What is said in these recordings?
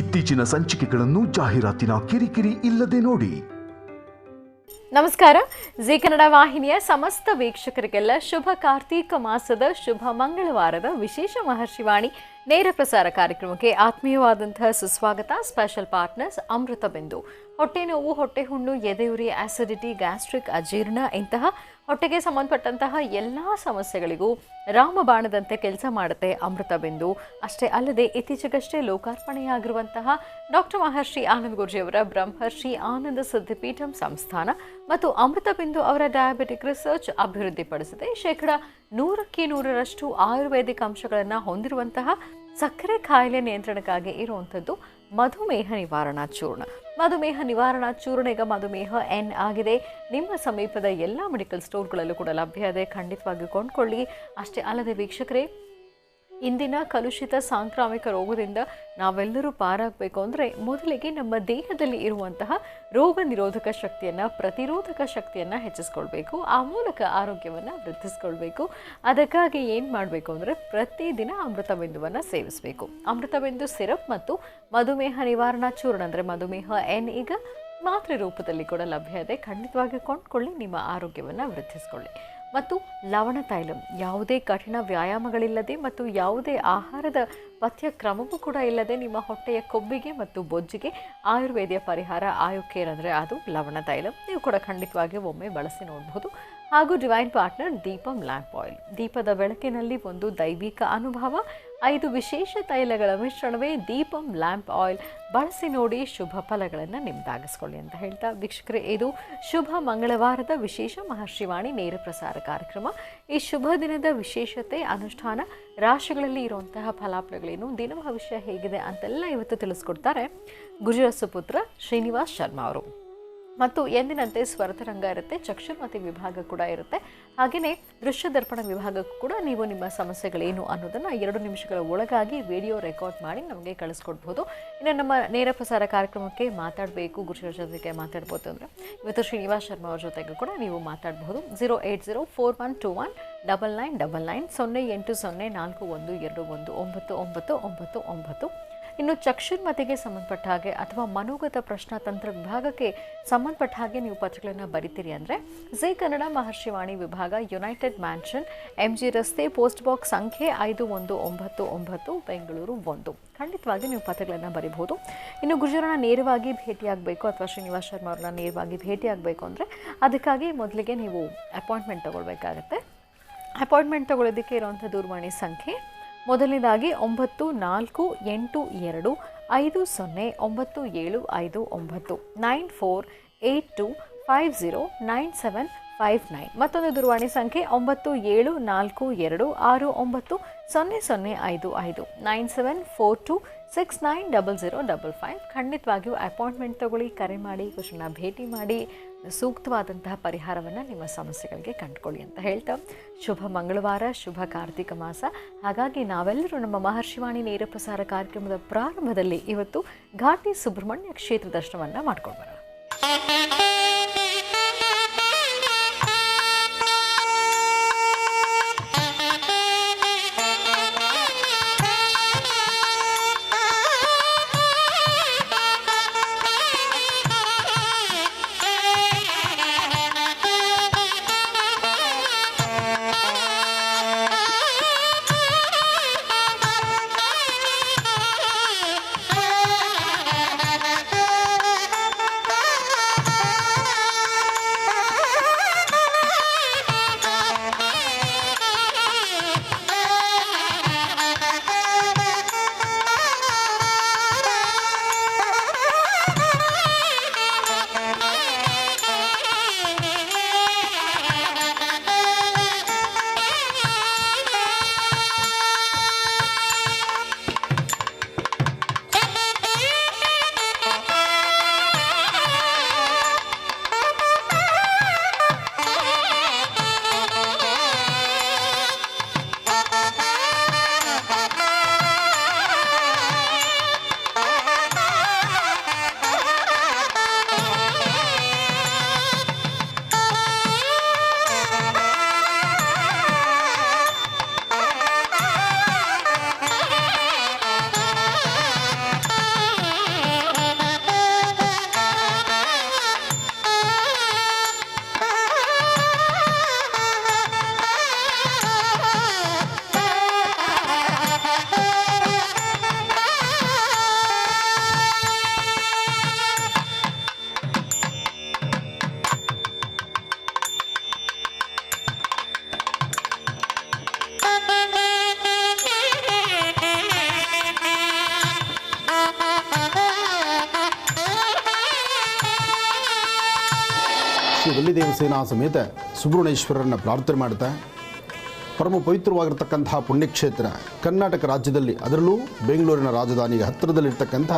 ಇತ್ತೀಚಿನ ಸಂಚಿಕೆಗಳನ್ನು ಜಾಹೀರಾತಿನ ಕಿರಿಕಿರಿ ಇಲ್ಲದೆ ನೋಡಿ. ನಮಸ್ಕಾರ. ಜಿ ಕನ್ನಡ ವಾಹಿನಿಯ ಸಮಸ್ತ ವೀಕ್ಷಕರಿಗೆಲ್ಲ ಶುಭ ಕಾರ್ತೀಕ ಮಾಸದ ಶುಭ ಮಂಗಳವಾರದ ವಿಶೇಷ ಮಹರ್ಷಿವಾಣಿ ನೇರ ಪ್ರಸಾರ ಕಾರ್ಯಕ್ರಮಕ್ಕೆ ಆತ್ಮೀಯವಾದಂತಹ ಸುಸ್ವಾಗತ. ಸ್ಪೆಷಲ್ ಪಾರ್ಟ್ನರ್ಸ್ ಅಮೃತ ಬಿಂದು. ಹೊಟ್ಟೆ ನೋವು, ಹೊಟ್ಟೆ ಹುಣ್ಣು, ಎದೆಯುರಿ, ಆಸಿಡಿಟಿ, ಗ್ಯಾಸ್ಟ್ರಿಕ್, ಅಜೀರ್ಣ ಇಂತಹ ಹೊಟ್ಟೆಗೆ ಸಂಬಂಧಪಟ್ಟಂತಹ ಎಲ್ಲ ಸಮಸ್ಯೆಗಳಿಗೂ ರಾಮಬಾಣದಂತೆ ಕೆಲಸ ಮಾಡುತ್ತೆ ಅಮೃತ ಬಿಂದು. ಅಷ್ಟೇ ಅಲ್ಲದೆ ಇತ್ತೀಚೆಗಷ್ಟೇ ಲೋಕಾರ್ಪಣೆಯಾಗಿರುವಂತಹ ಡಾಕ್ಟರ್ ಮಹರ್ಷಿ ಆನಂದ್ ಗುರೂಜಿಯವರ ಬ್ರಹ್ಮರ್ಷಿ ಆನಂದ ಸಿದ್ಧಿಪೀಠಂ ಸಂಸ್ಥಾನ ಮತ್ತು ಅಮೃತ ಬಿಂದು ಅವರ ಡಯಾಬಿಟಿಕ್ ರಿಸರ್ಚ್ ಅಭಿವೃದ್ಧಿಪಡಿಸಿದೆ. 100% ಆಯುರ್ವೇದಿಕ್ ಅಂಶಗಳನ್ನು ಹೊಂದಿರುವಂತಹ ಸಕ್ಕರೆ ಕಾಯಿಲೆ ನಿಯಂತ್ರಣಕ್ಕಾಗಿ ಇರುವಂಥದ್ದು ಮಧುಮೇಹ ನಿವಾರಣಾ ಚೂರ್ಣ. ಮಧುಮೇಹ ನಿವಾರಣಾ ಚೂರ್ಣ ಈಗ ಮಧುಮೇಹ ಎನ್ ಆಗಿದೆ. ನಿಮ್ಮ ಸಮೀಪದ ಎಲ್ಲ ಮೆಡಿಕಲ್ ಸ್ಟೋರ್ಗಳಲ್ಲೂ ಕೂಡ ಲಭ್ಯ ಇದೆ. ಖಂಡಿತವಾಗಿ ಕೊಂಡ್ಕೊಳ್ಳಿ. ಅಷ್ಟೇ ಅಲ್ಲದೆ ವೀಕ್ಷಕರೇ, ಇಂದಿನ ಕಲುಷಿತ ಸಾಂಕ್ರಾಮಿಕ ರೋಗದಿಂದ ನಾವೆಲ್ಲರೂ ಪಾರಾಗಬೇಕು ಅಂದರೆ ಮೊದಲಿಗೆ ನಮ್ಮ ದೇಹದಲ್ಲಿ ಇರುವಂತಹ ರೋಗ ನಿರೋಧಕ ಶಕ್ತಿಯನ್ನು, ಪ್ರತಿರೋಧಕ ಶಕ್ತಿಯನ್ನು ಹೆಚ್ಚಿಸ್ಕೊಳ್ಬೇಕು. ಆ ಮೂಲಕ ಆರೋಗ್ಯವನ್ನು ವೃದ್ಧಿಸ್ಕೊಳ್ಬೇಕು. ಅದಕ್ಕಾಗಿ ಏನು ಮಾಡಬೇಕು ಅಂದರೆ ಪ್ರತಿದಿನ ಅಮೃತ ಬಿಂದುವನ್ನು ಸೇವಿಸಬೇಕು. ಅಮೃತ ಬಿಂದು ಸಿರಪ್ ಮತ್ತು ಮಧುಮೇಹ ನಿವಾರಣಾ ಚೂರ್ಣ ಅಂದರೆ ಮಧುಮೇಹ ಎನ್ ಈಗ ಮಾತ್ರೆ ರೂಪದಲ್ಲಿ ಕೂಡ ಲಭ್ಯ ಇದೆ. ಖಂಡಿತವಾಗಿ ಕೊಂಡ್ಕೊಳ್ಳಿ, ನಿಮ್ಮ ಆರೋಗ್ಯವನ್ನು ವೃದ್ಧಿಸ್ಕೊಳ್ಳಿ. ಮತ್ತು ಲವಣ ತೈಲಂ, ಯಾವುದೇ ಕಠಿಣ ವ್ಯಾಯಾಮಗಳಿಲ್ಲದೆ ಮತ್ತು ಯಾವುದೇ ಆಹಾರದ ಪಥ್ಯ ಕ್ರಮವೂ ಕೂಡ ಇಲ್ಲದೆ ನಿಮ್ಮ ಹೊಟ್ಟೆಯ ಕೊಬ್ಬಿಗೆ ಮತ್ತು ಬೊಜ್ಜಿಗೆ ಆಯುರ್ವೇದಿಯ ಪರಿಹಾರ ಆಯುಕೇರ್ ಅಂದರೆ ಅದು ಲವಣ ತೈಲಂ. ನೀವು ಕೂಡ ಖಂಡಿತವಾಗಿ ಒಮ್ಮೆ ಬಳಸಿ ನೋಡಬಹುದು. ಹಾಗೂ divine partner Deepam lamp oil. ದೀಪದ ಬೆಳಕಿನಲ್ಲಿ ಒಂದು ದೈವಿಕ ಅನುಭವ. 5 ವಿಶೇಷ ತೈಲಗಳ ಮಿಶ್ರಣವೇ ದೀಪಂ ಲ್ಯಾಂಪ್ ಆಯಿಲ್. ಬಳಸಿ ನೋಡಿ, ಶುಭ ಫಲಗಳನ್ನು ನಿಮ್ದಾಗಿಸ್ಕೊಳ್ಳಿ ಅಂತ ಹೇಳ್ತಾ ವೀಕ್ಷಕರೇ, ಇದು ಶುಭ ಮಂಗಳವಾರದ ವಿಶೇಷ ಮಹರ್ಷಿವಾಣಿ ನೇರ ಪ್ರಸಾರ ಕಾರ್ಯಕ್ರಮ. ಈ ಶುಭ ದಿನದ ವಿಶೇಷತೆ, ಅನುಷ್ಠಾನ, ರಾಶಿಗಳಲ್ಲಿ ಇರುವಂತಹ ಫಲಾಫಲಗಳೇನು, ದಿನ ಭವಿಷ್ಯ ಹೇಗಿದೆ ಅಂತೆಲ್ಲ ಇವತ್ತು ತಿಳಿಸ್ಕೊಡ್ತಾರೆ ಗುರುಜರ ಸುಪುತ್ರ ಶ್ರೀನಿವಾಸ್ ಶರ್ಮಾ ಅವರು. ಮತ್ತು ಎಂದಿನಂತೆ ಸ್ವರತರಂಗ ಇರುತ್ತೆ, ಚಕ್ಷುರ್ಮತಿ ವಿಭಾಗ ಕೂಡ ಇರುತ್ತೆ. ಹಾಗೆಯೇ ದೃಶ್ಯ ದರ್ಪಣ ವಿಭಾಗಕ್ಕೂ ಕೂಡ ನೀವು ನಿಮ್ಮ ಸಮಸ್ಯೆಗಳೇನು ಅನ್ನೋದನ್ನು 2 ನಿಮಿಷಗಳ ಒಳಗಾಗಿ ವಿಡಿಯೋ ರೆಕಾರ್ಡ್ ಮಾಡಿ ನಮಗೆ ಕಳಿಸ್ಕೊಡ್ಬೋದು. ಇನ್ನು ನಮ್ಮ ನೇರ ಪ್ರಸಾರ ಕಾರ್ಯಕ್ರಮಕ್ಕೆ ಮಾತಾಡಬೇಕು, ಗುರುಜರ ಜೊತೆಗೆ ಮಾತಾಡ್ಬೋದು ಅಂದರೆ ಇವತ್ತು ಶ್ರೀನಿವಾಸ್ ಶರ್ಮಾ ಅವ್ರ ಜೊತೆಗೂ ಕೂಡ ನೀವು ಮಾತಾಡಬಹುದು. 08041219999 08041212999. ಇನ್ನು ಚಕ್ಷುರ್ಮತಿಗೆ ಸಂಬಂಧಪಟ್ಟ ಹಾಗೆ ಅಥವಾ ಮನೋಗತ ಪ್ರಶ್ನಾತಂತ್ರ ವಿಭಾಗಕ್ಕೆ ಸಂಬಂಧಪಟ್ಟ ಹಾಗೆ ನೀವು ಪತ್ರಗಳನ್ನು ಬರಿತೀರಿ ಅಂದರೆ ಜಿ ಕನ್ನಡ ಮಹರ್ಷಿವಾಣಿ ವಿಭಾಗ, ಯುನೈಟೆಡ್ ಮ್ಯಾನ್ಷನ್, MG ರಸ್ತೆ, ಪೋಸ್ಟ್ ಬಾಕ್ಸ್ ಸಂಖ್ಯೆ 5199, ಬೆಂಗಳೂರು 1. ಖಂಡಿತವಾಗಿ ನೀವು ಪತ್ರಗಳನ್ನು ಬರೀಬಹುದು. ಇನ್ನು ಗುರುಜರನ್ನ ನೇರವಾಗಿ ಭೇಟಿಯಾಗಬೇಕು ಅಥವಾ ಶ್ರೀನಿವಾಸ್ ಶರ್ಮಾ ಅವ್ರನ್ನ ನೇರವಾಗಿ ಭೇಟಿಯಾಗಬೇಕು ಅಂದರೆ ಅದಕ್ಕಾಗಿ ಮೊದಲಿಗೆ ನೀವು ಅಪಾಯಿಂಟ್ಮೆಂಟ್ ತೊಗೊಳ್ಬೇಕಾಗತ್ತೆ. ಅಪಾಯಿಂಟ್ಮೆಂಟ್ ತೊಗೊಳ್ಳೋದಕ್ಕೆ ಇರುವಂಥ ದೂರವಾಣಿ ಸಂಖ್ಯೆ ಮೊದಲನೇದಾಗಿ 9482509759 9482509759. ಮತ್ತೊಂದು ದೂರವಾಣಿ ಸಂಖ್ಯೆ 9742690055 9742690055. ಖಂಡಿತವಾಗಿಯೂ ಅಪಾಯಿಂಟ್ಮೆಂಟ್ ತಗೊಳ್ಳಿ, ಕರೆ ಮಾಡಿ, ಕುಶನ ಭೇಟಿ ಮಾಡಿ, ಸೂಕ್ತವಾದಂತಹ ಪರಿಹಾರವನ್ನು ನಿಮ್ಮ ಸಮಸ್ಯೆಗಳಿಗೆ ಕಂಡುಕೊಳ್ಳಿ ಅಂತ ಹೇಳ್ತಾ ಶುಭ ಮಂಗಳವಾರ, ಶುಭ ಕಾರ್ತಿಕ ಮಾಸ. ಹಾಗಾಗಿ ನಾವೆಲ್ಲರೂ ನಮ್ಮ ಮಹರ್ಷಿವಾಣಿ ನೇರ ಪ್ರಸಾರ ಕಾರ್ಯಕ್ರಮದ ಪ್ರಾರಂಭದಲ್ಲಿ ಇವತ್ತು ಘಾಟಿ ಸುಬ್ರಹ್ಮಣ್ಯ ಕ್ಷೇತ್ರ ದರ್ಶನವನ್ನು ಮಾಡ್ಕೊಂಡು ಬರೋಣ. ಶ್ರೀ ವಲ್ಲಿ ದೇವಸೇನಾ ಸಮೇತ ಸುಬ್ರಹ್ಮಣ್ಯೇಶ್ವರರನ್ನು ಪ್ರಾರ್ಥನೆ ಮಾಡ್ತಾ ಪರಮ ಪವಿತ್ರವಾಗಿರ್ತಕ್ಕಂತಹ ಪುಣ್ಯಕ್ಷೇತ್ರ ಕರ್ನಾಟಕ ರಾಜ್ಯದಲ್ಲಿ, ಅದರಲ್ಲೂ ಬೆಂಗಳೂರಿನ ರಾಜಧಾನಿಗೆ ಹತ್ತಿರದಲ್ಲಿರ್ತಕ್ಕಂಥ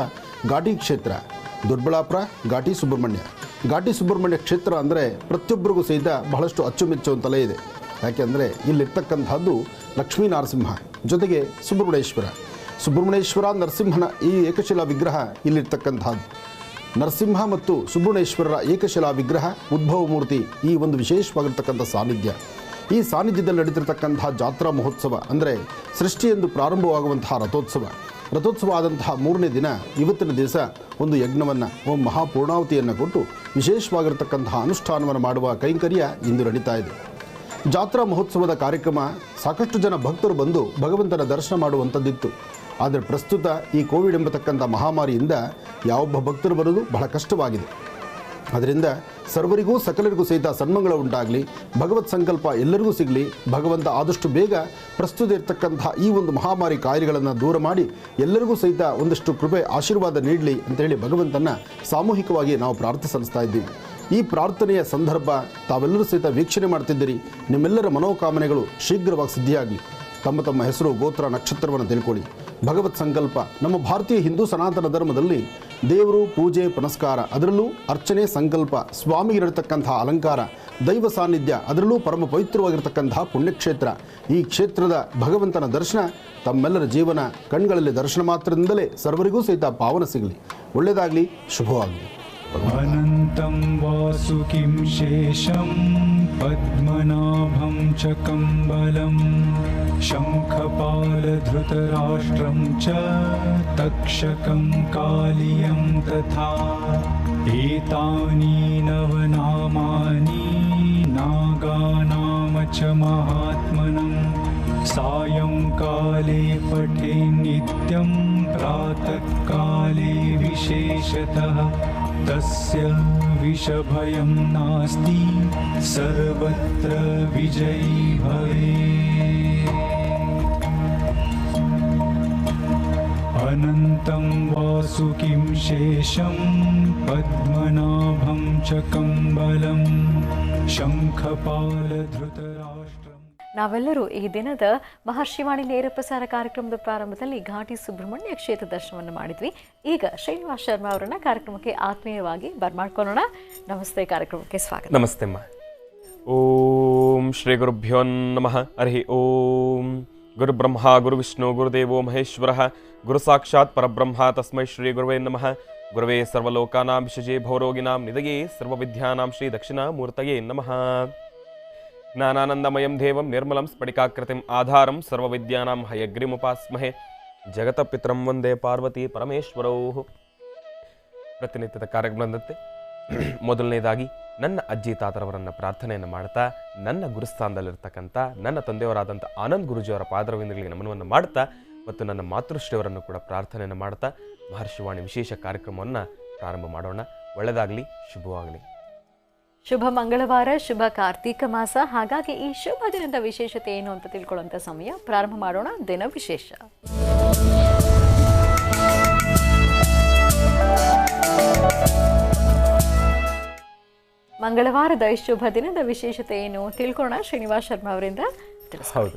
ಘಾಟಿ ಕ್ಷೇತ್ರ ದೊಡ್ಡಬಳ್ಳಾಪುರ ಘಾಟಿ ಸುಬ್ರಹ್ಮಣ್ಯ ಕ್ಷೇತ್ರ ಅಂದರೆ ಪ್ರತಿಯೊಬ್ಬರಿಗೂ ಸಹಿತ ಬಹಳಷ್ಟು ಅಚ್ಚುಮೆಚ್ಚುವಂತಲೇ ಇದೆ. ಯಾಕೆಂದರೆ ಇಲ್ಲಿರ್ತಕ್ಕಂಥದ್ದು ಲಕ್ಷ್ಮೀ ನರಸಿಂಹ ಜೊತೆಗೆ ಸುಬ್ರಹ್ಮಣ್ಯೇಶ್ವರ ನರಸಿಂಹನ ಈ ಏಕಶಿಲಾ ವಿಗ್ರಹ ಇಲ್ಲಿರ್ತಕ್ಕಂಥದ್ದು. ನರಸಿಂಹ ಮತ್ತು ಸುಬ್ರಹ್ಮಣ್ಯೇಶ್ವರರ ಏಕಶಿಲಾ ವಿಗ್ರಹ ಉದ್ಭವ ಮೂರ್ತಿ ಈ ಒಂದು ವಿಶೇಷವಾಗಿರ್ತಕ್ಕಂಥ ಸಾನ್ನಿಧ್ಯ. ಈ ಸಾನ್ನಿಧ್ಯದಲ್ಲಿ ನಡೀತಿರ್ತಕ್ಕಂತಹ ಜಾತ್ರಾ ಮಹೋತ್ಸವ ಅಂದರೆ ಸೃಷ್ಟಿ ಎಂದು ಪ್ರಾರಂಭವಾಗುವಂತಹ ರಥೋತ್ಸವ ಆದಂತಹ 3ನೇ ದಿನ ಇವತ್ತಿನ ದಿವಸ ಒಂದು ಯಜ್ಞವನ್ನು, ಮಹಾಪೂರ್ಣಾವತಿಯನ್ನು ಕೊಟ್ಟು ವಿಶೇಷವಾಗಿರ್ತಕ್ಕಂತಹ ಅನುಷ್ಠಾನವನ್ನು ಮಾಡುವ ಕೈಂಕರ್ಯ ಇಂದು ನಡೀತಾ ಇದೆ. ಜಾತ್ರಾ ಮಹೋತ್ಸವದ ಕಾರ್ಯಕ್ರಮ ಸಾಕಷ್ಟು ಜನ ಭಕ್ತರು ಬಂದು ಭಗವಂತನ ದರ್ಶನ ಮಾಡುವಂಥದ್ದಿತ್ತು. ಆದರೆ ಪ್ರಸ್ತುತ ಈ ಕೋವಿಡ್ ಎಂಬತಕ್ಕಂಥ ಮಹಾಮಾರಿಯಿಂದ ಯಾವೊಬ್ಬ ಭಕ್ತರು ಬರೋದು ಬಹಳ ಕಷ್ಟವಾಗಿದೆ. ಅದರಿಂದ ಸರ್ವರಿಗೂ ಸಕಲರಿಗೂ ಸಹಿತ ಸನ್ಮಂಗಳ ಉಂಟಾಗಲಿ, ಭಗವತ್ ಸಂಕಲ್ಪ ಎಲ್ಲರಿಗೂ ಸಿಗಲಿ, ಭಗವಂತ ಆದಷ್ಟು ಬೇಗ ಪ್ರಸ್ತುತ ಇರತಕ್ಕಂಥ ಈ ಒಂದು ಮಹಾಮಾರಿ ಕಾಯಿಲೆಗಳನ್ನು ದೂರ ಮಾಡಿ ಎಲ್ಲರಿಗೂ ಸಹಿತ ಒಂದಷ್ಟು ಕೃಪೆ ಆಶೀರ್ವಾದ ನೀಡಲಿ ಅಂತೇಳಿ ಭಗವಂತನ ಸಾಮೂಹಿಕವಾಗಿ ನಾವು ಪ್ರಾರ್ಥನೆ ಸಲ್ಲಿಸ್ತಾ ಇದ್ದೀವಿ. ಈ ಪ್ರಾರ್ಥನೆಯ ಸಂದರ್ಭ ತಾವೆಲ್ಲರೂ ಸಹಿತ ವೀಕ್ಷಣೆ ಮಾಡ್ತಿದ್ದೀರಿ. ನಿಮ್ಮೆಲ್ಲರ ಮನೋಕಾಮನೆಗಳು ಶೀಘ್ರವಾಗಿ ಸಿದ್ಧಿಯಾಗಲಿ. ತಮ್ಮ ಹೆಸರು, ಗೋತ್ರ, ನಕ್ಷತ್ರವನ್ನು ತಿಳ್ಕೊಳ್ಳಿ. ಭಗವತ್ ಸಂಕಲ್ಪ ನಮ್ಮ ಭಾರತೀಯ ಹಿಂದೂ ಸನಾತನ ಧರ್ಮದಲ್ಲಿ ದೇವರು ಪೂಜೆ ಪುನಸ್ಕಾರ, ಅದರಲ್ಲೂ ಅರ್ಚನೆ, ಸಂಕಲ್ಪ, ಸ್ವಾಮಿಗಿರತಕ್ಕಂಥ ಅಲಂಕಾರ, ದೈವ ಸಾನ್ನಿಧ್ಯ, ಅದರಲ್ಲೂ ಪರಮ ಪವಿತ್ರವಾಗಿರ್ತಕ್ಕಂತಹ ಪುಣ್ಯಕ್ಷೇತ್ರ. ಈ ಕ್ಷೇತ್ರದ ಭಗವಂತನ ದರ್ಶನ ತಮ್ಮೆಲ್ಲರ ಜೀವನ ಕಣ್ಗಳಲ್ಲಿ ದರ್ಶನ ಮಾತ್ರದಿಂದಲೇ ಸರ್ವರಿಗೂ ಸಹಿತ ಪಾವನ ಸಿಗಲಿ. ಒಳ್ಳೆಯದಾಗಲಿ, ಶುಭವಾಗಲಿ. अनन्तं वासुकिं शेषं पद्मनाभं च कम्बलं शङ्खपालधृतराष्ट्रं च तक्षकं कालियं तथा एतानि नवनामानि नागानाम च महात्मनं सायंकाले पठे नित्यं प्रातःकाले विशेषतः तस्य विषभयं नास्ति सर्वत्र विजयी भवेत्। अनन्तं वासुकिं शेषं पद्मनाभं च कम्बलं शङ्खपालधृतराष्ट्रम्. ನಾವೆಲ್ಲರೂ ಈ ದಿನದ ಮಹರ್ಷಿವಾಣಿ ನೇರ ಪ್ರಸಾರ ಕಾರ್ಯಕ್ರಮದ ಪ್ರಾರಂಭದಲ್ಲಿ ಘಾಟಿ ಸುಬ್ರಹ್ಮಣ್ಯ ಕ್ಷೇತ್ರ ದರ್ಶನವನ್ನು ಮಾಡಿದ್ವಿ. ಈಗ ಶ್ರೀನಿವಾಸ್ ಶರ್ಮಾ ಅವರನ್ನ ಕಾರ್ಯಕ್ರಮಕ್ಕೆ ಆತ್ಮೀಯವಾಗಿ ಬರ್ಮಾಡ್ಕೊಳ್ಳೋಣ. ನಮಸ್ತೆ, ಕಾರ್ಯಕ್ರಮಕ್ಕೆ ಸ್ವಾಗತ. ನಮಸ್ತೆ ಅಮ್ಮ. ಓಂ ಶ್ರೀ ಗುರುಭ್ಯೋ ನಮಃ. ಹರಿ ಓಂ. ಗುರು ಬ್ರಹ್ಮ ಗುರು ವಿಷ್ಣು ಗುರುದೇವೋ ಮಹೇಶ್ವರ ಗುರು ಸಾಕ್ಷಾತ್ ಪರಬ್ರಹ್ಮ ತಸ್ಮೈ ಶ್ರೀ ಗುರುವೇ ನಮಃ. ಗುರುವೇ ಸರ್ವಲೋಕಾನಾಂ ವಿಷಜೇ ಭವರೋಗಿನಾಂ ನಿಧಯೇ ಸರ್ವವಿದ್ಯಾನಾಂ ಶ್ರೀ ದಕ್ಷಿಣಾಮೂರ್ತಯೇ ನಮಃ. ಜ್ಞಾನಾನಂದಮಯಂ ದೇವಂ ನಿರ್ಮಲಂ ಸ್ಫಟಿಕಾಕೃತಿಂ ಆಧಾರಂ ಸರ್ವವಿದ್ಯಾನಾಂ ಹಯಗ್ರೀಮುಪಾಸ್ಮಹೆ. ಜಗತಪಿತರಂ ವಂದೇ ಪಾರ್ವತಿ ಪರಮೇಶ್ವರೌ. ಪ್ರತಿನಿತ್ಯದ ಕಾರ್ಯಕ್ರಮದಂತೆ ಮೊದಲನೇದಾಗಿ ನನ್ನ ಅಜ್ಜಿ ತಾತರವರನ್ನು ಪ್ರಾರ್ಥನೆಯನ್ನು ಮಾಡ್ತಾ, ನನ್ನ ಗುರುಸ್ಥಾನದಲ್ಲಿರ್ತಕ್ಕಂಥ ನನ್ನ ತಂದೆಯವರಾದಂಥ ಆನಂದ್ ಗುರುಜಿಯವರ ಪಾದರವಿಂದಗಳಿಗೆ ನಮನವನ್ನು ಮಾಡ್ತಾ ಮತ್ತು ನನ್ನ ಮಾತೃಶ್ರೀಯವರನ್ನು ಕೂಡ ಪ್ರಾರ್ಥನೆಯನ್ನು ಮಾಡ್ತಾ ಮಹರ್ಷಿವಾಣಿ ವಿಶೇಷ ಕಾರ್ಯಕ್ರಮವನ್ನು ಪ್ರಾರಂಭ ಮಾಡೋಣ. ಒಳ್ಳೆಯದಾಗಲಿ, ಶುಭವಾಗಲಿ. ಶುಭ ಮಂಗಳವಾರ, ಶುಭ ಕಾರ್ತೀಕ ಮಾಸ. ಹಾಗಾಗಿ ಈ ಶುಭ ದಿನದ ವಿಶೇಷತೆ ಏನು ಅಂತ ತಿಳ್ಕೊಳ್ಳುವಂಥ ಸಮಯ. ಪ್ರಾರಂಭ ಮಾಡೋಣ ದಿನ ವಿಶೇಷ. ಮಂಗಳವಾರದ ಶುಭ ದಿನದ ವಿಶೇಷತೆ ಏನು ತಿಳ್ಕೊಳ್ಳೋಣ. ಶ್ರೀನಿವಾಸ್ ಶರ್ಮಾ ಅವರಿಂದ ಹೌದು.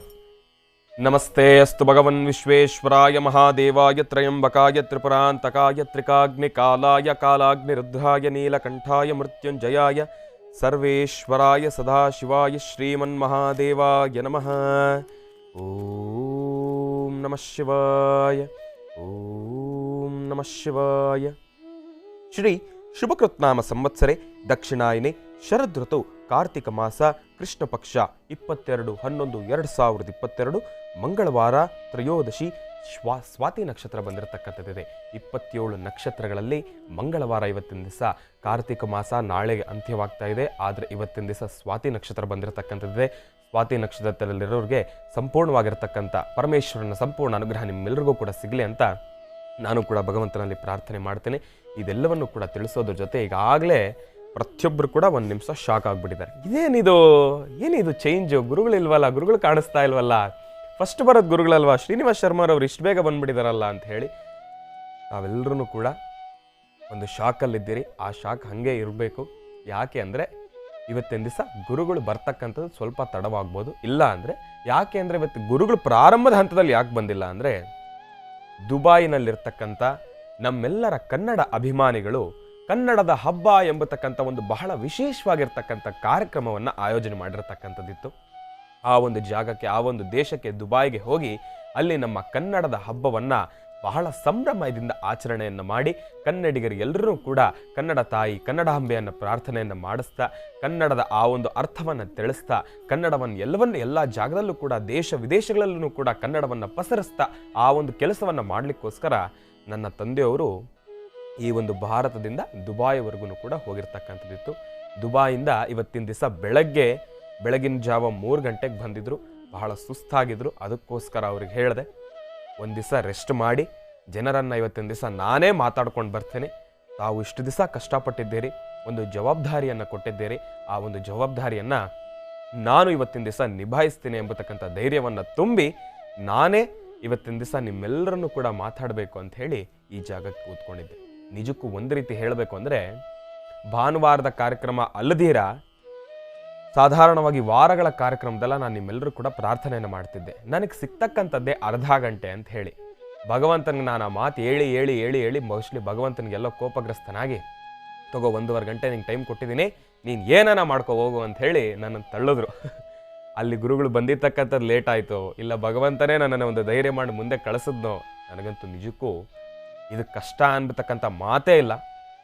ನಮಸ್ತೆ ಅಸ್ತು ಭಗವನ್ ವಿಶ್ವೇಶ್ವರಾಯ ಮಹಾದೇವಾಯ ತ್ರಯಂಬಕಾಯ ತ್ರಿಪುರಾಂತಕಾಯ ತ್ರಿಕಾಗ್ನಿಕಾಲಾಯ ಕಾಲಾಗ್ನಿರುದ್ರಾಯ ನೀಲಕಂಠಾಯ ಮೃತ್ಯುಂಜಯಾಯ ಸರ್ವೇಶ್ವರಾಯ ಸದಾಶಿವಾಯ ಶ್ರೀಮನ್ಮಹಾದೇವಾಯ ನಮಃ. ಓಂ ನಮಃ ಶಿವಾಯ. ಓಂ ನಮಃ ಶಿವಾಯ. ಶ್ರೀ ಶುಭಕೃತ್ನಾಮ ಸಂವತ್ಸರೆ ದಕ್ಷಿಣಾಯನೆ ಶರದೃತು ಕಾರ್ತಿಕ ಮಾಸ ಕೃಷ್ಣ ಪಕ್ಷ 22/11/2022 ಮಂಗಳವಾರ ತ್ರಯೋದಶಿ ಸ್ವಾತಿ ನಕ್ಷತ್ರ ಬಂದಿರತಕ್ಕಂಥದ್ದಿದೆ. 27 ನಕ್ಷತ್ರಗಳಲ್ಲಿ ಮಂಗಳವಾರ ಇವತ್ತಿನ ದಿವಸ. ಕಾರ್ತಿಕ ಮಾಸ ನಾಳೆಗೆ ಅಂತ್ಯವಾಗ್ತಾ ಇದೆ, ಆದರೆ ಇವತ್ತಿನ ದಿವಸ ಸ್ವಾತಿ ನಕ್ಷತ್ರ ಬಂದಿರತಕ್ಕಂಥದ್ದಿದೆ. ಸ್ವಾತಿ ನಕ್ಷತ್ರದಲ್ಲಿರೋರಿಗೆ ಸಂಪೂರ್ಣವಾಗಿರ್ತಕ್ಕಂಥ ಪರಮೇಶ್ವರನ ಸಂಪೂರ್ಣ ಅನುಗ್ರಹ ನಿಮ್ಮೆಲ್ಲರಿಗೂ ಕೂಡ ಸಿಗಲಿ ಅಂತ ನಾನು ಕೂಡ ಭಗವಂತನಲ್ಲಿ ಪ್ರಾರ್ಥನೆ ಮಾಡ್ತೇನೆ. ಇದೆಲ್ಲವನ್ನು ಕೂಡ ತಿಳಿಸೋದ್ರ ಜೊತೆ ಈಗಾಗಲೇ ಪ್ರತಿಯೊಬ್ಬರು ಕೂಡ ಒಂದು ನಿಮಿಷ ಶಾಕ್ ಆಗಿಬಿಟ್ಟಿದ್ದಾರೆ. ಏನಿದು ಚೇಂಜು, ಗುರುಗಳಿಲ್ವಲ್ಲ, ಗುರುಗಳು ಕಾಣಿಸ್ತಾ ಇಲ್ವಲ್ಲ, ಫಸ್ಟ್ ಬರೋದು ಗುರುಗಳಲ್ವಾ, ಶ್ರೀನಿವಾಸ್ ಶರ್ಮಾರವ್ರು ಇಷ್ಟು ಬೇಗ ಬಂದುಬಿಟ್ಟಿದಾರಲ್ಲ ಅಂತ ಹೇಳಿ ನಾವೆಲ್ಲರೂ ಕೂಡ ಒಂದು ಶಾಕಲ್ಲಿದ್ದೀರಿ. ಆ ಶಾಕ್ ಹಾಗೆ ಇರಬೇಕು. ಯಾಕೆ ಅಂದರೆ ಇವತ್ತಿನ ದಿವಸ ಗುರುಗಳು ಬರ್ತಕ್ಕಂಥದ್ದು ಸ್ವಲ್ಪ ತಡವಾಗ್ಬೋದು. ಇಲ್ಲ ಅಂದರೆ ಯಾಕೆ ಅಂದರೆ ಇವತ್ತು ಗುರುಗಳು ಪ್ರಾರಂಭದ ಹಂತದಲ್ಲಿ ಯಾಕೆ ಬಂದಿಲ್ಲ ಅಂದರೆ, ದುಬಾಯಿನಲ್ಲಿರ್ತಕ್ಕಂಥ ನಮ್ಮೆಲ್ಲರ ಕನ್ನಡ ಅಭಿಮಾನಿಗಳು ಕನ್ನಡದ ಹಬ್ಬ ಎಂಬತಕ್ಕಂಥ ಒಂದು ಬಹಳ ವಿಶೇಷವಾಗಿರ್ತಕ್ಕಂಥ ಕಾರ್ಯಕ್ರಮವನ್ನು ಆಯೋಜನೆ ಮಾಡಿರ್ತಕ್ಕಂಥದ್ದಿತ್ತು. ಆ ಒಂದು ಜಾಗಕ್ಕೆ, ಆ ಒಂದು ದೇಶಕ್ಕೆ, ದುಬಾಯಿಗೆ ಹೋಗಿ ಅಲ್ಲಿ ನಮ್ಮ ಕನ್ನಡದ ಹಬ್ಬವನ್ನು ಬಹಳ ಸಂಭ್ರಮದಿಂದ ಆಚರಣೆಯನ್ನು ಮಾಡಿ ಕನ್ನಡಿಗರಿಗೆಲ್ಲರೂ ಕೂಡ ಕನ್ನಡ ತಾಯಿ ಕನ್ನಡಾಂಬೆಯನ್ನು ಪ್ರಾರ್ಥನೆಯನ್ನು ಮಾಡಿಸ್ತಾ, ಕನ್ನಡದ ಆ ಒಂದು ಅರ್ಥವನ್ನು ತಿಳಿಸ್ತಾ, ಕನ್ನಡವನ್ನು ಎಲ್ಲ ಜಾಗದಲ್ಲೂ ಕೂಡ ದೇಶ ವಿದೇಶಗಳಲ್ಲೂ ಕೂಡ ಕನ್ನಡವನ್ನು ಪಸರಿಸ್ತಾ ಆ ಒಂದು ಕೆಲಸವನ್ನು ಮಾಡಲಿಕ್ಕೋಸ್ಕರ ನನ್ನ ತಂದೆಯವರು ಈ ಒಂದು ಭಾರತದಿಂದ ದುಬಾಯಿವರೆಗೂ ಕೂಡ ಹೋಗಿರ್ತಕ್ಕಂಥದ್ದಿತ್ತು. ದುಬಾಯಿಂದ ಇವತ್ತಿನ ದಿವಸ ಬೆಳಗಿನ ಜಾವ 3 ಗಂಟೆಗೆ ಬಂದಿದ್ರು. ಬಹಳ ಸುಸ್ತಾಗಿದ್ರು. ಅದಕ್ಕೋಸ್ಕರ ಅವ್ರಿಗೆ ಹೇಳಿದೆ, ಒಂದು ದಿವಸ ರೆಸ್ಟ್ ಮಾಡಿ ಜನರನ್ನು ಇವತ್ತಿನ ದಿವಸ ನಾನೇ ಮಾತಾಡ್ಕೊಂಡು ಬರ್ತೇನೆ. ತಾವು ಇಷ್ಟು ದಿವಸ ಕಷ್ಟಪಟ್ಟಿದ್ದೀರಿ, ಒಂದು ಜವಾಬ್ದಾರಿಯನ್ನು ಕೊಟ್ಟಿದ್ದೀರಿ, ಆ ಒಂದು ಜವಾಬ್ದಾರಿಯನ್ನು ನಾನು ಇವತ್ತಿನ ದಿವಸ ನಿಭಾಯಿಸ್ತೀನಿ ಎಂಬತಕ್ಕಂಥ ಧೈರ್ಯವನ್ನು ತುಂಬಿ ನಾನೇ ಇವತ್ತಿನ ದಿವಸ ನಿಮ್ಮೆಲ್ಲರನ್ನೂ ಕೂಡ ಮಾತಾಡಬೇಕು ಅಂತ ಹೇಳಿ ಈ ಜಾಗಕ್ಕೆ ಕೂತ್ಕೊಂಡಿದ್ದೆ. ನಿಜಕ್ಕೂ ಒಂದು ರೀತಿ ಹೇಳಬೇಕು ಅಂದರೆ, ಭಾನುವಾರದ ಕಾರ್ಯಕ್ರಮ ಅಲ್ಲದೀರ ಸಾಧಾರಣವಾಗಿ ವಾರಗಳ ಕಾರ್ಯಕ್ರಮದಲ್ಲ ನಾನು ನಿಮ್ಮೆಲ್ಲರೂ ಕೂಡ ಪ್ರಾರ್ಥನೆಯನ್ನು ಮಾಡ್ತಿದ್ದೆ. ನನಗೆ ಸಿಗ್ತಕ್ಕಂಥದ್ದೇ ಅರ್ಧ ಗಂಟೆ ಅಂತ ಹೇಳಿ. ಭಗವಂತನಿಗೆ ನಾನು ಆ ಮಾತು ಹೇಳಿ ಮೋಸ್ಟ್ಲಿ ಭಗವಂತನಿಗೆಲ್ಲೋ ಕೋಪಗ್ರಸ್ತನಾಗಿ, ತಗೋ 1.5 ಗಂಟೆ ನಿಂಗೆ ಟೈಮ್ ಕೊಟ್ಟಿದ್ದೀನಿ, ನೀನು ಏನಾನ ಮಾಡ್ಕೊ ಹೋಗು ಅಂತ ಹೇಳಿ ನನ್ನನ್ನು ತಳ್ಳಿದ್ರು. ಅಲ್ಲಿ ಗುರುಗಳು ಬಂದಿರ್ತಕ್ಕಂಥದ್ದು ಲೇಟ್ ಆಯಿತು, ಇಲ್ಲ ಭಗವಂತನೇ ನನ್ನನ್ನು ಒಂದು ಧೈರ್ಯ ಮಾಡಿ ಮುಂದೆ ಕಳಿಸಿದ್ನೋ, ನನಗಂತೂ ನಿಜಕ್ಕೂ ಇದು ಕಷ್ಟ ಅನ್ಬತಕ್ಕಂಥ ಮಾತೇ ಇಲ್ಲ.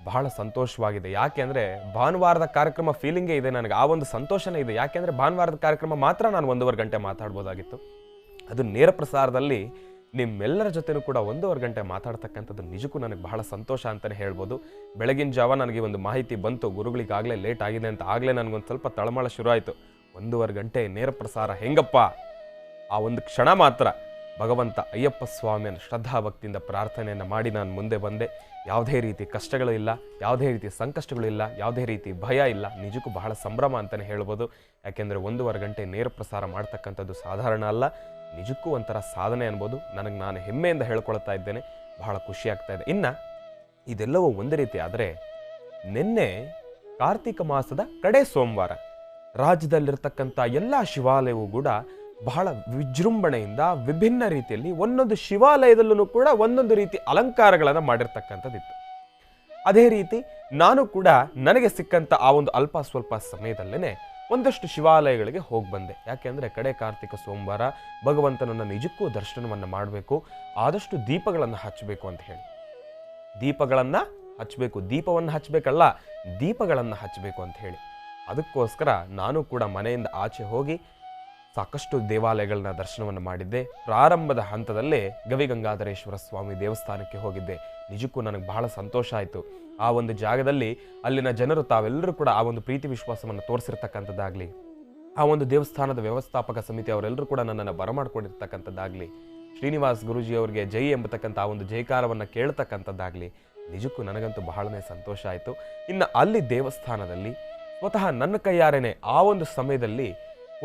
ಬಹಳ ಸಂತೋಷವಾಗಿದೆ. ಯಾಕೆ ಅಂದರೆ ಭಾನುವಾರದ ಕಾರ್ಯಕ್ರಮ ಫೀಲಿಂಗೇ ಇದೆ ನನಗೆ, ಆ ಒಂದು ಸಂತೋಷನೇ ಇದೆ. ಯಾಕೆಂದರೆ ಭಾನುವಾರದ ಕಾರ್ಯಕ್ರಮ ಮಾತ್ರ ನಾನು 1.5 ಗಂಟೆ ಮಾತಾಡ್ಬೋದಾಗಿತ್ತು. ಅದು ನೇರ ಪ್ರಸಾರದಲ್ಲಿ ನಿಮ್ಮೆಲ್ಲರ ಜೊತೆನೂ ಕೂಡ 1.5 ಗಂಟೆ ಮಾತಾಡ್ತಕ್ಕಂಥದ್ದು ನಿಜಕ್ಕೂ ನನಗೆ ಬಹಳ ಸಂತೋಷ ಅಂತಲೇ ಹೇಳ್ಬೋದು. ಬೆಳಗಿನ ಜಾವ ನನಗೆ ಒಂದು ಮಾಹಿತಿ ಬಂತು, ಗುರುಗಳಿಗಾಗಲೇ ಲೇಟ್ ಆಗಿದೆ ಅಂತ. ಆಗಲೇ ನನಗೊಂದು ಸ್ವಲ್ಪ ತಳಮಳ ಶುರು ಆಯಿತು. 1.5 ಗಂಟೆ ನೇರ ಪ್ರಸಾರ ಹೆಂಗಪ್ಪ? ಆ ಒಂದು ಕ್ಷಣ ಮಾತ್ರ ಭಗವಂತ ಅಯ್ಯಪ್ಪ ಸ್ವಾಮಿಯನ್ನು ಶ್ರದ್ಧಾಭಕ್ತಿಯಿಂದ ಪ್ರಾರ್ಥನೆಯನ್ನು ಮಾಡಿ ನಾನು ಮುಂದೆ ಬಂದೆ. ಯಾವುದೇ ರೀತಿ ಕಷ್ಟಗಳು ಇಲ್ಲ, ಯಾವುದೇ ರೀತಿ ಸಂಕಷ್ಟಗಳು ಇಲ್ಲ, ಯಾವುದೇ ರೀತಿ ಭಯ ಇಲ್ಲ. ನಿಜಕ್ಕೂ ಬಹಳ ಸಂಭ್ರಮ ಅಂತಲೇ ಹೇಳ್ಬೋದು. ಯಾಕೆಂದರೆ 1.5 ಗಂಟೆ ನೇರ ಪ್ರಸಾರ ಮಾಡ್ತಕ್ಕಂಥದ್ದು ಸಾಧಾರಣ ಅಲ್ಲ, ನಿಜಕ್ಕೂ ಒಂಥರ ಸಾಧನೆ ಅನ್ಬೋದು. ನನಗೆ ನಾನು ಹೆಮ್ಮೆಯಿಂದ ಹೇಳ್ಕೊಳ್ತಾ ಇದ್ದೇನೆ, ಬಹಳ ಖುಷಿ ಆಗ್ತಾ ಇದೆ. ಇನ್ನು ಇದೆಲ್ಲವೂ ಒಂದು ರೀತಿ ಆದರೆ, ನಿನ್ನೆ ಕಾರ್ತಿಕ ಮಾಸದ ಕಡೆ ಸೋಮವಾರ ರಾಜ್ಯದಲ್ಲಿರ್ತಕ್ಕಂಥ ಎಲ್ಲ ಶಿವಾಲಯವೂ ಕೂಡ ಬಹಳ ವಿಜೃಂಭಣೆಯಿಂದ ವಿಭಿನ್ನ ರೀತಿಯಲ್ಲಿ ಒಂದೊಂದು ಶಿವಾಲಯದಲ್ಲೂ ಕೂಡ ಒಂದೊಂದು ರೀತಿ ಅಲಂಕಾರಗಳನ್ನು ಮಾಡಿರ್ತಕ್ಕಂಥದ್ದಿತ್ತು. ಅದೇ ರೀತಿ ನಾನು ಕೂಡ ನನಗೆ ಸಿಕ್ಕಂಥ ಆ ಒಂದು ಅಲ್ಪ ಸ್ವಲ್ಪ ಸಮಯದಲ್ಲೇ ಒಂದಷ್ಟು ಶಿವಾಲಯಗಳಿಗೆ ಹೋಗಿ ಬಂದೆ. ಯಾಕೆಂದರೆ ಕಡೆ ಕಾರ್ತಿಕ ಸೋಮವಾರ ಭಗವಂತನನ್ನು ನಿಜಕ್ಕೂ ದರ್ಶನವನ್ನು ಮಾಡಬೇಕು, ಆದಷ್ಟು ದೀಪಗಳನ್ನು ಹಚ್ಚಬೇಕು ಅಂತ ಹೇಳಿ. ದೀಪಗಳನ್ನು ಹಚ್ಚಬೇಕು, ದೀಪವನ್ನು ಹಚ್ಚಬೇಕಲ್ಲ, ದೀಪಗಳನ್ನು ಹಚ್ಚಬೇಕು ಅಂತ ಹೇಳಿ. ಅದಕ್ಕೋಸ್ಕರ ನಾನು ಕೂಡ ಮನೆಯಿಂದ ಆಚೆ ಹೋಗಿ ಸಾಕಷ್ಟು ದೇವಾಲಯಗಳನ್ನ ದರ್ಶನವನ್ನು ಮಾಡಿದ್ದೆ. ಪ್ರಾರಂಭದ ಹಂತದಲ್ಲೇ ಗವಿಗಂಗಾಧರೇಶ್ವರ ಸ್ವಾಮಿ ದೇವಸ್ಥಾನಕ್ಕೆ ಹೋಗಿದ್ದೆ. ನಿಜಕ್ಕೂ ನನಗೆ ಬಹಳ ಸಂತೋಷ ಆಯಿತು. ಆ ಒಂದು ಜಾಗದಲ್ಲಿ ಅಲ್ಲಿನ ಜನರು ತಾವೆಲ್ಲರೂ ಕೂಡ ಆ ಒಂದು ಪ್ರೀತಿ ವಿಶ್ವಾಸವನ್ನು ತೋರಿಸಿರ್ತಕ್ಕಂಥದ್ದಾಗಲಿ, ಆ ಒಂದು ದೇವಸ್ಥಾನದ ವ್ಯವಸ್ಥಾಪಕ ಸಮಿತಿ ಅವರೆಲ್ಲರೂ ಕೂಡ ನನ್ನನ್ನು ಬರಮಾಡ್ಕೊಂಡಿರ್ತಕ್ಕಂಥದ್ದಾಗಲಿ, ಶ್ರೀನಿವಾಸ್ ಗುರೂಜಿ ಅವರಿಗೆ ಜೈ ಎಂಬತಕ್ಕಂಥ ಆ ಒಂದು ಜೈಕಾರವನ್ನು ಕೇಳ್ತಕ್ಕಂಥದ್ದಾಗಲಿ, ನಿಜಕ್ಕೂ ನನಗಂತೂ ಬಹಳನೇ ಸಂತೋಷ ಆಯಿತು. ಇನ್ನು ಅಲ್ಲಿ ದೇವಸ್ಥಾನದಲ್ಲಿ ಸ್ವತಃ ನನ್ನ ಕೈಯಾರೇನೆ ಆ ಒಂದು ಸಮಯದಲ್ಲಿ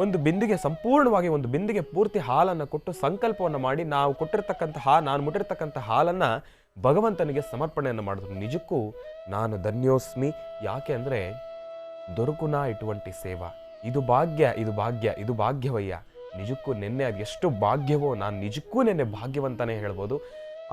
ಒಂದು ಬಿಂದಿಗೆ ಸಂಪೂರ್ಣವಾಗಿ ಒಂದು ಬಿಂದಿಗೆ ಪೂರ್ತಿ ಹಾಲನ್ನು ಕೊಟ್ಟು ಸಂಕಲ್ಪವನ್ನು ಮಾಡಿ ನಾನು ಮುಟ್ಟಿರ್ತಕ್ಕಂಥ ಹಾಲನ್ನು ಭಗವಂತನಿಗೆ ಸಮರ್ಪಣೆಯನ್ನು ಮಾಡಿದ್ರು. ನಿಜಕ್ಕೂ ನಾನು ಧನ್ಯೋಸ್ಮಿ. ಯಾಕೆ ಅಂದರೆ ದೊರಕುನ ಇటువంటి ಸೇವಾ, ಇದು ಭಾಗ್ಯ, ಇದು ಭಾಗ್ಯ, ಇದು ಭಾಗ್ಯವಯ್ಯ. ನಿಜಕ್ಕೂ ನಿನ್ನೆ ಅದು ಎಷ್ಟು ಭಾಗ್ಯವೋ, ನಾನು ನಿಜಕ್ಕೂ ನಿನ್ನೆ ಭಾಗ್ಯವಂತನೇ ಹೇಳ್ಬೋದು.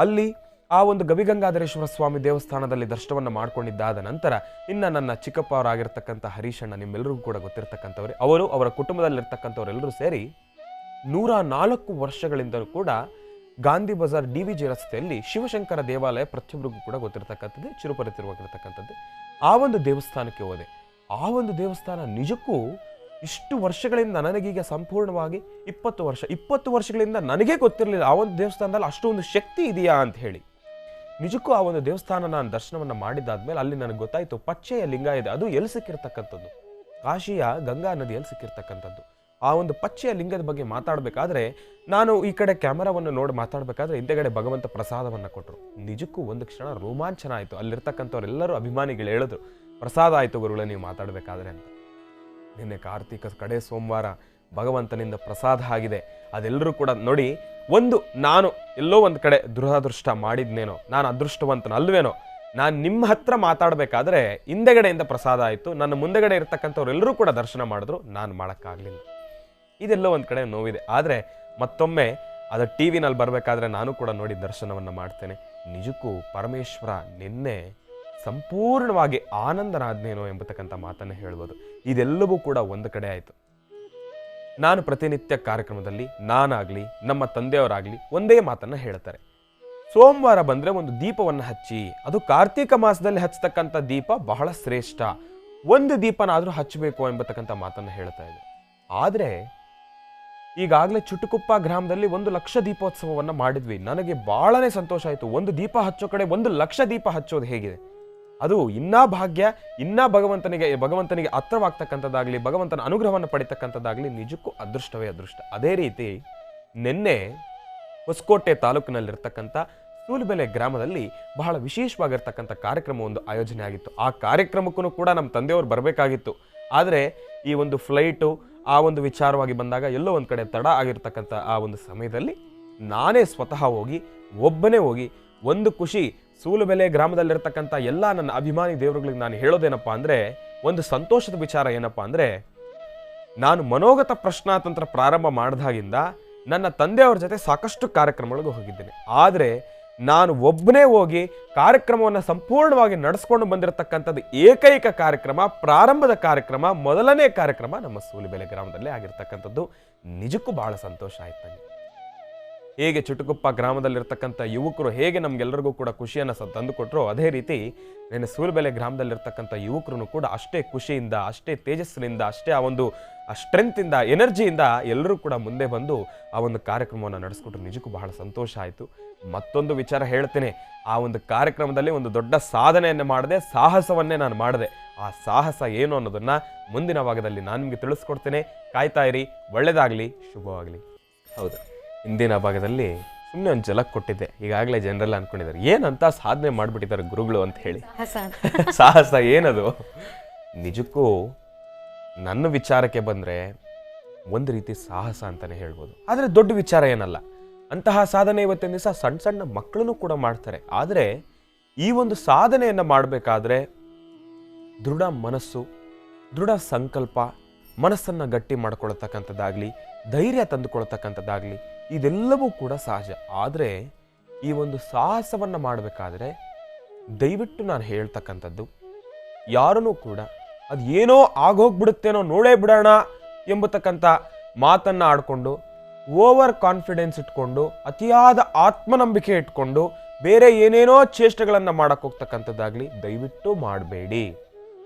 ಅಲ್ಲಿ ಆ ಒಂದು ಗವಿಗಂಗಾಧರೇಶ್ವರ ಸ್ವಾಮಿ ದೇವಸ್ಥಾನದಲ್ಲಿ ದರ್ಶನವನ್ನು ಮಾಡ್ಕೊಂಡಿದ್ದಾದ ನಂತರ ಇನ್ನು ನನ್ನ ಚಿಕ್ಕಪ್ಪ ಅವರಾಗಿರ್ತಕ್ಕಂಥ ಹರೀಶಣ್ಣ, ನಿಮ್ಮೆಲ್ಲರಿಗೂ ಕೂಡ ಗೊತ್ತಿರ್ತಕ್ಕಂಥವ್ರೆ, ಅವರ ಕುಟುಂಬದಲ್ಲಿರ್ತಕ್ಕಂಥವರೆಲ್ಲರೂ ಸೇರಿ 104 ವರ್ಷಗಳಿಂದಲೂ ಕೂಡ ಗಾಂಧಿ ಬಜಾರ್ DVG ರಸ್ತೆಯಲ್ಲಿ ಶಿವಶಂಕರ ದೇವಾಲಯ ಪ್ರತಿಯೊಬ್ಬರಿಗೂ ಕೂಡ ಗೊತ್ತಿರತಕ್ಕಂಥದ್ದು, ಚಿರುಪರಿತಿರುವಾಗಿರ್ತಕ್ಕಂಥದ್ದು. ಆ ಒಂದು ದೇವಸ್ಥಾನಕ್ಕೆ ಹೋದೆ. ಆ ಒಂದು ದೇವಸ್ಥಾನ ನಿಜಕ್ಕೂ ಇಷ್ಟು ವರ್ಷಗಳಿಂದ ನನಗೀಗ ಸಂಪೂರ್ಣವಾಗಿ 20 ವರ್ಷಗಳಿಂದ ನನಗೇ ಗೊತ್ತಿರಲಿಲ್ಲ ಆ ಒಂದು ದೇವಸ್ಥಾನದಲ್ಲಿ ಅಷ್ಟೊಂದು ಶಕ್ತಿ ಇದೆಯಾ ಅಂತ ಹೇಳಿ. ನಿಜಕ್ಕೂ ಆ ಒಂದು ದೇವಸ್ಥಾನ ನಾನು ದರ್ಶನವನ್ನು ಮಾಡಿದ್ದಾದ್ಮೇಲೆ ಅಲ್ಲಿ ನನಗೆ ಗೊತ್ತಾಯಿತು, ಪಚ್ಚೆಯ ಲಿಂಗ ಇದೆ, ಅದು ಎಲ್ಲಿ ಸಿಕ್ಕಿರ್ತಕ್ಕಂಥದ್ದು, ಕಾಶಿಯ ಗಂಗಾ ನದಿಯಲ್ಲಿ ಸಿಕ್ಕಿರ್ತಕ್ಕಂಥದ್ದು. ಆ ಒಂದು ಪಚ್ಚೆಯ ಲಿಂಗದ ಬಗ್ಗೆ ಮಾತಾಡಬೇಕಾದ್ರೆ ನಾನು ಈ ಕಡೆ ಕ್ಯಾಮರಾವನ್ನು ನೋಡಿ ಮಾತಾಡಬೇಕಾದ್ರೆ ಹಿಂದೆಗಡೆ ಭಗವಂತ ಪ್ರಸಾದವನ್ನು ಕೊಟ್ಟರು. ನಿಜಕ್ಕೂ ಒಂದು ಕ್ಷಣ ರೋಮಾಂಚನ ಆಯಿತು. ಅಲ್ಲಿರ್ತಕ್ಕಂಥವ್ರೆಲ್ಲರೂ ಅಭಿಮಾನಿಗಳು ಹೇಳಿದ್ರು, ಪ್ರಸಾದ ಆಯಿತು ಗುರುಗಳೇ ನೀವು ಮಾತಾಡಬೇಕಾದ್ರೆ ಅಂತ. ನಿನ್ನೆ ಕಾರ್ತಿಕ ಕಡೆ ಸೋಮವಾರ ಭಗವಂತನಿಂದ ಪ್ರಸಾದ ಆಗಿದೆ. ಅದೆಲ್ಲರೂ ಕೂಡ ನೋಡಿ, ನಾನು ಎಲ್ಲೋ ಒಂದು ಕಡೆ ದುರಾದೃಷ್ಟ ಮಾಡಿದ್ನೇನೋ, ನಾನು ಅದೃಷ್ಟವಂತನಲ್ವೇನೋ, ನಾನು ನಿಮ್ಮ ಹತ್ರ ಮಾತಾಡಬೇಕಾದ್ರೆ ಹಿಂದೆಗಡೆಯಿಂದ ಪ್ರಸಾದ ಆಯಿತು, ನನ್ನ ಮುಂದೆಗಡೆ ಇರ್ತಕ್ಕಂಥವ್ರೆಲ್ಲರೂ ಕೂಡ ದರ್ಶನ ಮಾಡಿದ್ರು, ನಾನು ಮಾಡೋಕ್ಕಾಗಲಿಲ್ಲ. ಇದೆಲ್ಲೋ ಒಂದು ಕಡೆ ನೋವಿದೆ. ಆದರೆ ಮತ್ತೊಮ್ಮೆ ಅದು ಟಿ ವಿನಲ್ಲಿ ಬರಬೇಕಾದ್ರೆ ನಾನು ಕೂಡ ನೋಡಿ ದರ್ಶನವನ್ನು ಮಾಡ್ತೇನೆ. ನಿಜಕ್ಕೂ ಪರಮೇಶ್ವರ ನಿನ್ನೆ ಸಂಪೂರ್ಣವಾಗಿ ಆನಂದನಾದ್ನೇನೋ ಎಂಬತಕ್ಕಂಥ ಮಾತನ್ನು ಹೇಳ್ಬೋದು. ಇದೆಲ್ಲವೂ ಕೂಡ ಒಂದು ಕಡೆ ಆಯಿತು. ನಾನು ಪ್ರತಿನಿತ್ಯ ಕಾರ್ಯಕ್ರಮದಲ್ಲಿ ನಾನಾಗಲಿ ನಮ್ಮ ತಂದೆಯವರಾಗಲಿ ಒಂದೇ ಮಾತನ್ನು ಹೇಳ್ತಾರೆ, ಸೋಮವಾರ ಬಂದರೆ ಒಂದು ದೀಪವನ್ನು ಹಚ್ಚಿ, ಅದು ಕಾರ್ತೀಕ ಮಾಸದಲ್ಲಿ ಹಚ್ಚತಕ್ಕಂಥ ದೀಪ ಬಹಳ ಶ್ರೇಷ್ಠ, ಒಂದು ದೀಪನಾದರೂ ಹಚ್ಚಬೇಕು ಎಂಬತಕ್ಕಂಥ ಮಾತನ್ನು ಹೇಳ್ತಾ ಇದ್ದೆ. ಆದರೆ ಈಗಾಗಲೇ ಚುಟುಕುಪ್ಪ ಗ್ರಾಮದಲ್ಲಿ 1 ಲಕ್ಷ ದೀಪೋತ್ಸವವನ್ನು ಮಾಡಿದ್ವಿ. ನನಗೆ ಬಹಳನೇ ಸಂತೋಷ ಆಯಿತು. ಒಂದು ದೀಪ ಹಚ್ಚೋ ಕಡೆ 1 ಲಕ್ಷ ದೀಪ ಹಚ್ಚೋದು ಹೇಗಿದೆ, ಅದು ಇನ್ನೂ ಭಾಗ್ಯ, ಇನ್ನೂ ಭಗವಂತನಿಗೆ ಹತ್ರವಾಗ್ತಕ್ಕಂಥದ್ದಾಗಲಿ, ಭಗವಂತನ ಅನುಗ್ರಹವನ್ನು ಪಡಿತಕ್ಕಂಥದ್ದಾಗಲಿ ನಿಜಕ್ಕೂ ಅದೃಷ್ಟವೇ ಅದೃಷ್ಟ. ಅದೇ ರೀತಿ ನಿನ್ನೆ ಹೊಸಕೋಟೆ ತಾಲೂಕಿನಲ್ಲಿರ್ತಕ್ಕಂಥ ಸೂಲುಬೆಲೆ ಗ್ರಾಮದಲ್ಲಿ ಬಹಳ ವಿಶೇಷವಾಗಿರ್ತಕ್ಕಂಥ ಕಾರ್ಯಕ್ರಮ ಒಂದು ಆಯೋಜನೆ ಆಗಿತ್ತು. ಆ ಕಾರ್ಯಕ್ರಮಕ್ಕೂ ಕೂಡ ನಮ್ಮ ತಂದೆಯವರು ಬರಬೇಕಾಗಿತ್ತು. ಆದರೆ ಈ ಒಂದು ಫ್ಲೈಟು ಆ ಒಂದು ವಿಚಾರವಾಗಿ ಬಂದಾಗ ಎಲ್ಲೋ ಒಂದು ಕಡೆ ತಡ ಆಗಿರ್ತಕ್ಕಂಥ ಆ ಒಂದು ಸಮಯದಲ್ಲಿ ನಾನೇ ಸ್ವತಃ ಹೋಗಿ, ಒಬ್ಬನೇ ಹೋಗಿ, ಒಂದು ಖುಷಿ, ಸೂಲುಬೆಲೆ ಗ್ರಾಮದಲ್ಲಿರ್ತಕ್ಕಂಥ ಎಲ್ಲ ನನ್ನ ಅಭಿಮಾನಿ ದೇವರುಗಳಿಗೆ ನಾನು ಹೇಳೋದೇನಪ್ಪ ಅಂದರೆ, ಒಂದು ಸಂತೋಷದ ವಿಚಾರ ಏನಪ್ಪ ಅಂದರೆ, ನಾನು ಮನೋಗತ ಪ್ರಶ್ನಾತಂತ್ರ ಪ್ರಾರಂಭ ಮಾಡಿದಾಗಿಂದ ನನ್ನ ತಂದೆಯವ್ರ ಜೊತೆ ಸಾಕಷ್ಟು ಕಾರ್ಯಕ್ರಮಗಳಿಗೆ ಹೋಗಿದ್ದೇನೆ. ಆದರೆ ನಾನು ಒಬ್ಬನೇ ಹೋಗಿ ಕಾರ್ಯಕ್ರಮವನ್ನು ಸಂಪೂರ್ಣವಾಗಿ ನಡೆಸ್ಕೊಂಡು ಬಂದಿರತಕ್ಕಂಥದ್ದು ಏಕೈಕ ಕಾರ್ಯಕ್ರಮ, ಪ್ರಾರಂಭದ ಕಾರ್ಯಕ್ರಮ, ಮೊದಲನೇ ಕಾರ್ಯಕ್ರಮ ನಮ್ಮ ಸೂಲುಬೆಲೆ ಗ್ರಾಮದಲ್ಲೇ ಆಗಿರ್ತಕ್ಕಂಥದ್ದು. ನಿಜಕ್ಕೂ ಬಹಳ ಸಂತೋಷ ಆಯ್ತು ನನಗೆ. ಹೇಗೆ ಚುಟುಕುಪ್ಪ ಗ್ರಾಮದಲ್ಲಿರ್ತಕ್ಕಂಥ ಯುವಕರು ಹೇಗೆ ನಮಗೆಲ್ಲರಿಗೂ ಕೂಡ ಖುಷಿಯನ್ನು ತಂದುಕೊಟ್ರು, ಅದೇ ರೀತಿ ನನ್ನ ಸೂಲುಬೆಲೆ ಗ್ರಾಮದಲ್ಲಿರ್ತಕ್ಕಂಥ ಯುವಕರು ಕೂಡ ಅಷ್ಟೇ ಖುಷಿಯಿಂದ, ಅಷ್ಟೇ ತೇಜಸ್ಸಿನಿಂದ, ಅಷ್ಟೇ ಆ ಒಂದು ಸ್ಟ್ರೆಂತಿಂದ, ಎನರ್ಜಿಯಿಂದ ಎಲ್ಲರೂ ಕೂಡ ಮುಂದೆ ಬಂದು ಆ ಒಂದು ಕಾರ್ಯಕ್ರಮವನ್ನು ನಡೆಸ್ಕೊಟ್ರು. ನಿಜಕ್ಕೂ ಬಹಳ ಸಂತೋಷ ಆಯಿತು. ಮತ್ತೊಂದು ವಿಚಾರ ಹೇಳ್ತೇನೆ, ಆ ಒಂದು ಕಾರ್ಯಕ್ರಮದಲ್ಲಿ ಒಂದು ದೊಡ್ಡ ಸಾಧನೆಯನ್ನು ಮಾಡಿದೆ, ಸಾಹಸವನ್ನೇ ನಾನು ಮಾಡಿದೆ. ಆ ಸಾಹಸ ಏನು ಅನ್ನೋದನ್ನು ಮುಂದಿನ ಭಾಗದಲ್ಲಿ ನಾನು ನಿಮಗೆ ತಿಳಿಸ್ಕೊಡ್ತೇನೆ. ಕಾಯ್ತಾ ಇರಿ. ಒಳ್ಳೆಯದಾಗಲಿ, ಶುಭವಾಗಲಿ. ಹೌದು, ಹಿಂದಿನ ಭಾಗದಲ್ಲಿ ಸುಮ್ಮನೆ ಒಂದು ಝಲಕ್ ಕೊಟ್ಟಿದ್ದೆ. ಈಗಾಗಲೇ ಜನರೆಲ್ಲ ಅಂದ್ಕೊಂಡಿದ್ದಾರೆ ಏನಂತ ಸಾಧನೆ ಮಾಡಿಬಿಟ್ಟಿದ್ದಾರೆ ಗುರುಗಳು ಅಂತ ಹೇಳಿ. ಸಾಹಸ ಏನದು? ನಿಜಕ್ಕೂ ನನ್ನ ವಿಚಾರಕ್ಕೆ ಬಂದರೆ ಒಂದು ರೀತಿ ಸಾಹಸ ಅಂತಲೇ ಹೇಳ್ಬೋದು. ಆದರೆ ದೊಡ್ಡ ವಿಚಾರ ಏನಲ್ಲ. ಅಂತಹ ಸಾಧನೆ ಇವತ್ತಿನ ದಿವಸ ಸಣ್ಣ ಸಣ್ಣ ಮಕ್ಕಳನ್ನು ಕೂಡ ಮಾಡ್ತಾರೆ. ಆದರೆ ಈ ಒಂದು ಸಾಧನೆಯನ್ನು ಮಾಡಬೇಕಾದ್ರೆ ದೃಢ ಮನಸ್ಸು, ದೃಢ ಸಂಕಲ್ಪ, ಮನಸ್ಸನ್ನು ಗಟ್ಟಿ ಮಾಡ್ಕೊಳ್ತಕ್ಕಂಥದ್ದಾಗಲಿ, ಧೈರ್ಯ ತಂದುಕೊಳ್ತಕ್ಕಂಥದ್ದಾಗಲಿ, ಇದೆಲ್ಲವೂ ಕೂಡ ಸಹಜ. ಆದರೆ ಈ ಒಂದು ಸಾಹಸವನ್ನು ಮಾಡಬೇಕಾದ್ರೆ ದಯವಿಟ್ಟು ನಾನು ಹೇಳ್ತಕ್ಕಂಥದ್ದು, ಯಾರನ್ನೂ ಕೂಡ ಅದು ಏನೋ ಆಗೋಗ್ಬಿಡುತ್ತೇನೋ ನೋಡೇ ಬಿಡೋಣ ಎಂಬತಕ್ಕಂಥ ಮಾತನ್ನು ಆಡಿಕೊಂಡು, ಓವರ್ ಕಾನ್ಫಿಡೆನ್ಸ್ ಇಟ್ಕೊಂಡು, ಅತಿಯಾದ ಆತ್ಮನಂಬಿಕೆ ಇಟ್ಕೊಂಡು ಬೇರೆ ಏನೇನೋ ಚೇಷ್ಟೆಗಳನ್ನು ಮಾಡಕ್ಕೆ ಹೋಗ್ತಕ್ಕಂಥದ್ದಾಗಲಿ ದಯವಿಟ್ಟು ಮಾಡಬೇಡಿ.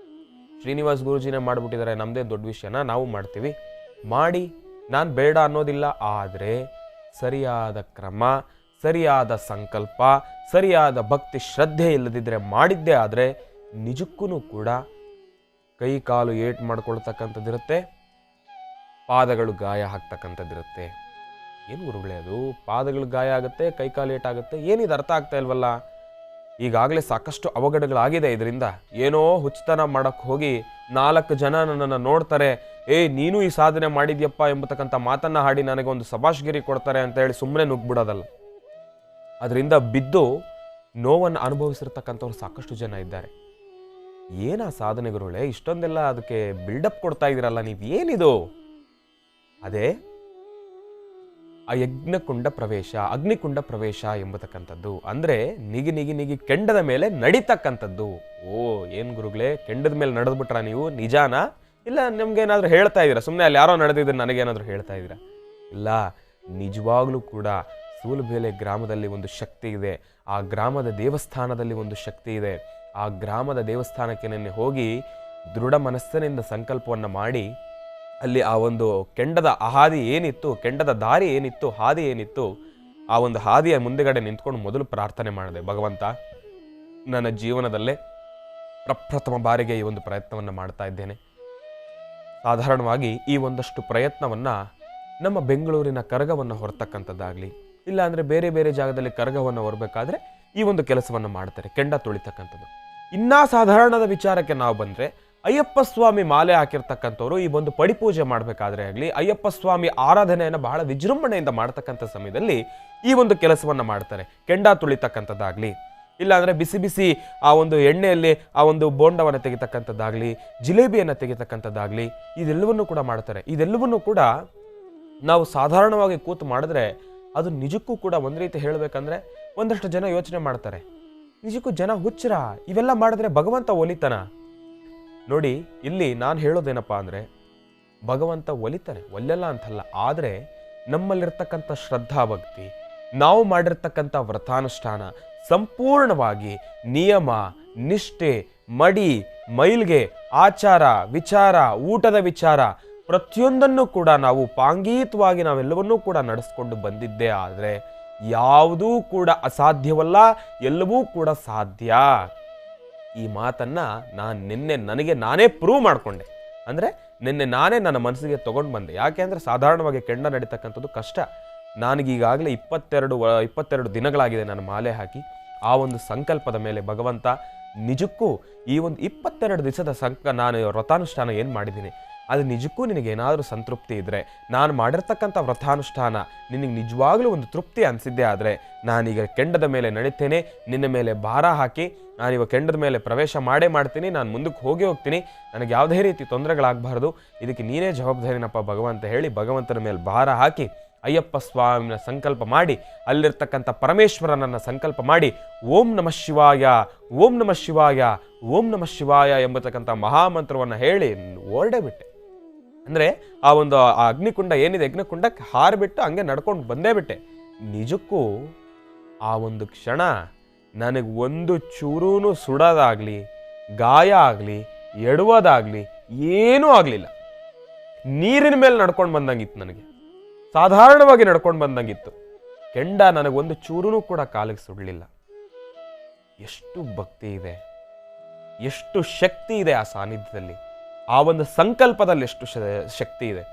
ಶ್ರೀನಿವಾಸ್ ಗುರುಜಿನೇ ಮಾಡಿಬಿಟ್ಟಿದ್ದಾರೆ, ನಮ್ಮದೇ ದೊಡ್ಡ ವಿಷಯನ ನಾವು ಮಾಡ್ತೀವಿ, ಮಾಡಿ, ನಾನು ಬೇಡ ಅನ್ನೋದಿಲ್ಲ. ಆದರೆ ಸರಿಯಾದ ಕ್ರಮ, ಸರಿಯಾದ ಸಂಕಲ್ಪ, ಸರಿಯಾದ ಭಕ್ತಿ ಶ್ರದ್ಧೆ ಇಲ್ಲದಿದ್ದರೆ ಮಾಡಿದ್ದೇ ಆದರೆ ನಿಜಕ್ಕೂ ಕೂಡ ಕೈ ಕಾಲು ಏಟು ಮಾಡ್ಕೊಳ್ತಕ್ಕಂಥದ್ದಿರುತ್ತೆ, ಪಾದಗಳು ಗಾಯ ಆಗ್ತಕ್ಕಂಥದ್ದಿರುತ್ತೆ. ಏನು ಗುರುಗಳೇ ಅದು? ಪಾದಗಳು ಗಾಯ ಆಗುತ್ತೆ, ಕೈ ಕಾಲು ಏಟಾಗುತ್ತೆ, ಏನಿದು ಅರ್ಥ ಆಗ್ತಾ ಇಲ್ವಲ್ಲ? ಈಗಾಗಲೇ ಸಾಕಷ್ಟು ಅವಘಡಗಳಾಗಿದೆ ಇದರಿಂದ. ಏನೋ ಹುಚ್ಚತನ ಮಾಡೋಕ್ಕೆ ಹೋಗಿ 4 ಜನ ನನ್ನನ್ನು ನೋಡ್ತಾರೆ, ನೀನು ಈ ಸಾಧನೆ ಮಾಡಿದ್ಯಪ್ಪ ಎಂಬತಕ್ಕಂಥ ಮಾತನ್ನು ಹಾಡಿ ನನಗೆ ಒಂದು ಸಭಾಷ್ಗಿರಿ ಕೊಡ್ತಾರೆ ಅಂತ ಹೇಳಿ ಸುಮ್ಮನೆ ನುಗ್ಬಿಡೋದಲ್ಲ. ಅದರಿಂದ ಬಿದ್ದು ನೋವನ್ನು ಅನುಭವಿಸಿರ್ತಕ್ಕಂಥವ್ರು ಸಾಕಷ್ಟು ಜನ ಇದ್ದಾರೆ. ಏನ ಸಾಧನೆ ಗುರುಗಳೇ, ಇಷ್ಟೊಂದೆಲ್ಲ ಅದಕ್ಕೆ ಬಿಲ್ಡಪ್ ಕೊಡ್ತಾ ಇದ್ದೀರಲ್ಲ, ನೀವು ಏನಿದು? ಅದೇ ಆ ಯಜ್ಞಕುಂಡ ಪ್ರವೇಶ, ಅಗ್ನಿಕುಂಡ ಪ್ರವೇಶ ಎಂಬತಕ್ಕಂಥದ್ದು. ಅಂದರೆ ನಿಗಿ ನಿಗಿ ನಿಗಿ ಕೆಂಡದ ಮೇಲೆ ನಡೀತಕ್ಕಂಥದ್ದು. ಏನು ಗುರುಗಳೇ, ಕೆಂಡದ ಮೇಲೆ ನಡೆದ್ಬಿಟ್ರ ನೀವು? ನಿಜಾನಾ? ಇಲ್ಲ ನಮ್ಗೇನಾದ್ರೂ ಹೇಳ್ತಾ ಇದ್ದೀರಾ? ಸುಮ್ಮನೆ ಅಲ್ಲಿ ಯಾರೋ ನಡೆದಿದ್ರೆ ನನಗೇನಾದ್ರೂ ಹೇಳ್ತಾ ಇದ್ದೀರಾ? ಇಲ್ಲ, ನಿಜವಾಗ್ಲೂ ಕೂಡ ಸೂಲುಬೆಲೆ ಗ್ರಾಮದಲ್ಲಿ ಒಂದು ಶಕ್ತಿ ಇದೆ. ಆ ಗ್ರಾಮದ ದೇವಸ್ಥಾನದಲ್ಲಿ ಒಂದು ಶಕ್ತಿ ಇದೆ. ಆ ಗ್ರಾಮದ ದೇವಸ್ಥಾನಕ್ಕೆ ನೆನ್ನೆ ಹೋಗಿ ದೃಢ ಮನಸ್ಸಿನಿಂದ ಸಂಕಲ್ಪವನ್ನು ಮಾಡಿ ಅಲ್ಲಿ ಆ ಒಂದು ಕೆಂಡದ ಹಾದಿ ಏನಿತ್ತು, ಕೆಂಡದ ದಾರಿ ಏನಿತ್ತು, ಹಾದಿ ಏನಿತ್ತು, ಆ ಒಂದು ಹಾದಿಯ ಮುಂದೆಗಡೆ ನಿಂತ್ಕೊಂಡು ಮೊದಲು ಪ್ರಾರ್ಥನೆ ಮಾಡಿದೆ, ಭಗವಂತ, ನನ್ನ ಜೀವನದಲ್ಲೇ ಪ್ರಪ್ರಥಮ ಬಾರಿಗೆ ಈ ಒಂದು ಪ್ರಯತ್ನವನ್ನು ಮಾಡ್ತಾ ಇದ್ದೇನೆ. ಸಾಧಾರಣವಾಗಿ ಈ ಒಂದಷ್ಟು ಪ್ರಯತ್ನವನ್ನು ನಮ್ಮ ಬೆಂಗಳೂರಿನ ಕರಗವನ್ನು ಹೊರತಕ್ಕಂಥದ್ದಾಗಲಿ, ಇಲ್ಲಾಂದರೆ ಬೇರೆ ಬೇರೆ ಜಾಗದಲ್ಲಿ ಕರಗವನ್ನು ಹೊರಬೇಕಾದ್ರೆ ಈ ಒಂದು ಕೆಲಸವನ್ನು ಮಾಡ್ತಾರೆ, ಕೆಂಡ ತುಳಿತಕ್ಕಂಥದ್ದು. ಇನ್ನೂ ಸಾಧಾರಣದ ವಿಚಾರಕ್ಕೆ ನಾವು ಬಂದರೆ, ಅಯ್ಯಪ್ಪ ಸ್ವಾಮಿ ಮಾಲೆ ಹಾಕಿರ್ತಕ್ಕಂಥವ್ರು ಈ ಒಂದು ಪಡಿಪೂಜೆ ಮಾಡಬೇಕಾದ್ರೆ ಆಗಲಿ, ಅಯ್ಯಪ್ಪ ಸ್ವಾಮಿ ಆರಾಧನೆಯನ್ನು ಬಹಳ ವಿಜೃಂಭಣೆಯಿಂದ ಮಾಡ್ತಕ್ಕಂಥ ಸಮಯದಲ್ಲಿ ಈ ಒಂದು ಕೆಲಸವನ್ನು ಮಾಡ್ತಾರೆ, ಕೆಂಡ ತುಳಿತಕ್ಕಂಥದ್ದಾಗಲಿ. ಇಲ್ಲಾಂದರೆ ಬಿಸಿ ಬಿಸಿ ಆ ಒಂದು ಎಣ್ಣೆಯಲ್ಲಿ ಆ ಒಂದು ಬೋಂಡವನ್ನು ತೆಗಿತಕ್ಕಂಥದ್ದಾಗಲಿ, ಜಿಲೇಬಿಯನ್ನು ತೆಗಿತಕ್ಕಂಥದ್ದಾಗಲಿ, ಇದೆಲ್ಲವನ್ನೂ ಕೂಡ ಮಾಡ್ತಾರೆ. ಇದೆಲ್ಲವನ್ನೂ ಕೂಡ ನಾವು ಸಾಧಾರಣವಾಗಿ ಕೂತು ಮಾಡಿದ್ರೆ ಅದು ನಿಜಕ್ಕೂ ಕೂಡ ಒಂದು ರೀತಿ ಹೇಳಬೇಕಂದ್ರೆ ಒಂದಷ್ಟು ಜನ ಯೋಚನೆ ಮಾಡ್ತಾರೆ, ನಿಜಕ್ಕೂ ಜನ ಹುಚ್ಚರ, ಇವೆಲ್ಲ ಮಾಡಿದ್ರೆ ಭಗವಂತ ಒಲಿತಾನ? ನೋಡಿ, ಇಲ್ಲಿ ನಾನು ಹೇಳೋದೇನಪ್ಪ ಅಂದರೆ ಭಗವಂತ ಒಲಿತಾನೆ, ಒಲ್ಲೆಲ್ಲ ಅಂತಲ್ಲ. ಆದರೆ ನಮ್ಮಲ್ಲಿರ್ತಕ್ಕಂಥ ಶ್ರದ್ಧಾ ಭಕ್ತಿ, ನಾವು ಮಾಡಿರ್ತಕ್ಕಂಥ ವ್ರತಾನುಷ್ಠಾನ ಸಂಪೂರ್ಣವಾಗಿ ನಿಯಮ, ನಿಷ್ಠೆ, ಮಡಿ, ಮೈಲ್ಗೆ, ಆಚಾರ, ವಿಚಾರ, ಊಟದ ವಿಚಾರ ಪ್ರತಿಯೊಂದನ್ನು ಕೂಡ ನಾವು ಪಾಂಗೀತವಾಗಿ ನಾವೆಲ್ಲವನ್ನೂ ಕೂಡ ನಡೆಸ್ಕೊಂಡು ಬಂದಿದ್ದೇ ಆದರೆ ಯಾವುದೂ ಕೂಡ ಅಸಾಧ್ಯವಲ್ಲ, ಎಲ್ಲವೂ ಕೂಡ ಸಾಧ್ಯ. ಈ ಮಾತನ್ನು ನಾನು ನಿನ್ನೆ ನನಗೆ ನಾನೇ ಪ್ರೂವ್ ಮಾಡಿಕೊಂಡೆ. ಅಂದರೆ ನಿನ್ನೆ ನಾನೇ ನನ್ನ ಮನಸ್ಸಿಗೆ ತೊಗೊಂಡು ಬಂದೆ. ಯಾಕೆ ಅಂದರೆ ಸಾಧಾರಣವಾಗಿ ಕೆಂಡ ನಡೀತಕ್ಕಂಥದ್ದು ಕಷ್ಟ. ನನಗೀಗಾಗಲೇ 22 ದಿನಗಳಾಗಿದೆ ನಾನು ಮಾಲೆ ಹಾಕಿ. ಆ ಒಂದು ಸಂಕಲ್ಪದ ಮೇಲೆ ಭಗವಂತ ನಿಜಕ್ಕೂ ಈ ಒಂದು 22 ದಿವಸದ ನಾನು ವ್ರತಾನುಷ್ಠಾನ ಏನು ಮಾಡಿದ್ದೀನಿ ಅದು ನಿಜಕ್ಕೂ ನಿನಗೇನಾದರೂ ಸಂತೃಪ್ತಿ ಇದ್ದರೆ, ನಾನು ಮಾಡಿರ್ತಕ್ಕಂಥ ವ್ರತಾನುಷ್ಠಾನ ನಿನಗೆ ನಿಜವಾಗ್ಲೂ ಒಂದು ತೃಪ್ತಿ ಅನಿಸಿದ್ದೆ ಆದರೆ ನಾನೀಗ ಕೆಂಡದ ಮೇಲೆ ನಡೀತೇನೆ, ನಿನ್ನ ಮೇಲೆ ಭಾರ ಹಾಕಿ ನಾನೀಗ ಕೆಂಡದ ಮೇಲೆ ಪ್ರವೇಶ ಮಾಡ್ತೀನಿ, ನಾನು ಮುಂದಕ್ಕೆ ಹೋಗ್ತೀನಿ, ನನಗೆ ಯಾವುದೇ ರೀತಿ ತೊಂದರೆಗಳಾಗಬಾರ್ದು, ಇದಕ್ಕೆ ನೀನೇ ಜವಾಬ್ದಾರಿನಪ್ಪ ಭಗವಂತ ಹೇಳಿ ಭಗವಂತನ ಮೇಲೆ ಭಾರ ಹಾಕಿ ಅಯ್ಯಪ್ಪ ಸ್ವಾಮಿನ ಸಂಕಲ್ಪ ಮಾಡಿ, ಅಲ್ಲಿರ್ತಕ್ಕಂಥ ಪರಮೇಶ್ವರನನ್ನು ಸಂಕಲ್ಪ ಮಾಡಿ ಓಂ ನಮಃ ಶಿವಾಯ, ಓಂ ನಮಃ ಶಿವಾಯ, ಓಂ ನಮಃ ಶಿವಾಯ ಎಂಬತಕ್ಕಂಥ ಮಹಾಮಂತ್ರವನ್ನು ಹೇಳಿ ಓರಡೇ ಬಿಟ್ಟೆ. ಅಂದರೆ ಆ ಒಂದು ಆ ಅಗ್ನಿಕುಂಡ ಏನಿದೆ, ಅಗ್ನಿಕುಂಡಕ್ಕೆ ಹಾರಿಬಿಟ್ಟು ಹಂಗೆ ನಡ್ಕೊಂಡು ಬಂದೇ ಬಿಟ್ಟೆ. ನಿಜಕ್ಕೂ ಆ ಒಂದು ಕ್ಷಣ ನನಗೆ ಒಂದು ಚೂರೂ ಸುಡೋದಾಗಲಿ, ಗಾಯ ಆಗಲಿ, ಎಡುವುದಾಗಲಿ ಏನೂ ಆಗಲಿಲ್ಲ. ನೀರಿನ ಮೇಲೆ ನಡ್ಕೊಂಡು ಬಂದಂಗಿತ್ತು, ನನಗೆ ಸಾಧಾರಣವಾಗಿ ನಡ್ಕೊಂಡು ಬಂದಂಗಿತ್ತು. ಕೆಂಡ ನನಗೊಂದು ಚೂರೂ ಕೂಡ ಕಾಲಿಗೆ ಸುಡಲಿಲ್ಲ. ಎಷ್ಟು ಭಕ್ತಿ ಇದೆ, ಎಷ್ಟು ಶಕ್ತಿ ಇದೆ ಆ ಸಾನ್ನಿಧ್ಯದಲ್ಲಿ, ಆ ಒಂದು ಸಂಕಲ್ಪದಲ್ಲಿ ಎಷ್ಟು ಶಕ್ತಿ ಇದೆ.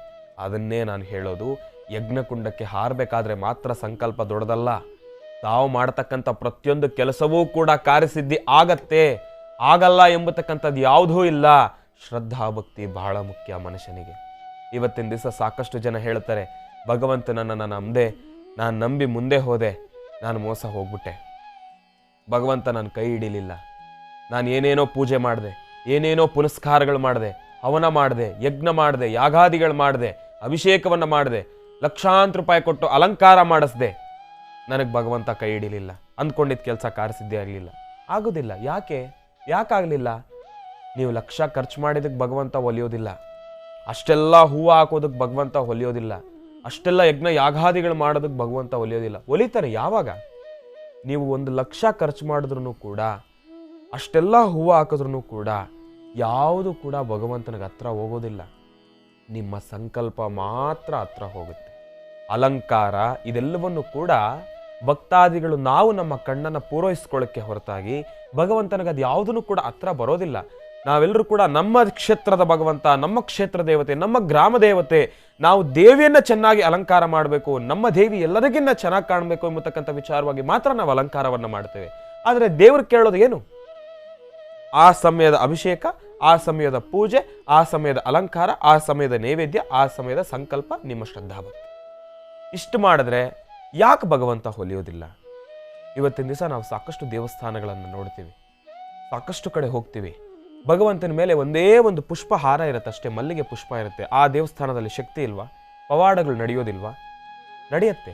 ಅದನ್ನೇ ನಾನು ಹೇಳೋದು. ಯಜ್ಞಕುಂಡಕ್ಕೆ ಹಾರಬೇಕಾದ್ರೆ ಮಾತ್ರ ಸಂಕಲ್ಪ ದೊಡ್ಡದಲ್ಲ, ತಾವು ಮಾಡತಕ್ಕಂಥ ಪ್ರತಿಯೊಂದು ಕೆಲಸವೂ ಕೂಡ ಕಾರ್ಯಸಿದ್ಧಿ ಆಗಲ್ಲ ಎಂಬತಕ್ಕಂಥದ್ದು ಯಾವುದೂ ಇಲ್ಲ. ಶ್ರದ್ಧಾಭಕ್ತಿ ಬಹಳ ಮುಖ್ಯ ಮನುಷ್ಯನಿಗೆ. ಇವತ್ತಿನ ದಿವಸ ಸಾಕಷ್ಟು ಜನ ಹೇಳ್ತಾರೆ, ಭಗವಂತನನ್ನು ನಾನು ನಂಬಿ ಮುಂದೆ ಹೋದೆ, ನಾನು ಮೋಸ ಹೋಗ್ಬಿಟ್ಟೆ, ಭಗವಂತ ನನ್ನ ಕೈ ಹಿಡಿಲಿಲ್ಲ, ನಾನು ಏನೇನೋ ಪೂಜೆ ಮಾಡಿದೆ, ಏನೇನೋ ಪುನಸ್ಕಾರಗಳು ಮಾಡಿದೆ, ಹವನ ಮಾಡಿದೆ, ಯಜ್ಞ ಮಾಡಿದೆ, ಯಾಗಾದಿಗಳು ಮಾಡಿದೆ, ಅಭಿಷೇಕವನ್ನು ಮಾಡಿದೆ, ಲಕ್ಷಾಂತರ ರೂಪಾಯಿ ಕೊಟ್ಟು ಅಲಂಕಾರ ಮಾಡಿಸ್ದೆ, ನನಗೆ ಭಗವಂತ ಕೈ ಹಿಡಿಲಿಲ್ಲ, ಅಂದ್ಕೊಂಡಿದ್ದ ಕೆಲಸ ಕಾರ್ಯಸಿದ್ಧಿ ಆಗಲಿಲ್ಲ. ಆಗೋದಿಲ್ಲ. ಯಾಕಾಗಲಿಲ್ಲ? ನೀವು ಲಕ್ಷ ಖರ್ಚು ಮಾಡಿದಕ್ಕೆ ಭಗವಂತ ಒಲಿಯೋದಿಲ್ಲ, ಅಷ್ಟೆಲ್ಲ ಹೂವು ಹಾಕೋದಕ್ಕೆ ಭಗವಂತ ಒಲಿಯೋದಿಲ್ಲ, ಅಷ್ಟೆಲ್ಲ ಯಜ್ಞ ಯಾಗಾದಿಗಳು ಮಾಡೋದಕ್ಕೆ ಭಗವಂತ ಒಲಿಯೋದಿಲ್ಲ. ಒಲಿತಾನೆ ಯಾವಾಗ? ನೀವು 1 ಲಕ್ಷ ಖರ್ಚು ಮಾಡಿದ್ರೂ ಕೂಡ, ಅಷ್ಟೆಲ್ಲ ಹೂವು ಹಾಕಿದ್ರೂ ಕೂಡ ಯಾವುದು ಕೂಡ ಭಗವಂತನಿಗೆ ಹತ್ರ ಹೋಗೋದಿಲ್ಲ. ನಿಮ್ಮ ಸಂಕಲ್ಪ ಮಾತ್ರ ಹತ್ರ ಹೋಗುತ್ತೆ. ಅಲಂಕಾರ ಇದೆಲ್ಲವನ್ನು ಕೂಡ ಭಕ್ತಾದಿಗಳು ನಾವು ನಮ್ಮ ಕಣ್ಣನ್ನು ಪೂರೈಸ್ಕೊಳ್ಳೋಕ್ಕೆ ಹೊರತಾಗಿ ಭಗವಂತನಿಗೆ ಅದು ಯಾವುದನ್ನು ಕೂಡ ಹತ್ರ ಬರೋದಿಲ್ಲ. ನಾವೆಲ್ಲರೂ ಕೂಡ ನಮ್ಮ ಕ್ಷೇತ್ರದ ಭಗವಂತ, ನಮ್ಮ ಕ್ಷೇತ್ರ ದೇವತೆ, ನಮ್ಮ ಗ್ರಾಮ ದೇವತೆ, ನಾವು ದೇವಿಯನ್ನು ಚೆನ್ನಾಗಿ ಅಲಂಕಾರ ಮಾಡಬೇಕು, ನಮ್ಮ ದೇವಿ ಎಲ್ಲರಿಗಿನ್ನ ಚೆನ್ನಾಗಿ ಕಾಣಬೇಕು ಎಂಬತಕ್ಕಂಥ ವಿಚಾರವಾಗಿ ಮಾತ್ರ ನಾವು ಅಲಂಕಾರವನ್ನು ಮಾಡ್ತೇವೆ. ಆದರೆ ದೇವರು ಕೇಳೋದು ಏನು? ಆ ಸಮಯದ ಅಭಿಷೇಕ, ಆ ಸಮಯದ ಪೂಜೆ, ಆ ಸಮಯದ ಅಲಂಕಾರ, ಆ ಸಮಯದ ನೈವೇದ್ಯ, ಆ ಸಮಯದ ಸಂಕಲ್ಪ, ನಿಮ್ಮ ಶ್ರದ್ಧಾಭಕ್ತಿ. ಇಷ್ಟು ಮಾಡಿದ್ರೆ ಯಾಕೆ ಭಗವಂತ ಹೊಲಿಯೋದಿಲ್ಲ? ಇವತ್ತಿನ ದಿವಸ ನಾವು ಸಾಕಷ್ಟು ದೇವಸ್ಥಾನಗಳನ್ನು ನೋಡ್ತೀವಿ, ಸಾಕಷ್ಟು ಕಡೆ ಹೋಗ್ತೀವಿ. ಭಗವಂತನ ಮೇಲೆ ಒಂದೇ ಒಂದು ಪುಷ್ಪ ಹಾರ ಇರುತ್ತೆ ಅಷ್ಟೇ, ಮಲ್ಲಿಗೆ ಪುಷ್ಪ ಇರುತ್ತೆ. ಆ ದೇವಸ್ಥಾನದಲ್ಲಿ ಶಕ್ತಿ ಇಲ್ವಾ? ಪವಾಡಗಳು ನಡೆಯೋದಿಲ್ವಾ? ನಡೆಯುತ್ತೆ.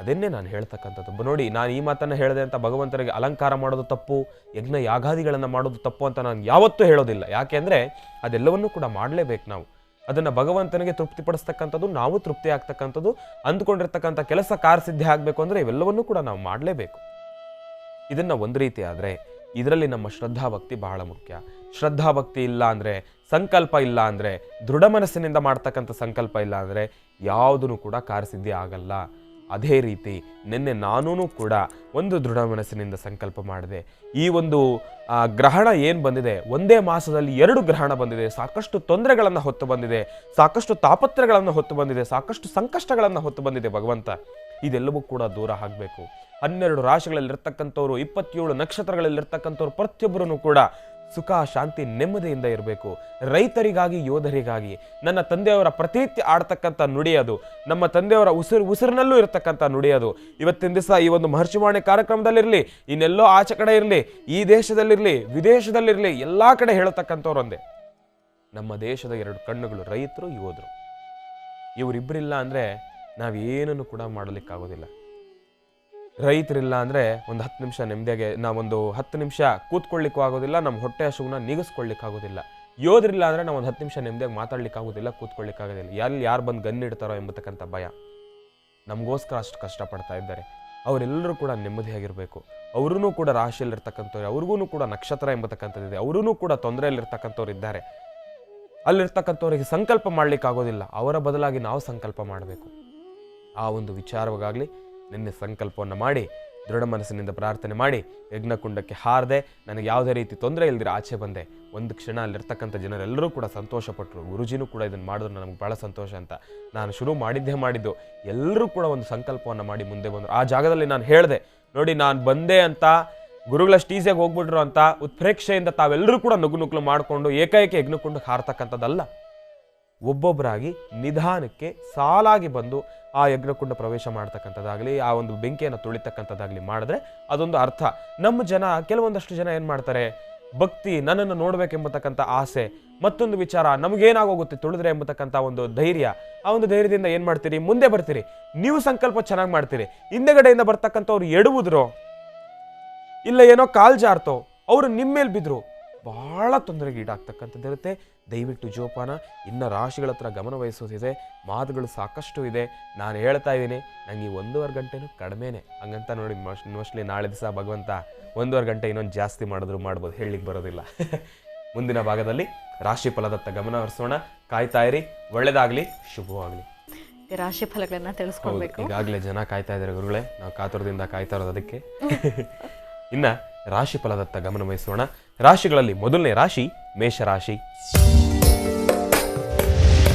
ಅದನ್ನೇ ನಾನು ಹೇಳ್ತಕ್ಕಂಥದ್ದು. ನೋಡಿ, ನಾನು ಈ ಮಾತನ್ನು ಹೇಳಿದೆ ಅಂತ ಭಗವಂತನಿಗೆ ಅಲಂಕಾರ ಮಾಡೋದು ತಪ್ಪು, ಯಜ್ಞ ಯಾಗಾದಿಗಳನ್ನು ಮಾಡೋದು ತಪ್ಪು ಅಂತ ನಾನು ಯಾವತ್ತೂ ಹೇಳೋದಿಲ್ಲ. ಯಾಕೆ ಅಂದರೆ ಅದೆಲ್ಲವನ್ನೂ ಕೂಡ ಮಾಡಲೇಬೇಕು ನಾವು. ಅದನ್ನು ಭಗವಂತನಿಗೆ ತೃಪ್ತಿಪಡಿಸ್ತಕ್ಕಂಥದ್ದು, ನಾವು ತೃಪ್ತಿ ಆಗ್ತಕ್ಕಂಥದ್ದು, ಅಂದ್ಕೊಂಡಿರ್ತಕ್ಕಂಥ ಕೆಲಸ ಕಾರ್ಯಸಿದ್ಧಿ ಆಗಬೇಕು ಅಂದರೆ ಇವೆಲ್ಲವನ್ನೂ ಕೂಡ ನಾವು ಮಾಡಲೇಬೇಕು. ಇದನ್ನು ಒಂದು ರೀತಿ ಆದರೆ ಇದರಲ್ಲಿ ನಮ್ಮ ಶ್ರದ್ಧಾಭಕ್ತಿ ಬಹಳ ಮುಖ್ಯ. ಶ್ರದ್ಧಾಭಕ್ತಿ ಇಲ್ಲ ಅಂದರೆ, ಸಂಕಲ್ಪ ಇಲ್ಲ ಅಂದರೆ, ದೃಢ ಮನಸ್ಸಿನಿಂದ ಮಾಡ್ತಕ್ಕಂಥ ಸಂಕಲ್ಪ ಇಲ್ಲ ಅಂದರೆ ಯಾವುದೂ ಕೂಡ ಕಾರ್ಯಸಿದ್ಧಿ ಆಗಲ್ಲ. ಅದೇ ರೀತಿ ನಿನ್ನೆ ನಾನೂ ಕೂಡ ಒಂದು ದೃಢ ಮನಸ್ಸಿನಿಂದ ಸಂಕಲ್ಪ ಮಾಡಿದೆ. ಈ ಒಂದು ಗ್ರಹಣ ಏನು ಬಂದಿದೆ, ಒಂದೇ ಮಾಸದಲ್ಲಿ 2 ಗ್ರಹಣ ಬಂದಿದೆ, ಸಾಕಷ್ಟು ತೊಂದರೆಗಳನ್ನು ಹೊತ್ತು ಬಂದಿದೆ, ಸಾಕಷ್ಟು ತಾಪತ್ರಗಳನ್ನು ಹೊತ್ತು ಬಂದಿದೆ, ಸಾಕಷ್ಟು ಸಂಕಷ್ಟಗಳನ್ನು ಹೊತ್ತು ಬಂದಿದೆ. ಭಗವಂತ ಇದೆಲ್ಲವೂ ಕೂಡ ದೂರ ಆಗಬೇಕು. 12 ರಾಶಿಗಳಲ್ಲಿರ್ತಕ್ಕಂಥವ್ರು, 27 ನಕ್ಷತ್ರಗಳಲ್ಲಿರ್ತಕ್ಕಂಥವ್ರು ಪ್ರತಿಯೊಬ್ಬರೂ ಕೂಡ ಸುಖ ಶಾಂತಿ ನೆಮ್ಮದಿಯಿಂದ ಇರಬೇಕು. ರೈತರಿಗಾಗಿ ಯೋಧರಿಗಾಗಿ ನನ್ನ ತಂದೆಯವರ ಪ್ರತಿನಿತ್ಯ ಆಡ್ತಕ್ಕಂಥ ನುಡಿಯೋದು, ನಮ್ಮ ತಂದೆಯವರ ಉಸಿರಿನಲ್ಲೂ ಇರತಕ್ಕಂಥ ನುಡಿಯೋದು ಇವತ್ತಿನ ದಿವಸ ಈ ಒಂದು ಮಹರ್ಷಿವಾಣಿ ಕಾರ್ಯಕ್ರಮದಲ್ಲಿರಲಿ, ಇನ್ನೆಲ್ಲೋ ಆಚೆ ಕಡೆ ಇರಲಿ, ಈ ದೇಶದಲ್ಲಿರಲಿ ವಿದೇಶದಲ್ಲಿರಲಿ, ಎಲ್ಲ ಕಡೆ ಹೇಳತಕ್ಕಂಥವ್ರು ಒಂದೇ, ನಮ್ಮ ದೇಶದ 2 ಕಣ್ಣುಗಳು ರೈತರು ಯೋಧರು. ಇವರಿಬ್ಬರಿಲ್ಲ ಅಂದರೆ ನಾವೇನನ್ನು ಕೂಡ ಮಾಡಲಿಕ್ಕಾಗೋದಿಲ್ಲ. ರೈತರಿಲ್ಲ ಅಂದರೆ ಒಂದು 10 ನಿಮಿಷ ನೆಮ್ಮದಿಯಾಗೆ ನಾವೊಂದು 10 ನಿಮಿಷ ಕೂತ್ಕೊಳ್ಳಿಕ್ಕೂ ಆಗೋದಿಲ್ಲ, ನಮ್ಮ ಹೊಟ್ಟೆ ಹಸುವನ್ನ ನೀಗಿಸ್ಕೊಳ್ಳಿಕ್ಕಾಗೋದಿಲ್ಲ. ಯೋಧರಿಲ್ಲ ಅಂದರೆ ನಾವು ಒಂದು 10 ನಿಮಿಷ ನೆಮ್ಮದಿಯಾಗಿ ಮಾತಾಡ್ಲಿಕ್ಕಾಗೋದಿಲ್ಲ, ಕೂತ್ಕೊಳ್ಳಿಕ್ಕಾಗೋದಿಲ್ಲ. ಯಾರು ಬಂದು ಗನ್ನಿಡ್ತಾರೋ ಎಂಬತಕ್ಕಂಥ ಭಯ. ನಮಗೋಸ್ಕರ ಅಷ್ಟು ಕಷ್ಟಪಡ್ತಾ ಇದ್ದಾರೆ. ಅವರೆಲ್ಲರೂ ಕೂಡ ನೆಮ್ಮದಿಯಾಗಿರಬೇಕು. ಅವ್ರೂ ಕೂಡ ರಾಶಿಯಲ್ಲಿರ್ತಕ್ಕಂಥವ್ರು, ಅವ್ರಿಗೂ ಕೂಡ ನಕ್ಷತ್ರ ಎಂಬತಕ್ಕಂಥದ್ದಿದೆ, ಅವರೂ ಕೂಡ ತೊಂದರೆಯಲ್ಲಿರ್ತಕ್ಕಂಥವ್ರು ಇದ್ದಾರೆ. ಅಲ್ಲಿರ್ತಕ್ಕಂಥವ್ರಿಗೆ ಸಂಕಲ್ಪ ಮಾಡಲಿಕ್ಕಾಗೋದಿಲ್ಲ, ಅವರ ಬದಲಾಗಿ ನಾವು ಸಂಕಲ್ಪ ಮಾಡಬೇಕು. ಆ ಒಂದು ವಿಚಾರವಾಗಲಿ ನಿನ್ನೆ ಸಂಕಲ್ಪವನ್ನು ಮಾಡಿ ದೃಢ ಮನಸ್ಸಿನಿಂದ ಪ್ರಾರ್ಥನೆ ಮಾಡಿ ಯಜ್ಞಕುಂಡಕ್ಕೆ ಹಾರದೆ ನನಗೆ ಯಾವುದೇ ರೀತಿ ತೊಂದರೆ ಇಲ್ದಿರ ಆಚೆ ಬಂದೆ. ಒಂದು ಕ್ಷಣ ಅಲ್ಲಿರ್ತಕ್ಕಂಥ ಜನರೆಲ್ಲರೂ ಕೂಡ ಸಂತೋಷಪಟ್ಟರು. ಗುರುಜಿನೂ ಕೂಡ ಇದನ್ನು ಮಾಡಿದ್ರು, ನನಗೆ ಭಾಳ ಸಂತೋಷ ಅಂತ. ನಾನು ಶುರು ಮಾಡಿದ್ದು ಎಲ್ಲರೂ ಕೂಡ ಒಂದು ಸಂಕಲ್ಪವನ್ನು ಮಾಡಿ ಮುಂದೆ ಬಂದರು. ಆ ಜಾಗದಲ್ಲಿ ನಾನು ಹೇಳಿದೆ, ನೋಡಿ ನಾನು ಬಂದೆ ಅಂತ ಗುರುಗಳಷ್ಟು ಈಸಿಯಾಗಿ ಹೋಗ್ಬಿಟ್ರು ಅಂತ ಉತ್ಪ್ರೇಕ್ಷೆಯಿಂದ ತಾವೆಲ್ಲರೂ ಕೂಡ ನುಗ್ಗಲು ಮಾಡಿಕೊಂಡು ಏಕೈಕ ಯಜ್ಞಕುಂಡಕ್ಕೆ ಹಾರತಕ್ಕಂಥದ್ದಲ್ಲ. ಒಬ್ಬೊಬ್ಬರಾಗಿ ನಿಧಾನಕ್ಕೆ ಸಾಲಾಗಿ ಬಂದು ಆ ಯಜ್ಞಕುಂಡ ಪ್ರವೇಶ ಮಾಡ್ತಕ್ಕಂಥದ್ದಾಗಲಿ, ಆ ಒಂದು ಬೆಂಕಿಯನ್ನು ತುಳಿತಕ್ಕಂಥದ್ದಾಗಲಿ ಮಾಡಿದ್ರೆ ಅದೊಂದು ಅರ್ಥ. ನಮ್ಮ ಕೆಲವೊಂದಷ್ಟು ಜನ ಏನು ಮಾಡ್ತಾರೆ, ಭಕ್ತಿ, ನನ್ನನ್ನು ನೋಡ್ಬೇಕೆಂಬತಕ್ಕಂಥ ಆಸೆ, ಮತ್ತೊಂದು ವಿಚಾರ ನಮಗೇನಾಗೋಗುತ್ತೆ ತುಳಿದ್ರೆ ಎಂಬತಕ್ಕಂಥ ಒಂದು ಧೈರ್ಯ, ಆ ಒಂದು ಧೈರ್ಯದಿಂದ ಏನು ಮಾಡ್ತೀರಿ, ಮುಂದೆ ಬರ್ತೀರಿ. ನೀವು ಸಂಕಲ್ಪ ಚೆನ್ನಾಗಿ ಮಾಡ್ತೀರಿ, ಹಿಂದೆಗಡೆಯಿಂದ ಬರ್ತಕ್ಕಂಥವ್ರು ಎಡುವುದ್ರೋ ಇಲ್ಲ ಏನೋ ಕಾಲ್ ಜಾರ್ತೋ ಅವರು ನಿಮ್ಮ ಮೇಲೆ ಬಿದ್ರು ಬಹಳ ತೊಂದರೆಗೆ ಈಡಾಗ್ತಕ್ಕಂಥದ್ದಿರುತ್ತೆ. ದಯವಿಟ್ಟು ಜೋಪಾನ. ಇನ್ನು ರಾಶಿಗಳ ಹತ್ರ ಗಮನ ವಹಿಸೋದಿದೆ, ಮಾತುಗಳು ಸಾಕಷ್ಟು ಇದೆ. ನಾನು ಹೇಳ್ತಾ ಇದ್ದೀನಿ, ನನಗೆ 1.5 ಗಂಟೆನೂ ಕಡಿಮೆನೆ. ಹಂಗಂತ ನೋಡಿ ಮೋಸ್ಟ್ಲಿ ನಾಳೆ ದಿವಸ ಭಗವಂತ 1.5 ಗಂಟೆ ಇನ್ನೊಂದು ಜಾಸ್ತಿ ಮಾಡ್ಬೋದು, ಹೇಳಲಿಕ್ಕೆ ಬರೋದಿಲ್ಲ. ಮುಂದಿನ ಭಾಗದಲ್ಲಿ ರಾಶಿ ಫಲದತ್ತ ಗಮನ ಹರಿಸೋಣ. ಕಾಯ್ತಾ ಇರಿ, ಒಳ್ಳೇದಾಗ್ಲಿ, ಶುಭವಾಗಲಿ. ರಾಶಿ ಫಲಗಳನ್ನ ತಿಳಿಸ್ಕೊಳ್ಬೇಕು. ಈಗಾಗಲೇ ಜನ ಕಾಯ್ತಾ ಇದ್ದಾರೆ ಗುರುಗಳೇ, ನಾವು ಕಾತುರದಿಂದ ಕಾಯ್ತಾ ಇರೋದು ಅದಕ್ಕೆ. ಇನ್ನ ರಾಶಿ ಫಲದತ್ತ ಗಮನ ವಹಿಸೋಣ. ರಾಶಿಗಳಲ್ಲಿ ಮೊದಲನೇ ರಾಶಿ ಮೇಷರಾಶಿ.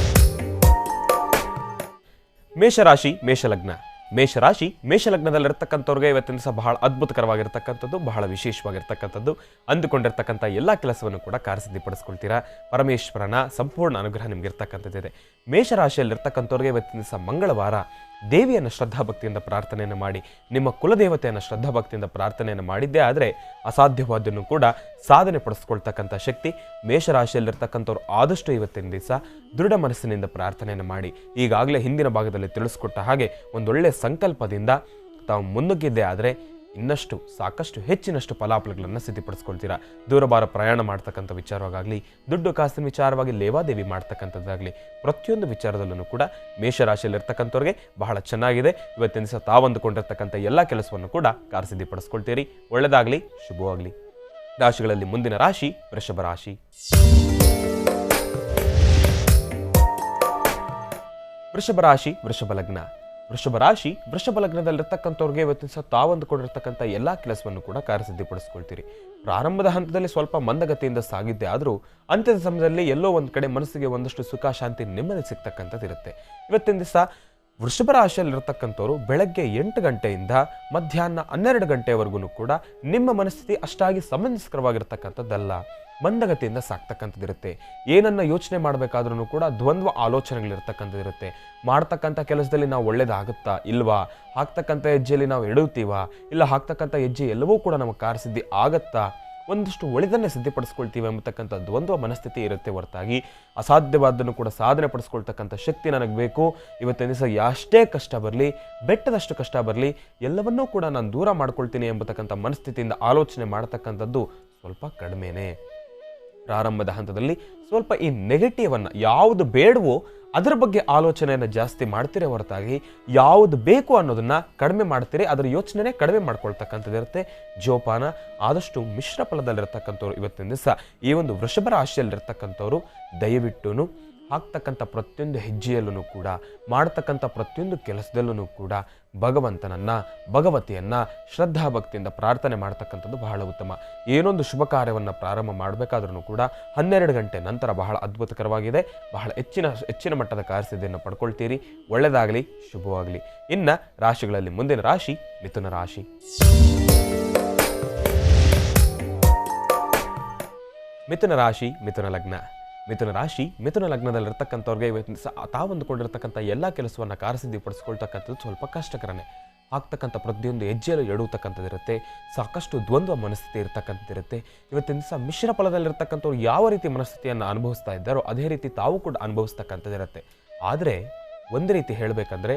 ಮೇಷರಾಶಿ ಮೇಷಲಗ್ನ. ಮೇಷಲಗ್ನದಲ್ಲಿರ್ತಕ್ಕಂಥವ್ರಿಗೆ ಇವತ್ತಿನ ದಿವಸ ಬಹಳ ಅದ್ಭುತಕರವಾಗಿರ್ತಕ್ಕಂಥದ್ದು, ಬಹಳ ವಿಶೇಷವಾಗಿರ್ತಕ್ಕಂಥದ್ದು. ಅಂದುಕೊಂಡಿರ್ತಕ್ಕಂಥ ಎಲ್ಲ ಕೆಲಸವನ್ನು ಕೂಡ ಕಾರ್ಯಸಿದ್ಧಿಪಡಿಸ್ಕೊಳ್ತೀರಾ. ಪರಮೇಶ್ವರನ ಸಂಪೂರ್ಣ ಅನುಗ್ರಹ ನಿಮ್ಗೆ ಇರ್ತಕ್ಕಂಥದ್ದಿದೆ. ಮೇಷರಾಶಿಯಲ್ಲಿರ್ತಕ್ಕಂಥವ್ರಿಗೆ ಇವತ್ತಿನ ದಿವಸ ಮಂಗಳವಾರ ದೇವಿಯನ್ನು ಶ್ರದ್ಧಾಭಕ್ತಿಯಿಂದ ಪ್ರಾರ್ಥನೆಯನ್ನು ಮಾಡಿ, ನಿಮ್ಮ ಕುಲದೇವತೆಯನ್ನು ಶ್ರದ್ಧಾಭಕ್ತಿಯಿಂದ ಪ್ರಾರ್ಥನೆಯನ್ನು ಮಾಡಿದ್ದೇ ಆದರೆ ಅಸಾಧ್ಯವಾದನ್ನು ಕೂಡ ಸಾಧನೆ ಪಡಿಸ್ಕೊಳ್ತಕ್ಕಂಥ ಶಕ್ತಿ ಮೇಷರಾಶಿಯಲ್ಲಿರ್ತಕ್ಕಂಥವ್ರು ಆದಷ್ಟು ಇವತ್ತಿನ ದಿವಸ ದೃಢ ಮನಸ್ಸಿನಿಂದ ಪ್ರಾರ್ಥನೆಯನ್ನು ಮಾಡಿ. ಈಗಾಗಲೇ ಹಿಂದಿನ ಭಾಗದಲ್ಲಿ ತಿಳಿಸ್ಕೊಟ್ಟ ಹಾಗೆ ಒಂದೊಳ್ಳೆ ಸಂಕಲ್ಪದಿಂದ ತಾವು ಮುನ್ನುಗ್ಗಿದ್ದೇ ಆದರೆ ಇನ್ನಷ್ಟು ಸಾಕಷ್ಟು ಹೆಚ್ಚಿನಷ್ಟು ಫಲಾಫಲಗಳನ್ನು ಸಿದ್ಧಪಡಿಸ್ಕೊಳ್ತೀರಾ. ದೂರಭಾರ ಪ್ರಯಾಣ ಮಾಡ್ತಕ್ಕಂಥ ವಿಚಾರವಾಗಲಿ, ದುಡ್ಡು ಕಾಸಿನ ವಿಚಾರವಾಗಿ ಲೇವಾದೇವಿ ಮಾಡ್ತಕ್ಕಂಥದ್ದಾಗಲಿ, ಪ್ರತಿಯೊಂದು ವಿಚಾರದಲ್ಲೂ ಕೂಡ ಮೇಷರಾಶಿಯಲ್ಲಿರ್ತಕ್ಕಂಥವ್ರಿಗೆ ಬಹಳ ಚೆನ್ನಾಗಿದೆ. ಇವತ್ತಿನ ದಿವಸ ತಾವಂದುಕೊಂಡಿರ್ತಕ್ಕಂಥ ಎಲ್ಲ ಕೆಲಸವನ್ನು ಕೂಡ ಕಾರ್ಯಸಿದ್ಧಿಪಡಿಸ್ಕೊಳ್ತೀರಿ. ಒಳ್ಳೆಯದಾಗಲಿ, ಶುಭವಾಗಲಿ. ರಾಶಿಗಳಲ್ಲಿ ಮುಂದಿನ ರಾಶಿ ವೃಷಭ ರಾಶಿ. ವೃಷಭ ರಾಶಿ ವೃಷಭ ಲಗ್ನ. ವೃಷಭ ಲಗ್ನದಲ್ಲಿರ್ತಕ್ಕಂಥವ್ರಿಗೆ ಇವತ್ತಿನ ಸಹ ತಾವಂದುಕೊಂಡಿರ್ತಕ್ಕಂಥ ಎಲ್ಲ ಕೆಲಸವನ್ನು ಕೂಡ ಕಾರ್ಯಸಿದ್ಧಿಪಡಿಸ್ಕೊಳ್ತೀರಿ. ಪ್ರಾರಂಭದ ಹಂತದಲ್ಲಿ ಸ್ವಲ್ಪ ಮಂದಗತಿಯಿಂದ ಸಾಗಿದ್ದೆ ಆದರೂ ಅಂತ್ಯದ ಸಮಯದಲ್ಲಿ ಎಲ್ಲೋ ಒಂದು ಕಡೆ ಮನಸ್ಸಿಗೆ ಒಂದಷ್ಟು ಸುಖ ಶಾಂತಿ ನೆಮ್ಮದಿ ಸಿಗ್ತಕ್ಕಂಥದ್ದಿರುತ್ತೆ. ಇವತ್ತಿನ ದಿವಸ ವೃಷಭ ರಾಶಿಯಲ್ಲಿರ್ತಕ್ಕಂಥವ್ರು ಬೆಳಗ್ಗೆ 8 ಗಂಟೆಯಿಂದ ಮಧ್ಯಾಹ್ನ 12 ಗಂಟೆವರೆಗೂ ಕೂಡ ನಿಮ್ಮ ಮನಸ್ಥಿತಿ ಅಷ್ಟಾಗಿ ಸಮಂಜಸಕರವಾಗಿರ್ತಕ್ಕಂಥದ್ದಲ್ಲ, ಮಂದಗತಿಯಿಂದ ಸಾಕ್ತಕ್ಕಂಥದ್ದಿರುತ್ತೆ. ಏನನ್ನ ಯೋಚನೆ ಮಾಡಬೇಕಾದ್ರೂ ಕೂಡ ದ್ವಂದ್ವ ಆಲೋಚನೆಗಳಿರ್ತಕ್ಕಂಥದ್ದಿರುತ್ತೆ. ಮಾಡ್ತಕ್ಕಂಥ ಕೆಲಸದಲ್ಲಿ ನಾವು ಒಳ್ಳೇದಾಗುತ್ತಾ ಇಲ್ವಾ, ಹಾಕ್ತಕ್ಕಂಥ ಹೆಜ್ಜೆಯಲ್ಲಿ ನಾವು ಎಡುತ್ತೀವಾ, ಇಲ್ಲ ಹಾಕ್ತಕ್ಕಂಥ ಹೆಜ್ಜೆ ಎಲ್ಲವೂ ಕೂಡ ನಮಗೆ ಕಾರ್ಯಸಿದ್ಧಿ ಆಗತ್ತಾ, ಒಂದಷ್ಟು ಒಳಿದನ್ನೇ ಸಿದ್ಧಪಡಿಸ್ಕೊಳ್ತೀವಿ ಎಂಬತಕ್ಕಂಥ ದ್ವಂದ್ವ ಮನಸ್ಥಿತಿ ಇರುತ್ತೆ ಹೊರತಾಗಿ ಅಸಾಧ್ಯವಾದನ್ನು ಕೂಡ ಸಾಧನೆ ಪಡಿಸ್ಕೊಳ್ತಕ್ಕಂಥ ಶಕ್ತಿ ನನಗೆ ಬೇಕು. ಇವತ್ತಿನ ದಿವಸ ಎಷ್ಟೇ ಕಷ್ಟ ಬರಲಿ, ಬೆಟ್ಟದಷ್ಟು ಕಷ್ಟ ಬರಲಿ, ಎಲ್ಲವನ್ನೂ ಕೂಡ ನಾನು ದೂರ ಮಾಡ್ಕೊಳ್ತೀನಿ ಎಂಬತಕ್ಕಂಥ ಮನಸ್ಥಿತಿಯಿಂದ ಆಲೋಚನೆ ಮಾಡ್ತಕ್ಕಂಥದ್ದು ಸ್ವಲ್ಪ ಕಡಿಮೆನೇ. ಪ್ರಾರಂಭದ ಹಂತದಲ್ಲಿ ಸ್ವಲ್ಪ ಈ ನೆಗೆಟಿವ್ ಅನ್ನು, ಯಾವುದು ಬೇಡವೋ ಅದರ ಬಗ್ಗೆ ಆಲೋಚನೆಯನ್ನು ಜಾಸ್ತಿ ಮಾಡ್ತೀರಿ ಹೊರತಾಗಿ ಯಾವುದು ಬೇಕು ಅನ್ನೋದನ್ನ ಕಡಿಮೆ ಮಾಡ್ತೀರಿ, ಅದರ ಯೋಚನೆನೇ ಕಡಿಮೆ ಮಾಡ್ಕೊಳ್ತಕ್ಕಂಥದ್ದಿರುತ್ತೆ. ಜೋಪಾನ. ಆದಷ್ಟು ಮಿಶ್ರ ಫಲದಲ್ಲಿರ್ತಕ್ಕಂಥವ್ರು ಇವತ್ತಿನ ದಿವಸ ಈ ಒಂದು ವೃಷಭ ರಾಶಿಯಲ್ಲಿರ್ತಕ್ಕಂಥವ್ರು ದಯವಿಟ್ಟು ಹಾಕ್ತಕ್ಕಂಥ ಪ್ರತಿಯೊಂದು ಹೆಜ್ಜೆಯಲ್ಲೂ ಕೂಡ, ಮಾಡ್ತಕ್ಕಂಥ ಪ್ರತಿಯೊಂದು ಕೆಲಸದಲ್ಲೂ ಕೂಡ ಭಗವಂತನನ್ನ ಭಗವತಿಯನ್ನ ಶ್ರದ್ಧಾಭಕ್ತಿಯಿಂದ ಪ್ರಾರ್ಥನೆ ಮಾಡ್ತಕ್ಕಂಥದ್ದು ಬಹಳ ಉತ್ತಮ. ಏನೊಂದು ಶುಭ ಕಾರ್ಯವನ್ನು ಪ್ರಾರಂಭ ಮಾಡಬೇಕಾದ್ರೂ ಕೂಡ 12 ಗಂಟೆ ನಂತರ ಬಹಳ ಅದ್ಭುತಕರವಾಗಿದೆ. ಬಹಳ ಹೆಚ್ಚಿನ ಮಟ್ಟದ ಕಾರ್ಯಸಿದ್ಧಿಯನ್ನು ಪಡ್ಕೊಳ್ತೀರಿ. ಒಳ್ಳೆಯದಾಗಲಿ, ಶುಭವಾಗಲಿ. ಇನ್ನು ರಾಶಿಗಳಲ್ಲಿ ಮುಂದಿನ ರಾಶಿ ಮಿಥುನ ರಾಶಿ. ಮಿಥುನ ರಾಶಿ, ಮಿಥುನ ಲಗ್ನ. ಮಿಥುನ ರಾಶಿ, ಮಿಥುನ ಲಗ್ನದಲ್ಲಿರ್ತಕ್ಕಂಥವ್ರಿಗೆ ಇವತ್ತಿನ ತಾವಂದುಕೊಂಡಿರ್ತಕ್ಕಂಥ ಎಲ್ಲ ಕೆಲಸವನ್ನು ಕಾರ್ಯಸಿದ್ಧಿಪಡಿಸ್ಕೊಳ್ತಕ್ಕಂಥದ್ದು ಸ್ವಲ್ಪ ಕಷ್ಟಕರನೇ. ಆಗ್ತಕ್ಕಂಥ ಪ್ರತಿಯೊಂದು ಹೆಜ್ಜೆಯಲ್ಲೂ ಎಡುವತಕ್ಕಂಥದ್ದಿರುತ್ತೆ. ಸಾಕಷ್ಟು ದ್ವಂದ್ವ ಮನಸ್ಥಿತಿ ಇರತಕ್ಕಂಥದ್ದಿರುತ್ತೆ. ಇವತ್ತಿನ ದಿವಸ ಮಿಶ್ರ ಫಲದಲ್ಲಿರ್ತಕ್ಕಂಥವ್ರು ಯಾವ ರೀತಿ ಮನಸ್ಥಿತಿಯನ್ನು ಅನುಭವಿಸ್ತಾ ಇದ್ದಾರೋ ಅದೇ ರೀತಿ ತಾವು ಕೂಡ ಅನುಭವಿಸ್ತಕ್ಕಂಥದ್ದಿರುತ್ತೆ. ಆದರೆ ಒಂದು ರೀತಿ ಹೇಳಬೇಕಂದ್ರೆ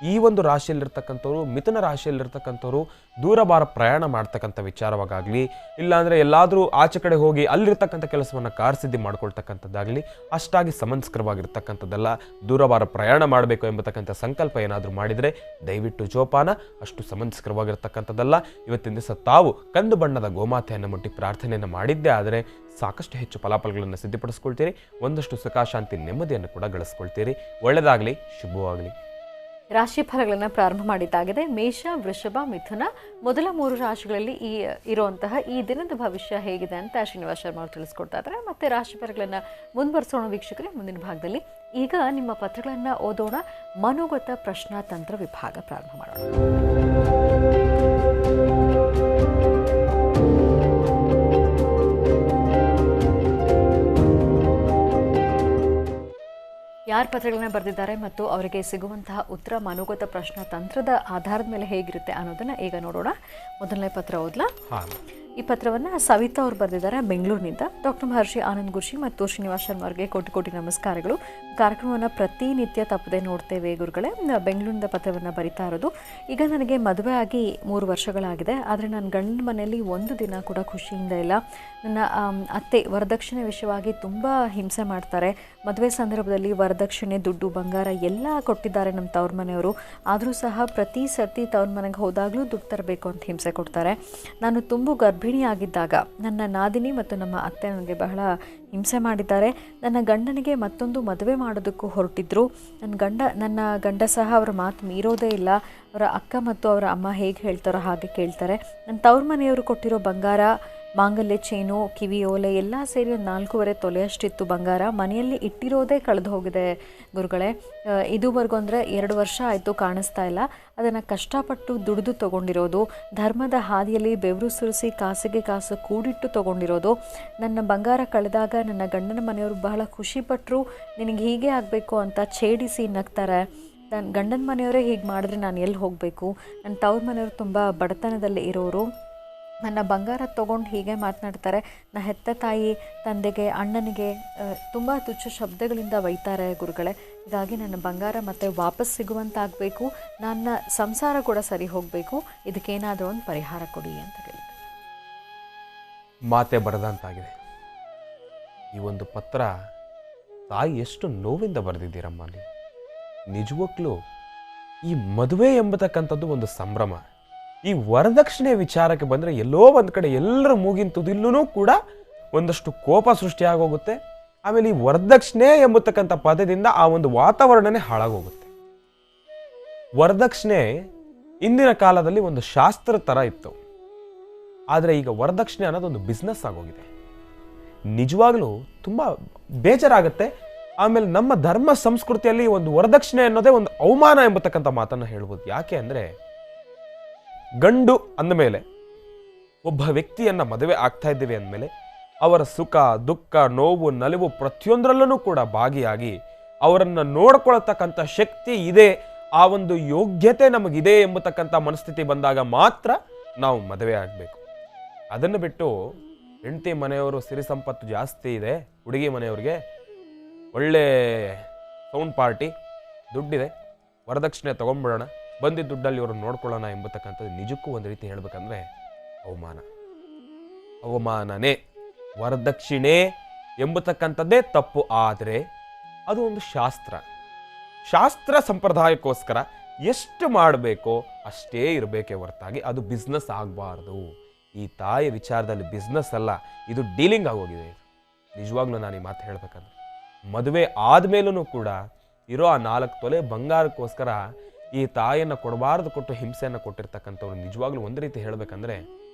ಈ ಒಂದು ರಾಶಿಯಲ್ಲಿರ್ತಕ್ಕಂಥವ್ರು, ಮಿಥುನ ರಾಶಿಯಲ್ಲಿರ್ತಕ್ಕಂಥವ್ರು ದೂರಭಾರ ಪ್ರಯಾಣ ಮಾಡ್ತಕ್ಕಂಥ ವಿಚಾರವಾಗಲಿ, ಇಲ್ಲಾಂದರೆ ಎಲ್ಲಾದರೂ ಆಚೆ ಕಡೆ ಹೋಗಿ ಅಲ್ಲಿರ್ತಕ್ಕಂಥ ಕೆಲಸವನ್ನು ಕಾರ್ಯಸಿದ್ಧಿ ಮಾಡ್ಕೊಳ್ತಕ್ಕಂಥದ್ದಾಗಲಿ ಅಷ್ಟಾಗಿ ಸಮಂಸ್ಕರವಾಗಿರ್ತಕ್ಕಂಥದ್ದಲ್ಲ. ದೂರಭಾರ ಪ್ರಯಾಣ ಮಾಡಬೇಕು ಎಂಬತಕ್ಕಂಥ ಸಂಕಲ್ಪ ಏನಾದರೂ ಮಾಡಿದರೆ ದಯವಿಟ್ಟು ಜೋಪಾನ. ಅಷ್ಟು ಸಮಂಸ್ಕರವಾಗಿರ್ತಕ್ಕಂಥದ್ದಲ್ಲ. ಇವತ್ತಿನ ದಿವಸ ತಾವು ಕಂದು ಬಣ್ಣದ ಗೋಮಾತೆಯನ್ನು ಮುಟ್ಟಿ ಪ್ರಾರ್ಥನೆಯನ್ನು ಮಾಡಿದ್ದೇ ಆದರೆ ಸಾಕಷ್ಟು ಹೆಚ್ಚು ಫಲಾಫಲಗಳನ್ನು ಸಿದ್ಧಪಡಿಸ್ಕೊಳ್ತೀರಿ. ಒಂದಷ್ಟು ಸುಖ, ಶಾಂತಿ, ನೆಮ್ಮದಿಯನ್ನು ಕೂಡ ಗಳಿಸ್ಕೊಳ್ತೀರಿ. ಒಳ್ಳೆಯದಾಗಲಿ, ಶುಭವಾಗಲಿ. ರಾಶಿ ಫಲಗಳನ್ನು ಪ್ರಾರಂಭ ಮಾಡಿದ್ದಾಗಿದೆ. ಮೇಷ, ವೃಷಭ, ಮಿಥುನ ಮೊದಲ 3 ರಾಶಿಗಳಲ್ಲಿ ಇರುವಂತಹ ಈ ದಿನದ ಭವಿಷ್ಯ ಹೇಗಿದೆ ಅಂತ ಶ್ರೀನಿವಾಸ್ ಶರ್ಮಾ ಅವರು ತಿಳಿಸ್ಕೊಡ್ತಾ ಇದ್ದಾರೆ. ಮತ್ತೆ ರಾಶಿ ಫಲಗಳನ್ನು ಮುಂದುವರಿಸೋಣ ವೀಕ್ಷಕರೇ ಮುಂದಿನ ಭಾಗದಲ್ಲಿ. ಈಗ ನಿಮ್ಮ ಪತ್ರಗಳನ್ನು ಓದೋಣ. ಮನೋಗತ ಪ್ರಶ್ನಾತಂತ್ರ ವಿಭಾಗ ಪ್ರಾರಂಭ ಮಾಡೋಣ. ಯಾರು ಪತ್ರಗಳನ್ನ ಬರೆದಿದ್ದಾರೆ ಮತ್ತು ಅವರಿಗೆ ಸಿಗುವಂತಹ ಉತ್ತರ ಮನೋಗತ ಪ್ರಶ್ನಾ ತಂತ್ರದ ಆಧಾರದ ಮೇಲೆ ಹೇಗಿರುತ್ತೆ ಅನ್ನೋದನ್ನ ಈಗ ನೋಡೋಣ. ಮೊದಲನೇ ಪತ್ರ ಓದ್ಲಾ? ಈ ಪತ್ರವನ್ನು ಸವಿತಾ ಅವರು ಬರೆದಿದ್ದಾರೆ ಬೆಂಗಳೂರಿನಿಂದ. ಡಾಕ್ಟರ್ ಮಹರ್ಷಿ ಆನಂದ್ ಗುರುಜಿ ಮತ್ತು ಶ್ರೀನಿವಾಸ್ ಶರ್ಮಾ ಅವರಿಗೆ ಕೋಟಿ ಕೋಟಿ ನಮಸ್ಕಾರಗಳು. ಕಾರ್ಯಕ್ರಮವನ್ನು ಪ್ರತಿನಿತ್ಯ ತಪ್ಪದೆ ನೋಡ್ತೇವೆ ಗುರುಗಳೇ. ಬೆಂಗಳೂರಿನಿಂದ ಪತ್ರವನ್ನು ಬರಿತಾ ಇರೋದು. ಈಗ ನನಗೆ ಮದುವೆ ಆಗಿ 3 ವರ್ಷಗಳಾಗಿದೆ. ಆದರೆ ನನ್ನ ಗಂಡನ ಮನೆಯಲ್ಲಿ ಒಂದು ದಿನ ಕೂಡ ಖುಷಿಯಿಂದ ಇಲ್ಲ. ನನ್ನ ಅತ್ತೆ ವರದಕ್ಷಿಣೆ ವಿಷಯವಾಗಿ ತುಂಬ ಹಿಂಸೆ ಮಾಡ್ತಾರೆ. ಮದುವೆ ಸಂದರ್ಭದಲ್ಲಿ ವರದಕ್ಷಿಣೆ, ದುಡ್ಡು, ಬಂಗಾರ ಎಲ್ಲ ಕೊಟ್ಟಿದ್ದಾರೆ ನಮ್ಮ ತವ್ರ ಮನೆಯವರು. ಆದರೂ ಸಹ ಪ್ರತಿ ಸರ್ತಿ ತವ್ರ ಮನೆಗೆ ಹೋದಾಗಲೂ ದುಡ್ಡು ತರಬೇಕು ಅಂತ ಹಿಂಸೆ ಕೊಡ್ತಾರೆ. ನಾನು ತುಂಬ ಗರ್ಭಿಣಿಯಾಗಿದ್ದಾಗ ನನ್ನ ನಾದಿನಿ ಮತ್ತು ನಮ್ಮ ಅತ್ತೆ ನನಗೆ ಬಹಳ ಹಿಂಸೆ ಮಾಡಿದ್ದಾರೆ. ನನ್ನ ಗಂಡನಿಗೆ ಮತ್ತೊಂದು ಮದುವೆ ಮಾಡೋದಕ್ಕೂ ಹೊರಟಿದ್ರು. ನನ್ನ ಗಂಡ ಸಹ ಅವರ ಮಾತು ಮೀರೋದೇ ಇಲ್ಲ. ಅವರ ಅಕ್ಕ ಮತ್ತು ಅವರ ಅಮ್ಮ ಹೇಗೆ ಹೇಳ್ತಾರೋ ಹಾಗೆ ಕೇಳ್ತಾರೆ. ನನ್ನ ತವ್ರ ಮನೆಯವರು ಕೊಟ್ಟಿರೋ ಬಂಗಾರ, ಮಾಂಗಲ್ಯ, ಚೇನು, ಕಿವಿ ಓಲೆ ಎಲ್ಲ ಸೇರಿ ಒಂದು 4.5 ತೊಲೆಯಷ್ಟಿತ್ತು ಬಂಗಾರ. ಮನೆಯಲ್ಲಿ ಇಟ್ಟಿರೋದೇ ಕಳೆದು ಹೋಗಿದೆ ಗುರುಗಳೇ. ಇದುವರೆಗೂ ಅಂದರೆ 2 ವರ್ಷ ಆಯಿತು, ಕಾಣಿಸ್ತಾ ಇಲ್ಲ. ಅದನ್ನು ಕಷ್ಟಪಟ್ಟು ದುಡಿದು ತೊಗೊಂಡಿರೋದು, ಧರ್ಮದ ಹಾದಿಯಲ್ಲಿ ಬೆವರು ಸುರಿಸಿ ಕಾಸಿಗೆ ಕಾಸು ಕೂಡಿಟ್ಟು ತೊಗೊಂಡಿರೋದು. ನನ್ನ ಬಂಗಾರ ಕಳೆದಾಗ ನನ್ನ ಗಂಡನ ಮನೆಯವರು ಬಹಳ ಖುಷಿಪಟ್ಟರು. ನಿನಗೆ ಹೀಗೆ ಆಗಬೇಕು ಅಂತ ಛೇಡಿಸಿ ನಗ್ತಾರೆ. ನನ್ನ ಗಂಡನ ಮನೆಯವರೇ ಹೀಗೆ ಮಾಡಿದ್ರೆ ನಾನು ಎಲ್ಲಿ ಹೋಗಬೇಕು? ನನ್ನ ತವ್ರ ಮನೆಯವರು ತುಂಬ ಬಡತನದಲ್ಲಿ ಇರೋರು. ನನ್ನ ಬಂಗಾರ ತೊಗೊಂಡು ಹೀಗೆ ಮಾತನಾಡ್ತಾರೆ. ನನ್ನ ಹೆತ್ತ ತಾಯಿ, ತಂದೆಗೆ, ಅಣ್ಣನಿಗೆ ತುಂಬ ತುಚ್ಛ ಶಬ್ದಗಳಿಂದ ಬೈತಾರೆ ಗುರುಗಳೇ. ಹೀಗಾಗಿ ನನ್ನ ಬಂಗಾರ ಮತ್ತೆ ವಾಪಸ್ ಸಿಗುವಂತಾಗಬೇಕು. ನನ್ನ ಸಂಸಾರ ಕೂಡ ಸರಿ ಹೋಗಬೇಕು. ಇದಕ್ಕೇನಾದರೂ ಒಂದು ಪರಿಹಾರ ಕೊಡಿ ಅಂತ ಕೇಳಿದೆ. ಮಾತೆ ಬರೆದಂತಾಗಿದೆ. ಈ ಒಂದು ಪತ್ರ ತಾಯಿ ಎಷ್ಟು ನೋವಿಂದ ಬರೆದಿದ್ದೀರಮ್ಮ ನೀವು. ನಿಜವಾಗ್ಲೂ ಈ ಮದುವೆ ಎಂಬತಕ್ಕಂಥದ್ದು ಒಂದು ಸಂಭ್ರಮ. ಈ ವರದಕ್ಷಿಣೆ ವಿಚಾರಕ್ಕೆ ಬಂದರೆ ಎಲ್ಲೋ ಒಂದು ಕಡೆ ಎಲ್ಲರ ಮೂಗಿನ ತುದಿಲ್ಲೂ ಕೂಡ ಒಂದಷ್ಟು ಕೋಪ ಸೃಷ್ಟಿಯಾಗೋಗುತ್ತೆ. ಆಮೇಲೆ ಈ ವರದಕ್ಷಿಣೆ ಎಂಬತಕ್ಕಂಥ ಪದದಿಂದ ಆ ಒಂದು ವಾತಾವರಣನೇ ಹಾಳಾಗೋಗುತ್ತೆ. ವರದಕ್ಷಿಣೆ ಇಂದಿನ ಕಾಲದಲ್ಲಿ ಒಂದು ಶಾಸ್ತ್ರ ಥರ ಇತ್ತು. ಆದರೆ ಈಗ ವರದಕ್ಷಿಣೆ ಅನ್ನೋದೊಂದು ಬಿಸ್ನೆಸ್ ಆಗೋಗಿದೆ. ನಿಜವಾಗ್ಲೂ ತುಂಬ ಬೇಜಾರಾಗುತ್ತೆ. ಆಮೇಲೆ ನಮ್ಮ ಧರ್ಮ ಸಂಸ್ಕೃತಿಯಲ್ಲಿ ಒಂದು ವರದಕ್ಷಿಣೆ ಅನ್ನೋದೇ ಒಂದು ಅವಮಾನ ಎಂಬತಕ್ಕಂಥ ಮಾತನ್ನು ಹೇಳ್ಬೋದು. ಯಾಕೆ ಅಂದರೆ ಗಂಡು ಅಂದಮೇಲೆ ಒಬ್ಬ ವ್ಯಕ್ತಿಯನ್ನ ಮದುವೆ ಆಗ್ತಾ ಇದ್ದೀವಿ ಅಂದಮೇಲೆ ಅವರ ಸುಖ, ದುಃಖ, ನೋವು, ನಲಿವು ಪ್ರತಿಯೊಂದರಲ್ಲೂ ಕೂಡ ಭಾಗಿಯಾಗಿ ಅವರನ್ನು ನೋಡ್ಕೊಳ್ತಕ್ಕಂಥ ಶಕ್ತಿ ಇದೆ, ಆ ಒಂದು ಯೋಗ್ಯತೆ ನಮಗಿದೆ ಎಂಬತಕ್ಕಂಥ ಮನಸ್ಥಿತಿ ಬಂದಾಗ ಮಾತ್ರ ನಾವು ಮದುವೆ ಆಗಬೇಕು. ಅದನ್ನು ಬಿಟ್ಟು ಹೆಂಡತಿ ಮನೆಯವರು ಸಿರಿ ಸಂಪತ್ತು ಜಾಸ್ತಿ ಇದೆ, ಹುಡುಗಿ ಮನೆಯವ್ರಿಗೆ ಒಳ್ಳೆ ಸೌಂಡ್ ಪಾರ್ಟಿ, ದುಡ್ಡಿದೆ, ವರದಕ್ಷಿಣೆ ತಗೊಂಡ್ಬಿಡೋಣ, ಬಂದಿದ್ದ ದುಡ್ಡಲ್ಲಿ ಇವರು ನೋಡ್ಕೊಳ್ಳೋಣ ಎಂಬತಕ್ಕಂಥದ್ದು ನಿಜಕ್ಕೂ ಒಂದು ರೀತಿ ಹೇಳ್ಬೇಕಂದ್ರೆ ಅವಮಾನನೇ. ವರದಕ್ಷಿಣೆ ಎಂಬತಕ್ಕಂಥದ್ದೇ ತಪ್ಪು. ಆದರೆ ಅದು ಒಂದು ಶಾಸ್ತ್ರ ಸಂಪ್ರದಾಯಕ್ಕೋಸ್ಕರ ಎಷ್ಟು ಮಾಡಬೇಕೋ ಅಷ್ಟೇ ಇರಬೇಕೇ ಹೊರತಾಗಿ ಅದು ಬಿಸ್ನೆಸ್ ಆಗಬಾರ್ದು. ಈ ತಾಯಿಯ ವಿಚಾರದಲ್ಲಿ ಬಿಸ್ನೆಸ್ ಅಲ್ಲ, ಇದು ಡೀಲಿಂಗ್ ಆಗೋಗಿದೆ. ನಿಜವಾಗ್ಲೂ ನಾನು ಈ ಮಾತು ಹೇಳ್ಬೇಕಂದ್ರೆ ಮದುವೆ ಆದಮೇಲೂ ಕೂಡ ಇರೋ ಆ 4 ತೊಲೆ ಬಂಗಾರಕ್ಕೋಸ್ಕರ ಈ ತಾಯಿಯನ್ನು ಕೊಡಬಾರ್ದು ಕೊಟ್ಟು ಹಿಂಸೆಯನ್ನು ಕೊಟ್ಟಿರ್ತಕ್ಕಂಥವ್ರು ನಿಜವಾಗ್ಲೂ ಒಂದು ರೀತಿ ಹೇಳಬೇಕಂದ್ರೆ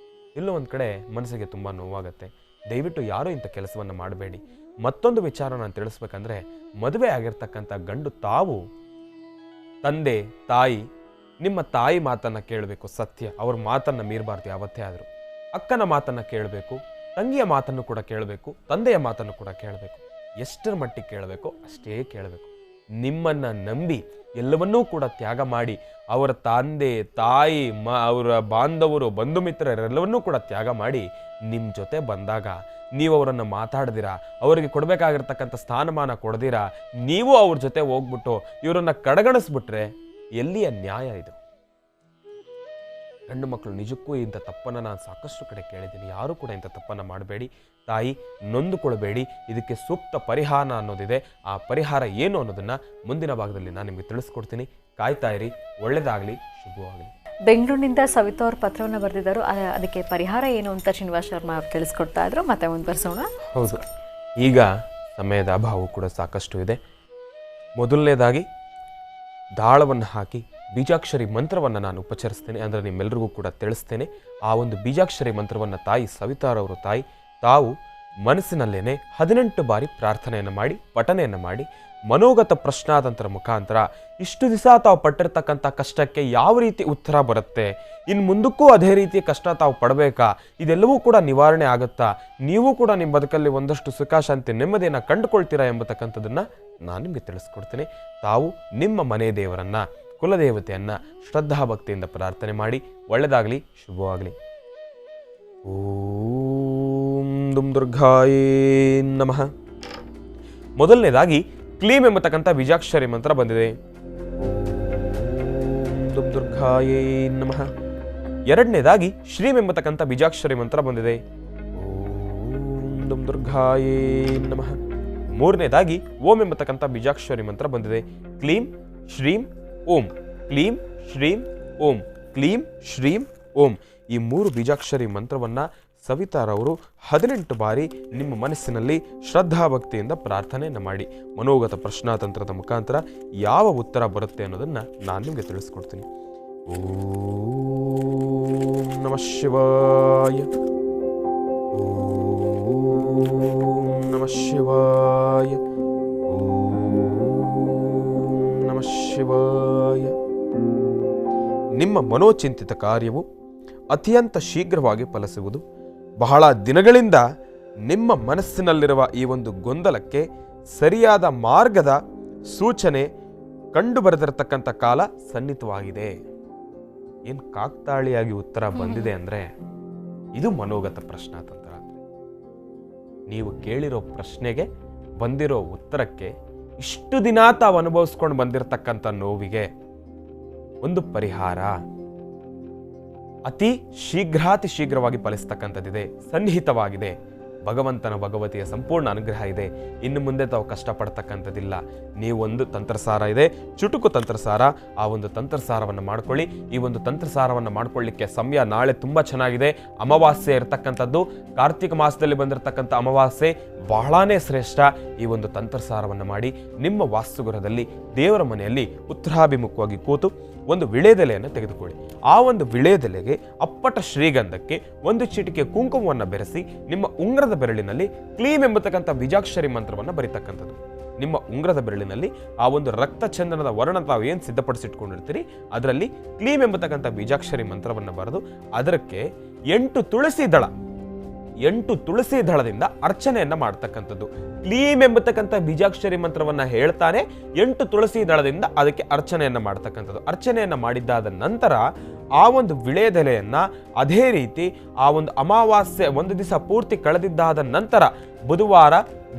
ಎಲ್ಲೋ ಒಂದು ಕಡೆ ಮನಸ್ಸಿಗೆ ತುಂಬ ನೋವಾಗುತ್ತೆ. ದಯವಿಟ್ಟು ಯಾರೂ ಇಂಥ ಕೆಲಸವನ್ನು ಮಾಡಬೇಡಿ. ಮತ್ತೊಂದು ವಿಚಾರ ನಾನು ತಿಳಿಸ್ಬೇಕಂದ್ರೆ, ಮದುವೆ ಆಗಿರ್ತಕ್ಕಂಥ ಗಂಡು ತಾವು ತಂದೆ, ತಾಯಿ, ನಿಮ್ಮ ತಾಯಿ ಮಾತನ್ನು ಕೇಳಬೇಕು. ಸತ್ಯ, ಅವ್ರ ಮಾತನ್ನು ಮೀರಬಾರ್ದು ಯಾವತ್ತೇ ಆದರೂ. ಅಕ್ಕನ ಮಾತನ್ನು ಕೇಳಬೇಕು, ತಂಗಿಯ ಮಾತನ್ನು ಕೂಡ ಕೇಳಬೇಕು, ತಂದೆಯ ಮಾತನ್ನು ಕೂಡ ಕೇಳಬೇಕು. ಎಷ್ಟರ ಮಟ್ಟಿಗೆ ಕೇಳಬೇಕೋ ಅಷ್ಟೇ ಕೇಳಬೇಕು. ನಿಮ್ಮನ್ನು ನಂಬಿ ಎಲ್ಲವನ್ನೂ ಕೂಡ ತ್ಯಾಗ ಮಾಡಿ ಅವರ ತಂದೆ ತಾಯಿ ಅವರ ಬಾಂಧವರು ಬಂಧು ಮಿತ್ರರೆಲ್ಲವನ್ನೂ ಕೂಡ ತ್ಯಾಗ ಮಾಡಿ ನಿಮ್ಮ ಜೊತೆ ಬಂದಾಗ ನೀವು ಅವರನ್ನು ಮಾತಾಡ್ದಿರಾ, ಅವರಿಗೆ ಕೊಡಬೇಕಾಗಿರ್ತಕ್ಕಂಥ ಸ್ಥಾನಮಾನ ಕೊಡ್ದಿರಾ, ನೀವು ಅವ್ರ ಜೊತೆ ಹೋಗ್ಬಿಟ್ಟು ಇವರನ್ನು ಕಡೆಗಣಿಸ್ಬಿಟ್ರೆ ಎಲ್ಲಿಯ ನ್ಯಾಯ ಇದು? ಹೆಣ್ಣು ಮಕ್ಕಳು ನಿಜಕ್ಕೂ ಇಂಥ ತಪ್ಪನ್ನು ನಾನು ಸಾಕಷ್ಟು ಕಡೆ ಕೇಳಿದ್ದೀನಿ. ಯಾರೂ ಕೂಡ ಇಂಥ ತಪ್ಪನ್ನು ಮಾಡಬೇಡಿ. ತಾಯಿ ನೊಂದುಕೊಳ್ಬೇಡಿ. ಇದಕ್ಕೆ ಸೂಕ್ತ ಪರಿಹಾರ ಅನ್ನೋದಿದೆ. ಆ ಪರಿಹಾರ ಏನು ಅನ್ನೋದನ್ನು ಮುಂದಿನ ಭಾಗದಲ್ಲಿ ನಾನು ನಿಮಗೆ ತಿಳಿಸ್ಕೊಡ್ತೀನಿ. ಕಾಯ್ತಾ ಇರಿ. ಒಳ್ಳೆಯದಾಗಲಿ, ಶುಭವಾಗಲಿ. ಬೆಂಗಳೂರಿನಿಂದ ಸವಿತಾ ಅವರು ಪತ್ರವನ್ನು ಬರೆದಿದ್ದರು. ಅದಕ್ಕೆ ಪರಿಹಾರ ಏನು ಅಂತ ಶ್ರೀನಿವಾಸ್ ಶರ್ಮಾ ಅವರು ತಿಳಿಸ್ಕೊಡ್ತಾ ಇದ್ರು. ಮತ್ತೆ ಮುಂದುವರಿಸೋಣ. ಹೌದು, ಈಗ ಸಮಯದ ಅಭಾವ ಕೂಡ ಸಾಕಷ್ಟು ಇದೆ. ಮೊದಲನೇದಾಗಿ ದಾಳವನ್ನು ಹಾಕಿ ಬೀಜಾಕ್ಷರಿ ಮಂತ್ರವನ್ನು ನಾನು ಉಪಚರಿಸ್ತೇನೆ, ಅಂದರೆ ನಿಮ್ಮೆಲ್ಲರಿಗೂ ಕೂಡ ತಿಳಿಸ್ತೇನೆ. ಆ ಒಂದು ಬೀಜಾಕ್ಷರಿ ಮಂತ್ರವನ್ನು ತಾಯಿ ಸವಿತಾರವರು ತಾವು ಮನಸ್ಸಿನಲ್ಲೇನೆ 18 ಬಾರಿ ಪ್ರಾರ್ಥನೆಯನ್ನು ಮಾಡಿ ಪಠನೆಯನ್ನು ಮಾಡಿ ಮನೋಗತ ಪ್ರಶ್ನಾತಂತ್ರ ಮುಖಾಂತರ ಇಷ್ಟು ದಿವಸ ತಾವು ಪಟ್ಟಿರ್ತಕ್ಕಂಥ ಕಷ್ಟಕ್ಕೆ ಯಾವ ರೀತಿ ಉತ್ತರ ಬರುತ್ತೆ, ಇನ್ನು ಮುಂದಕ್ಕೂ ಅದೇ ರೀತಿಯ ಕಷ್ಟ ತಾವು ಪಡಬೇಕಾ, ಇದೆಲ್ಲವೂ ಕೂಡ ನಿವಾರಣೆ ಆಗುತ್ತಾ, ನೀವು ಕೂಡ ನಿಮ್ಮ ಬದುಕಲ್ಲಿ ಒಂದಷ್ಟು ಸುಖ ಶಾಂತಿ ನೆಮ್ಮದಿಯನ್ನು ಕಂಡುಕೊಳ್ತೀರಾ ಎಂಬತಕ್ಕಂಥದ್ದನ್ನು ನಾನು ನಿಮಗೆ ತಿಳಿಸ್ಕೊಡ್ತೀನಿ. ತಾವು ನಿಮ್ಮ ಮನೆ ದೇವರನ್ನು, ಕುಲದೇವತೆಯನ್ನು ಶ್ರದ್ಧಾಭಕ್ತಿಯಿಂದ ಪ್ರಾರ್ಥನೆ ಮಾಡಿ. ಒಳ್ಳೆಯದಾಗಲಿ, ಶುಭವಾಗಲಿ. ಓಂ ದುಂ ದುರ್ಗಾಯೇ ನಮಃ. ಮೊದಲನೇದಾಗಿ ಕ್ಲೀಂ ಎಂಬತಕ್ಕಂಥ ಬೀಜಾಕ್ಷರಿ ಮಂತ್ರ ಬಂದಿದೆ. ಓಂ ದುಂ ದುರ್ಗಾಯೇ ನಮಃ. ಎರಡನೇದಾಗಿ ಶ್ರೀಂ ಎಂಬತಕ್ಕಂಥ ಬೀಜಾಕ್ಷರಿ ಮಂತ್ರ ಬಂದಿದೆ. ಓಂ ದುಂ ದುರ್ಗಾಯೇ ನಮಃ. ಮೂರನೇದಾಗಿ ಓಂ ಎಂಬತಕ್ಕಂಥ ಬೀಜಾಕ್ಷರಿ ಮಂತ್ರ ಬಂದಿದೆ. ಕ್ಲೀಂ ಶ್ರೀಂ ಓಂ, ಕ್ಲೀಂ ಶ್ರೀಂ ಓಂ, ಕ್ಲೀಂ ಶ್ರೀಂ ಓಂ. ಈ 3 ಬೀಜಾಕ್ಷರಿ ಮಂತ್ರವನ್ನು ಸವಿತಾರವರು 18 ಬಾರಿ ನಿಮ್ಮ ಮನಸ್ಸಿನಲ್ಲಿ ಶ್ರದ್ಧಾಭಕ್ತಿಯಿಂದ ಪ್ರಾರ್ಥನೆಯನ್ನು ಮಾಡಿ ಮನೋಗತ ಪ್ರಶ್ನಾತಂತ್ರದ ಮುಖಾಂತರ ಯಾವ ಉತ್ತರ ಬರುತ್ತೆ ಅನ್ನೋದನ್ನು ನಾನು ನಿಮಗೆ ತಿಳಿಸ್ಕೊಡ್ತೀನಿ. ಓಂ ನಮಃ ಶಿವಾಯ. ಓಂ ನಮಃ ಶಿವಾಯ. ಓಂ ನಮಃ ಶಿವಾಯ. ನಿಮ್ಮ ಮನೋಚಿಂತಿತ ಕಾರ್ಯವು ಅತ್ಯಂತ ಶೀಘ್ರವಾಗಿ ಫಲಿಸುವುದು. ಬಹಳ ದಿನಗಳಿಂದ ನಿಮ್ಮ ಮನಸ್ಸಿನಲ್ಲಿರುವ ಈ ಒಂದು ಗೊಂದಲಕ್ಕೆ ಸರಿಯಾದ ಮಾರ್ಗದ ಸೂಚನೆ ಕಂಡು ಬರೆದಿರತಕ್ಕಂಥ ಕಾಲ ಸನ್ನಿಹಿತವಾಗಿದೆ. ಏನು ಕಾಕ್ತಾಳಿಯಾಗಿ ಉತ್ತರ ಬಂದಿದೆ ಅಂದರೆ ಇದು ಮನೋಗತ ಪ್ರಶ್ನಾತಂತ್ರ. ನೀವು ಕೇಳಿರೋ ಪ್ರಶ್ನೆಗೆ ಬಂದಿರೋ ಉತ್ತರಕ್ಕೆ ಇಷ್ಟು ದಿನ ತಾವು ಅನುಭವಿಸ್ಕೊಂಡು ಬಂದಿರತಕ್ಕಂಥ ನೋವಿಗೆ ಒಂದು ಪರಿಹಾರ ಅತಿ ಶೀಘ್ರಾತಿ ಶೀಘ್ರವಾಗಿ ಫಲಿಸ್ತಕ್ಕಂಥದ್ದಿದೆ, ಸನ್ನಿಹಿತವಾಗಿದೆ. ಭಗವಂತನ ಭಗವತಿಯ ಸಂಪೂರ್ಣ ಅನುಗ್ರಹ ಇದೆ. ಇನ್ನು ಮುಂದೆ ತಾವು ಕಷ್ಟಪಡ್ತಕ್ಕಂಥದ್ದಿಲ್ಲ. ನೀವೊಂದು ತಂತ್ರಸಾರ ಇದೆ, ಚುಟುಕು ತಂತ್ರಸಾರ. ಆ ಒಂದು ತಂತ್ರಸಾರವನ್ನು ಮಾಡ್ಕೊಳ್ಳಿ. ಈ ಒಂದು ತಂತ್ರಸಾರವನ್ನು ಮಾಡ್ಕೊಳ್ಳಿಕ್ಕೆ ಸಮಯ ನಾಳೆ ತುಂಬ ಚೆನ್ನಾಗಿದೆ. ಅಮಾವಾಸ್ಯೆ ಇರತಕ್ಕಂಥದ್ದು, ಕಾರ್ತಿಕ ಮಾಸದಲ್ಲಿ ಬಂದಿರತಕ್ಕಂಥ ಅಮಾವಾಸ್ಯೆ ಬಹಳಾನೇ ಶ್ರೇಷ್ಠ. ಈ ಒಂದು ತಂತ್ರಸಾರವನ್ನು ಮಾಡಿ ನಿಮ್ಮ ವಾಸ್ತುಗೃಹದಲ್ಲಿ ದೇವರ ಮನೆಯಲ್ಲಿ ಉತ್ತರಾಭಿಮುಖವಾಗಿ ಕೂತು ಒಂದು ವಿಳೆದೆಲೆಯನ್ನು ತೆಗೆದುಕೊಳ್ಳಿ. ಆ ಒಂದು ವಿಳೆದೆಲೆಗೆ ಅಪ್ಪಟ ಶ್ರೀಗಂಧಕ್ಕೆ ಒಂದು ಚಿಟಿಕೆ ಕುಂಕುಮವನ್ನು ಬೆರೆಸಿ ನಿಮ್ಮ ಉಂಗ್ರದ ಬೆರಳಿನಲ್ಲಿ ಕ್ಲೀಂ ಎಂಬತಕ್ಕಂಥ ಬೀಜಾಕ್ಷರಿ ಮಂತ್ರವನ್ನು ಬರೀತಕ್ಕಂಥದ್ದು. ನಿಮ್ಮ ಉಂಗ್ರದ ಬೆರಳಿನಲ್ಲಿ ಆ ಒಂದು ರಕ್ತಚಂದನದ ವರ್ಣ ತಾವು ಏನು ಸಿದ್ಧಪಡಿಸಿಟ್ಕೊಂಡಿರ್ತೀರಿ ಅದರಲ್ಲಿ ಕ್ಲೀಂ ಎಂಬತಕ್ಕಂಥ ಬೀಜಾಕ್ಷರಿ ಮಂತ್ರವನ್ನು ಬರೆದು ಅದಕ್ಕೆ 8 ತುಳಸಿ ದಳದಿಂದ ಅರ್ಚನೆಯನ್ನ ಮಾಡ್ತಕ್ಕಂಥದ್ದು. ಕ್ಲೀಂ ಎಂಬತಕ್ಕಂಥ ಬೀಜಾಕ್ಷರಿ ಮಂತ್ರವನ್ನ ಹೇಳ್ತಾನೆ 8 ತುಳಸಿ ದಳದಿಂದ ಅದಕ್ಕೆ ಅರ್ಚನೆಯನ್ನ ಮಾಡ್ತಕ್ಕಂಥದ್ದು. ಅರ್ಚನೆಯನ್ನ ಮಾಡಿದ್ದಾದ ನಂತರ ಆ ಒಂದು ವಿಳೆದೆಲೆಯನ್ನ ಅದೇ ರೀತಿ ಆ ಒಂದು ಅಮಾವಾಸ್ಯೆ ಒಂದು ದಿವಸ ಪೂರ್ತಿ ಕಳೆದಿದ್ದಾದ ನಂತರ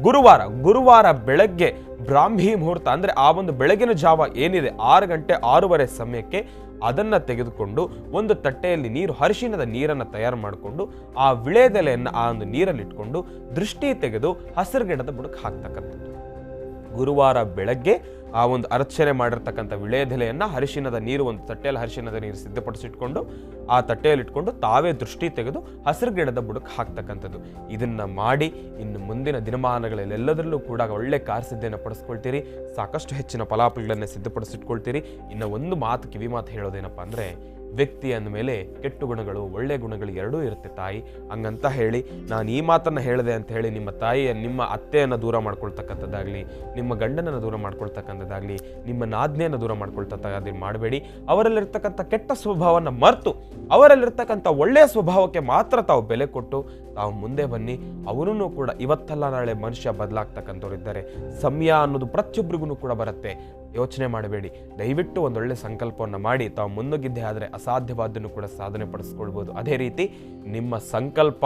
ಗುರುವಾರ ಬೆಳಗ್ಗೆ ಬ್ರಾಹ್ಮಿ ಮುಹೂರ್ತ ಅಂದ್ರೆ ಆ ಒಂದು ಬೆಳಗಿನ ಜಾವ ಏನಿದೆ 6 ಗಂಟೆ 6:30 ಸಮಯಕ್ಕೆ ಅದನ್ನು ತೆಗೆದುಕೊಂಡು ಒಂದು ತಟ್ಟೆಯಲ್ಲಿ ಅರಿಶಿಣದ ನೀರನ್ನು ತಯಾರು ಮಾಡಿಕೊಂಡು ಆ ವಿಳೆದೆಲೆಯನ್ನು ಆ ಒಂದು ನೀರಲ್ಲಿಟ್ಕೊಂಡು ದೃಷ್ಟಿ ತೆಗೆದು ಹಸಿರು ಗಿಡದ ಬುಡಕ್ಕೆ ಹಾಕ್ತಕ್ಕಂಥದ್ದು. ಗುರುವಾರ ಬೆಳಗ್ಗೆ ಆ ಒಂದು ಅರ್ಚನೆ ಮಾಡಿರ್ತಕ್ಕಂಥ ವಿಳೆದೆಲೆಯನ್ನು ಅರಿಶಿಣದ ನೀರು ಒಂದು ತಟ್ಟೆಯಲ್ಲಿ ಅರಿಶಿಣದ ನೀರು ಸಿದ್ಧಪಡಿಸಿಟ್ಕೊಂಡು ಆ ತಟ್ಟೆಯಲ್ಲಿಟ್ಕೊಂಡು ತಾವೇ ದೃಷ್ಟಿ ತೆಗೆದು ಹಸಿರು ಗಿಡದ ಬುಡಕ್ಕೆ ಹಾಕ್ತಕ್ಕಂಥದ್ದು. ಇದನ್ನು ಮಾಡಿ ಇನ್ನು ಮುಂದಿನ ದಿನಮಾನಗಳಲ್ಲಿ ಎಲ್ಲದರಲ್ಲೂ ಕೂಡ ಒಳ್ಳೆ ಕಾರ್ಯಸಿದ್ಧಿಯನ್ನು ಪಡಿಸ್ಕೊಳ್ತೀರಿ. ಸಾಕಷ್ಟು ಹೆಚ್ಚಿನ ಫಲಾಫಲಗಳನ್ನೇ ಸಿದ್ಧಪಡಿಸಿಟ್ಕೊಳ್ತೀರಿ. ಇನ್ನು ಒಂದು ಮಾತು ಕಿವಿ ಮಾತು ಹೇಳೋದೇನಪ್ಪ ಅಂದರೆ ವ್ಯಕ್ತಿ ಅಂದಮೇಲೆ ಕೆಟ್ಟ ಗುಣಗಳು ಒಳ್ಳೆ ಗುಣಗಳು ಎರಡೂ ಇರುತ್ತೆ ತಾಯಿ. ಹಂಗಂತ ಹೇಳಿ ನಾನು ಈ ಮಾತನ್ನು ಹೇಳಿದೆ ಅಂತ ಹೇಳಿ ನಿಮ್ಮ ನಿಮ್ಮ ಅತ್ತೆಯನ್ನು ದೂರ ಮಾಡ್ಕೊಳ್ತಕ್ಕಂಥದ್ದಾಗಲಿ, ನಿಮ್ಮ ಗಂಡನನ್ನು ದೂರ ಮಾಡ್ಕೊಳ್ತಕ್ಕಂಥದ್ದಾಗಲಿ, ನಿಮ್ಮ ನಾದ್ನೆಯನ್ನು ದೂರ ಮಾಡ್ಕೊಳ್ತಕ್ಕಂಥದ್ದು ಮಾಡಬೇಡಿ. ಅವರಲ್ಲಿರ್ತಕ್ಕಂಥ ಕೆಟ್ಟ ಸ್ವಭಾವವನ್ನು ಮರೆತು ಅವರಲ್ಲಿರ್ತಕ್ಕಂಥ ಒಳ್ಳೆಯ ಸ್ವಭಾವಕ್ಕೆ ಮಾತ್ರ ತಾವು ಬೆಲೆ ಕೊಟ್ಟು ತಾವು ಮುಂದೆ ಬನ್ನಿ. ಅವರೂ ಕೂಡ ಇವತ್ತಲ್ಲ ನಾಳೆ ಮನುಷ್ಯ ಬದಲಾಗ್ತಕ್ಕಂಥವ್ರು ಇದ್ದಾರೆ. ಸಮಯ ಅನ್ನೋದು ಪ್ರತಿಯೊಬ್ಬರಿಗೂ ಕೂಡ ಬರುತ್ತೆ. ಯೋಚನೆ ಮಾಡಬೇಡಿ. ದಯವಿಟ್ಟು ಒಂದೊಳ್ಳೆ ಸಂಕಲ್ಪವನ್ನು ಮಾಡಿ ತಾವು ಮುನ್ನುಗ್ಗಿದ್ದೆ ಆದರೆ ಅಸಾಧ್ಯವಾದ್ದನ್ನು ಕೂಡ ಸಾಧನೆ ಪಡಿಸ್ಕೊಳ್ಬೋದು. ಅದೇ ರೀತಿ ನಿಮ್ಮ ಸಂಕಲ್ಪ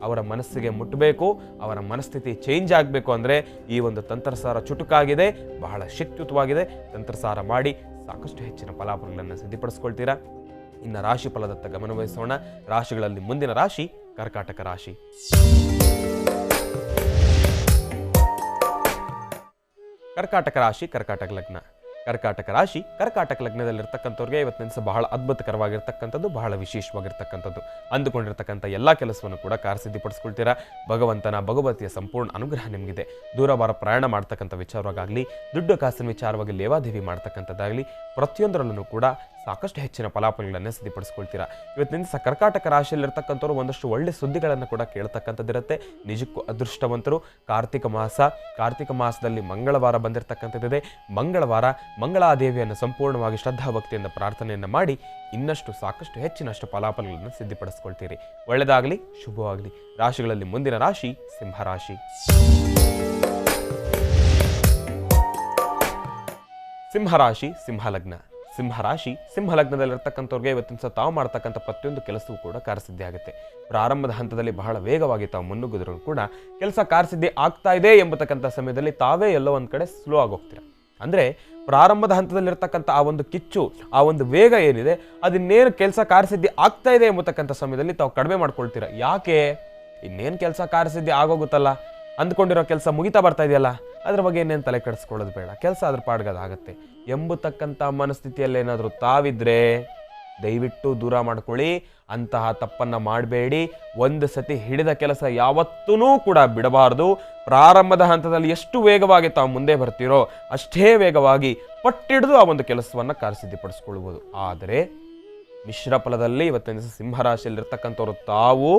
ಅವರ ಮನಸ್ಸಿಗೆ ಮುಟ್ಟಬೇಕು, ಅವರ ಮನಸ್ಥಿತಿ ಚೇಂಜ್ ಆಗಬೇಕು ಅಂದರೆ ಈ ಒಂದು ತಂತ್ರಸಾರ ಚುಟುಕಾಗಿದೆ, ಬಹಳ ಶಕ್ತಿಯುತವಾಗಿದೆ. ತಂತ್ರಸಾರ ಮಾಡಿ ಸಾಕಷ್ಟು ಹೆಚ್ಚಿನ ಫಲಾಫಲಗಳನ್ನು ಸಿದ್ಧಪಡಿಸ್ಕೊಳ್ತೀರಾ. ಇನ್ನು ರಾಶಿ ಫಲದತ್ತ ಗಮನವಹಿಸೋಣ. ರಾಶಿಗಳಲ್ಲಿ ಮುಂದಿನ ರಾಶಿ ಕರ್ಕಾಟಕ ರಾಶಿ. ಕರ್ಕಾಟಕ ರಾಶಿ, ಕರ್ಕಾಟಕ ಲಗ್ನ. ಕರ್ಕಾಟಕ ರಾಶಿ, ಕರ್ಕಾಟಕ ಲಗ್ನದಲ್ಲಿರ್ತಕ್ಕಂಥವ್ರಿಗೆ ಇವತ್ತಿನ ದಿವಸ ಬಹಳ ಅದ್ಭುತಕರವಾಗಿರ್ತಕ್ಕಂಥದ್ದು, ಬಹಳ ವಿಶೇಷವಾಗಿರ್ತಕ್ಕಂಥದ್ದು. ಅಂದುಕೊಂಡಿರ್ತಕ್ಕಂಥ ಎಲ್ಲ ಕೆಲಸವನ್ನು ಕೂಡ ಕಾರ್ಯಸಿದ್ಧಿಪಡಿಸ್ಕೊಳ್ತೀರಾ. ಭಗವತಿಯ ಸಂಪೂರ್ಣ ಅನುಗ್ರಹ ನಿಮಗಿದೆ. ದೂರವಾರ ಪ್ರಯಾಣ ಮಾಡ್ತಕ್ಕಂಥ ವಿಚಾರವಾಗಲಿ, ದುಡ್ಡು ಕಾಸಿನ ವಿಚಾರವಾಗಿ ಲೇವಾದೇವಿ ಮಾಡ್ತಕ್ಕಂಥದ್ದಾಗಲಿ, ಪ್ರತಿಯೊಂದರಲ್ಲೂ ಕೂಡ ಸಾಕಷ್ಟು ಹೆಚ್ಚಿನ ಫಲಾಫಲಗಳನ್ನು ಸಿದ್ಧಪಡಿಸ್ಕೊಳ್ತೀರಾ. ಇವತ್ತಿನ ದಿವಸ ಕರ್ಕಾಟಕ ರಾಶಿಯಲ್ಲಿರ್ತಕ್ಕಂಥವ್ರು ಒಂದಷ್ಟು ಒಳ್ಳೆ ಸುದ್ದಿಗಳನ್ನು ಕೂಡ ಕೇಳ್ತಕ್ಕಂಥದ್ದಿರುತ್ತೆ. ನಿಜಕ್ಕೂ ಅದೃಷ್ಟವಂತರು. ಕಾರ್ತಿಕ ಮಾಸದಲ್ಲಿ ಮಂಗಳವಾರ ಬಂದಿರತಕ್ಕಂಥದ್ದಿದೆ. ಮಂಗಳವಾರ ಮಂಗಳಾದೇವಿಯನ್ನು ಸಂಪೂರ್ಣವಾಗಿ ಶ್ರದ್ಧಾಭಕ್ತಿಯಿಂದ ಪ್ರಾರ್ಥನೆಯನ್ನು ಮಾಡಿ ಇನ್ನಷ್ಟು ಸಾಕಷ್ಟು ಹೆಚ್ಚಿನಷ್ಟು ಫಲಾಫಲಗಳನ್ನು ಸಿದ್ಧಪಡಿಸ್ಕೊಳ್ತೀರಿ. ಒಳ್ಳೆಯದಾಗಲಿ, ಶುಭವಾಗಲಿ. ರಾಶಿಗಳಲ್ಲಿ ಮುಂದಿನ ರಾಶಿ ಸಿಂಹರಾಶಿ. ಸಿಂಹರಾಶಿ, ಸಿಂಹಲಗ್ನ. ಸಿಂಹರಾಶಿ, ಸಿಂಹಲಗ್ನದಲ್ಲಿರ್ತಕ್ಕಂಥವ್ರಿಗೆ ಇವತ್ತಿನ ಸಹ ತಾವು ಮಾಡ್ತಕ್ಕಂಥ ಪ್ರತಿಯೊಂದು ಕೆಲಸವೂ ಕೂಡ ಕಾರ್ಯಸಿದ್ಧಿ ಆಗುತ್ತೆ. ಪ್ರಾರಂಭದ ಹಂತದಲ್ಲಿ ಬಹಳ ವೇಗವಾಗಿ ತಾವು ಮುನ್ನುಗ್ಗಿದ್ರು ಕೂಡ ಕೆಲಸ ಕಾರ್ಯಸಿದ್ಧಿ ಆಗ್ತಾ ಇದೆ ಎಂಬತಕ್ಕಂಥ ಸಮಯದಲ್ಲಿ ತಾವೇ ಎಲ್ಲೋ ಒಂದು ಕಡೆ ಸ್ಲೋ ಆಗೋಗ್ತೀರ. ಅಂದರೆ ಪ್ರಾರಂಭದ ಹಂತದಲ್ಲಿರ್ತಕ್ಕಂಥ ಆ ಒಂದು ಕಿಚ್ಚು, ಆ ಒಂದು ವೇಗ ಏನಿದೆ, ಅದನ್ನೇನು ಕೆಲಸ ಕಾರ್ಯಸಿದ್ಧಿ ಆಗ್ತಾ ಇದೆ ಎಂಬತಕ್ಕಂಥ ಸಮಯದಲ್ಲಿ ತಾವು ಕಡಿಮೆ ಮಾಡ್ಕೊಳ್ತೀರ. ಯಾಕೆ? ಇನ್ನೇನು ಕೆಲಸ ಕಾರ್ಯಸಿದ್ಧಿ ಆಗೋಗುತ್ತಲ್ಲ, ಅಂದ್ಕೊಂಡಿರೋ ಕೆಲಸ ಮುಗಿತಾ ಬರ್ತಾ ಇದೆಯಲ್ಲ, ಅದ್ರ ಬಗ್ಗೆ ಏನೇನು ತಲೆ ಕೆಡಿಸ್ಕೊಳ್ಳೋದು ಬೇಡ, ಕೆಲಸ ಅದ್ರ ಪಾಡ್ಗದಾಗತ್ತೆ ಎಂಬತಕ್ಕಂಥ ಮನಸ್ಥಿತಿಯಲ್ಲಿ ಏನಾದರೂ ತಾವಿದ್ರೆ ದಯವಿಟ್ಟು ದೂರ ಮಾಡ್ಕೊಳ್ಳಿ. ಅಂತಹ ತಪ್ಪನ್ನು ಮಾಡಬೇಡಿ. ಒಂದು ಸತಿ ಹಿಡಿದ ಕೆಲಸ ಯಾವತ್ತೂ ಕೂಡ ಬಿಡಬಾರ್ದು. ಪ್ರಾರಂಭದ ಹಂತದಲ್ಲಿ ಎಷ್ಟು ವೇಗವಾಗಿ ತಾವು ಮುಂದೆ ಬರ್ತೀರೋ ಅಷ್ಟೇ ವೇಗವಾಗಿ ಪಟ್ಟಿಡಿದು ಆ ಒಂದು ಕೆಲಸವನ್ನು ಕಾರ್ಯಸಿದ್ಧಿಪಡಿಸ್ಕೊಳ್ಬೋದು. ಆದರೆ ಮಿಶ್ರ ಫಲದಲ್ಲಿ ಇವತ್ತಿನ ಸಿಂಹರಾಶಿಯಲ್ಲಿರ್ತಕ್ಕಂಥವ್ರು ತಾವು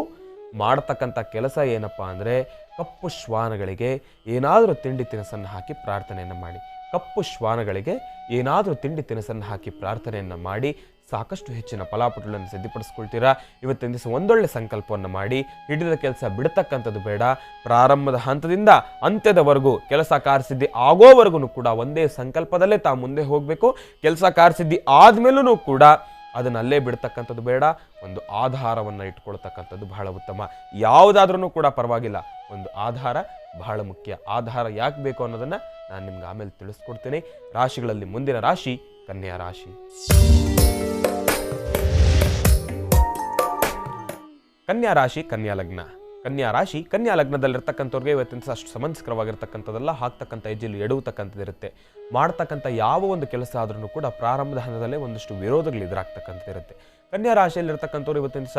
ಮಾಡ್ತಕ್ಕಂಥ ಕೆಲಸ ಏನಪ್ಪ ಅಂದರೆ ಕಪ್ಪು ಶ್ವಾನಗಳಿಗೆ ಏನಾದರೂ ತಿಂಡಿ ತಿನಿಸನ್ನು ಹಾಕಿ ಪ್ರಾರ್ಥನೆಯನ್ನು ಮಾಡಿ. ಕಪ್ಪು ಶ್ವಾನಗಳಿಗೆ ಏನಾದರೂ ತಿಂಡಿ ತಿನಿಸನ್ನು ಹಾಕಿ ಪ್ರಾರ್ಥನೆಯನ್ನು ಮಾಡಿ ಸಾಕಷ್ಟು ಹೆಚ್ಚಿನ ಫಲಾಫಲಗಳನ್ನು ಸಿದ್ಧಪಡಿಸ್ಕೊಳ್ತೀರಾ. ಇವತ್ತಿನ ದಿವಸ ಒಂದೊಳ್ಳೆ ಸಂಕಲ್ಪವನ್ನು ಮಾಡಿ ಹಿಡಿದ ಕೆಲಸ ಬಿಡ್ತಕ್ಕಂಥದ್ದು ಬೇಡ. ಪ್ರಾರಂಭದ ಹಂತದಿಂದ ಅಂತ್ಯದವರೆಗೂ ಕೆಲಸ ಕಾರ್ಯಸಿದ್ಧಿ ಆಗೋವರೆಗೂ ಕೂಡ ಒಂದೇ ಸಂಕಲ್ಪದಲ್ಲೇ ತಾವು ಮುಂದೆ ಹೋಗಬೇಕು. ಕೆಲಸ ಕಾರ್ಯಸಿದ್ಧಿ ಆದಮೇಲೂ ಕೂಡ ಅದನ್ನು ಅಲ್ಲೇ ಬಿಡ್ತಕ್ಕಂಥದ್ದು ಬೇಡ. ಒಂದು ಆಧಾರವನ್ನು ಇಟ್ಕೊಳ್ತಕ್ಕಂಥದ್ದು ಬಹಳ ಉತ್ತಮ. ಯಾವುದಾದ್ರೂ ಕೂಡ ಪರವಾಗಿಲ್ಲ, ಒಂದು ಆಧಾರ ಬಹಳ ಮುಖ್ಯ. ಆಧಾರ ಯಾಕೆ ಬೇಕು ಅನ್ನೋದನ್ನು ನಾನು ನಿಮ್ಗೆ ಆಮೇಲೆ ತಿಳಿಸ್ಕೊಡ್ತೀನಿ. ರಾಶಿಗಳಲ್ಲಿ ಮುಂದಿನ ರಾಶಿ ಕನ್ಯಾ ರಾಶಿ. ಕನ್ಯಾ ರಾಶಿ, ಕನ್ಯಾ ಲಗ್ನ. ಕನ್ಯಾ ರಾಶಿ, ಕನ್ಯಾ ಲಗ್ನದಲ್ಲಿರ್ತಕ್ಕಂಥವ್ರಿಗೆ ಇವತ್ತಿನ ಅಷ್ಟು ಸಮಂಜಸಕರವಾಗಿರ್ತಕ್ಕಂಥದ್ದೆಲ್ಲ, ಹಾಕ್ತಕ್ಕಂಥ ಹೆಜ್ಜೆಯಲ್ಲಿ ಎಡುವತಕ್ಕಂಥದ್ದಿರುತ್ತೆ. ಮಾಡ್ತಕ್ಕಂಥ ಯಾವ ಒಂದು ಕೆಲಸ ಆದ್ರೂ ಕೂಡ ಪ್ರಾರಂಭದ ಹಂತದಲ್ಲೇ ಒಂದಷ್ಟು ವಿರೋಧಗಳು ಎದುರಾಗ್ತಕ್ಕಂಥದ್ದಿರುತ್ತೆ. ಕನ್ಯಾ ರಾಶಿಯಲ್ಲಿರ್ತಕ್ಕಂಥವ್ರು ಇವತ್ತಿನ ದಿವಸ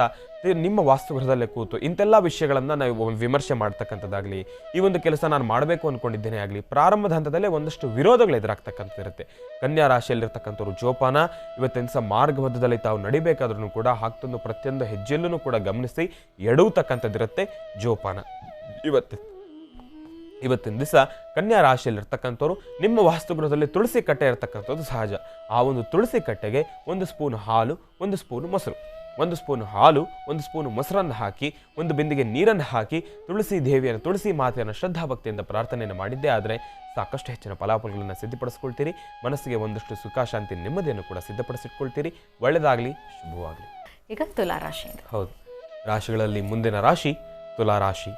ನಿಮ್ಮ ವಾಸ್ತುಗೃಹದಲ್ಲೇ ಕೂತು ಇಂತೆಲ್ಲ ವಿಷಯಗಳನ್ನು ನಾವು ವಿಮರ್ಶೆ ಮಾಡ್ತಕ್ಕಂಥದ್ದಾಗಲಿ, ಈ ಒಂದು ಕೆಲಸ ನಾನು ಮಾಡಬೇಕು ಅಂದ್ಕೊಂಡಿದ್ದೇನೆ ಆಗಲಿ, ಪ್ರಾರಂಭದ ಹಂತದಲ್ಲೇ ಒಂದಷ್ಟು ವಿರೋಧಗಳು ಎದುರಾಗ್ತಕ್ಕಂಥದ್ದಿರುತ್ತೆ. ಕನ್ಯಾ ರಾಶಿಯಲ್ಲಿರ್ತಕ್ಕಂಥವ್ರು ಜೋಪಾನ. ಇವತ್ತಿನ ದಿವಸ ಮಾರ್ಗಮಧ್ಯದಲ್ಲಿ ತಾವು ನಡಿಬೇಕಾದ್ರೂ ಕೂಡ ಹಾಕ್ತಂದು ಪ್ರತಿಯೊಂದು ಹೆಜ್ಜೆಯಲ್ಲೂ ಕೂಡ ಗಮನಿಸಿ ಎಡುವತಕ್ಕಂಥದ್ದಿರುತ್ತೆ. ಜೋಪಾನ. ಇವತ್ತಿನ ದಿವಸ ಕನ್ಯಾ ರಾಶಿಯಲ್ಲಿರ್ತಕ್ಕಂಥವ್ರು ನಿಮ್ಮ ವಾಸ್ತುಗೃಹದಲ್ಲಿ ತುಳಸಿ ಕಟ್ಟೆ ಇರತಕ್ಕಂಥದ್ದು ಸಹಜ. ಆ ಒಂದು ತುಳಸಿ ಕಟ್ಟೆಗೆ 1 ಸ್ಪೂನ್ ಹಾಲು, 1 ಸ್ಪೂನ್ ಮೊಸರು, 1 ಸ್ಪೂನ್ ಹಾಲು, 1 ಸ್ಪೂನ್ ಮೊಸರನ್ನು ಹಾಕಿ, 1 ಬಿಂದಿಗೆ ನೀರನ್ನು ಹಾಕಿ ತುಳಸಿ ದೇವಿಯನ್ನು, ತುಳಸಿ ಮಾತೆಯನ್ನು ಶ್ರದ್ಧಾಭಕ್ತಿಯಿಂದ ಪ್ರಾರ್ಥನೆಯನ್ನು ಮಾಡಿದ್ದೇ ಆದರೆ ಸಾಕಷ್ಟು ಹೆಚ್ಚಿನ ಫಲಾಫಲಗಳನ್ನು ಸಿದ್ಧಪಡಿಸ್ಕೊಳ್ತೀರಿ. ಮನಸ್ಸಿಗೆ ಒಂದಷ್ಟು ಸುಖ, ಶಾಂತಿ, ನೆಮ್ಮದಿಯನ್ನು ಕೂಡ ಸಿದ್ಧಪಡಿಸಿಟ್ಕೊಳ್ತೀರಿ. ಒಳ್ಳೆಯದಾಗಲಿ, ಶುಭವಾಗಲಿ. ಈಗ ತುಲಾರಾಶಿ. ಹೌದು, ರಾಶಿಗಳಲ್ಲಿ ಮುಂದಿನ ರಾಶಿ ತುಲಾರಾಶಿ.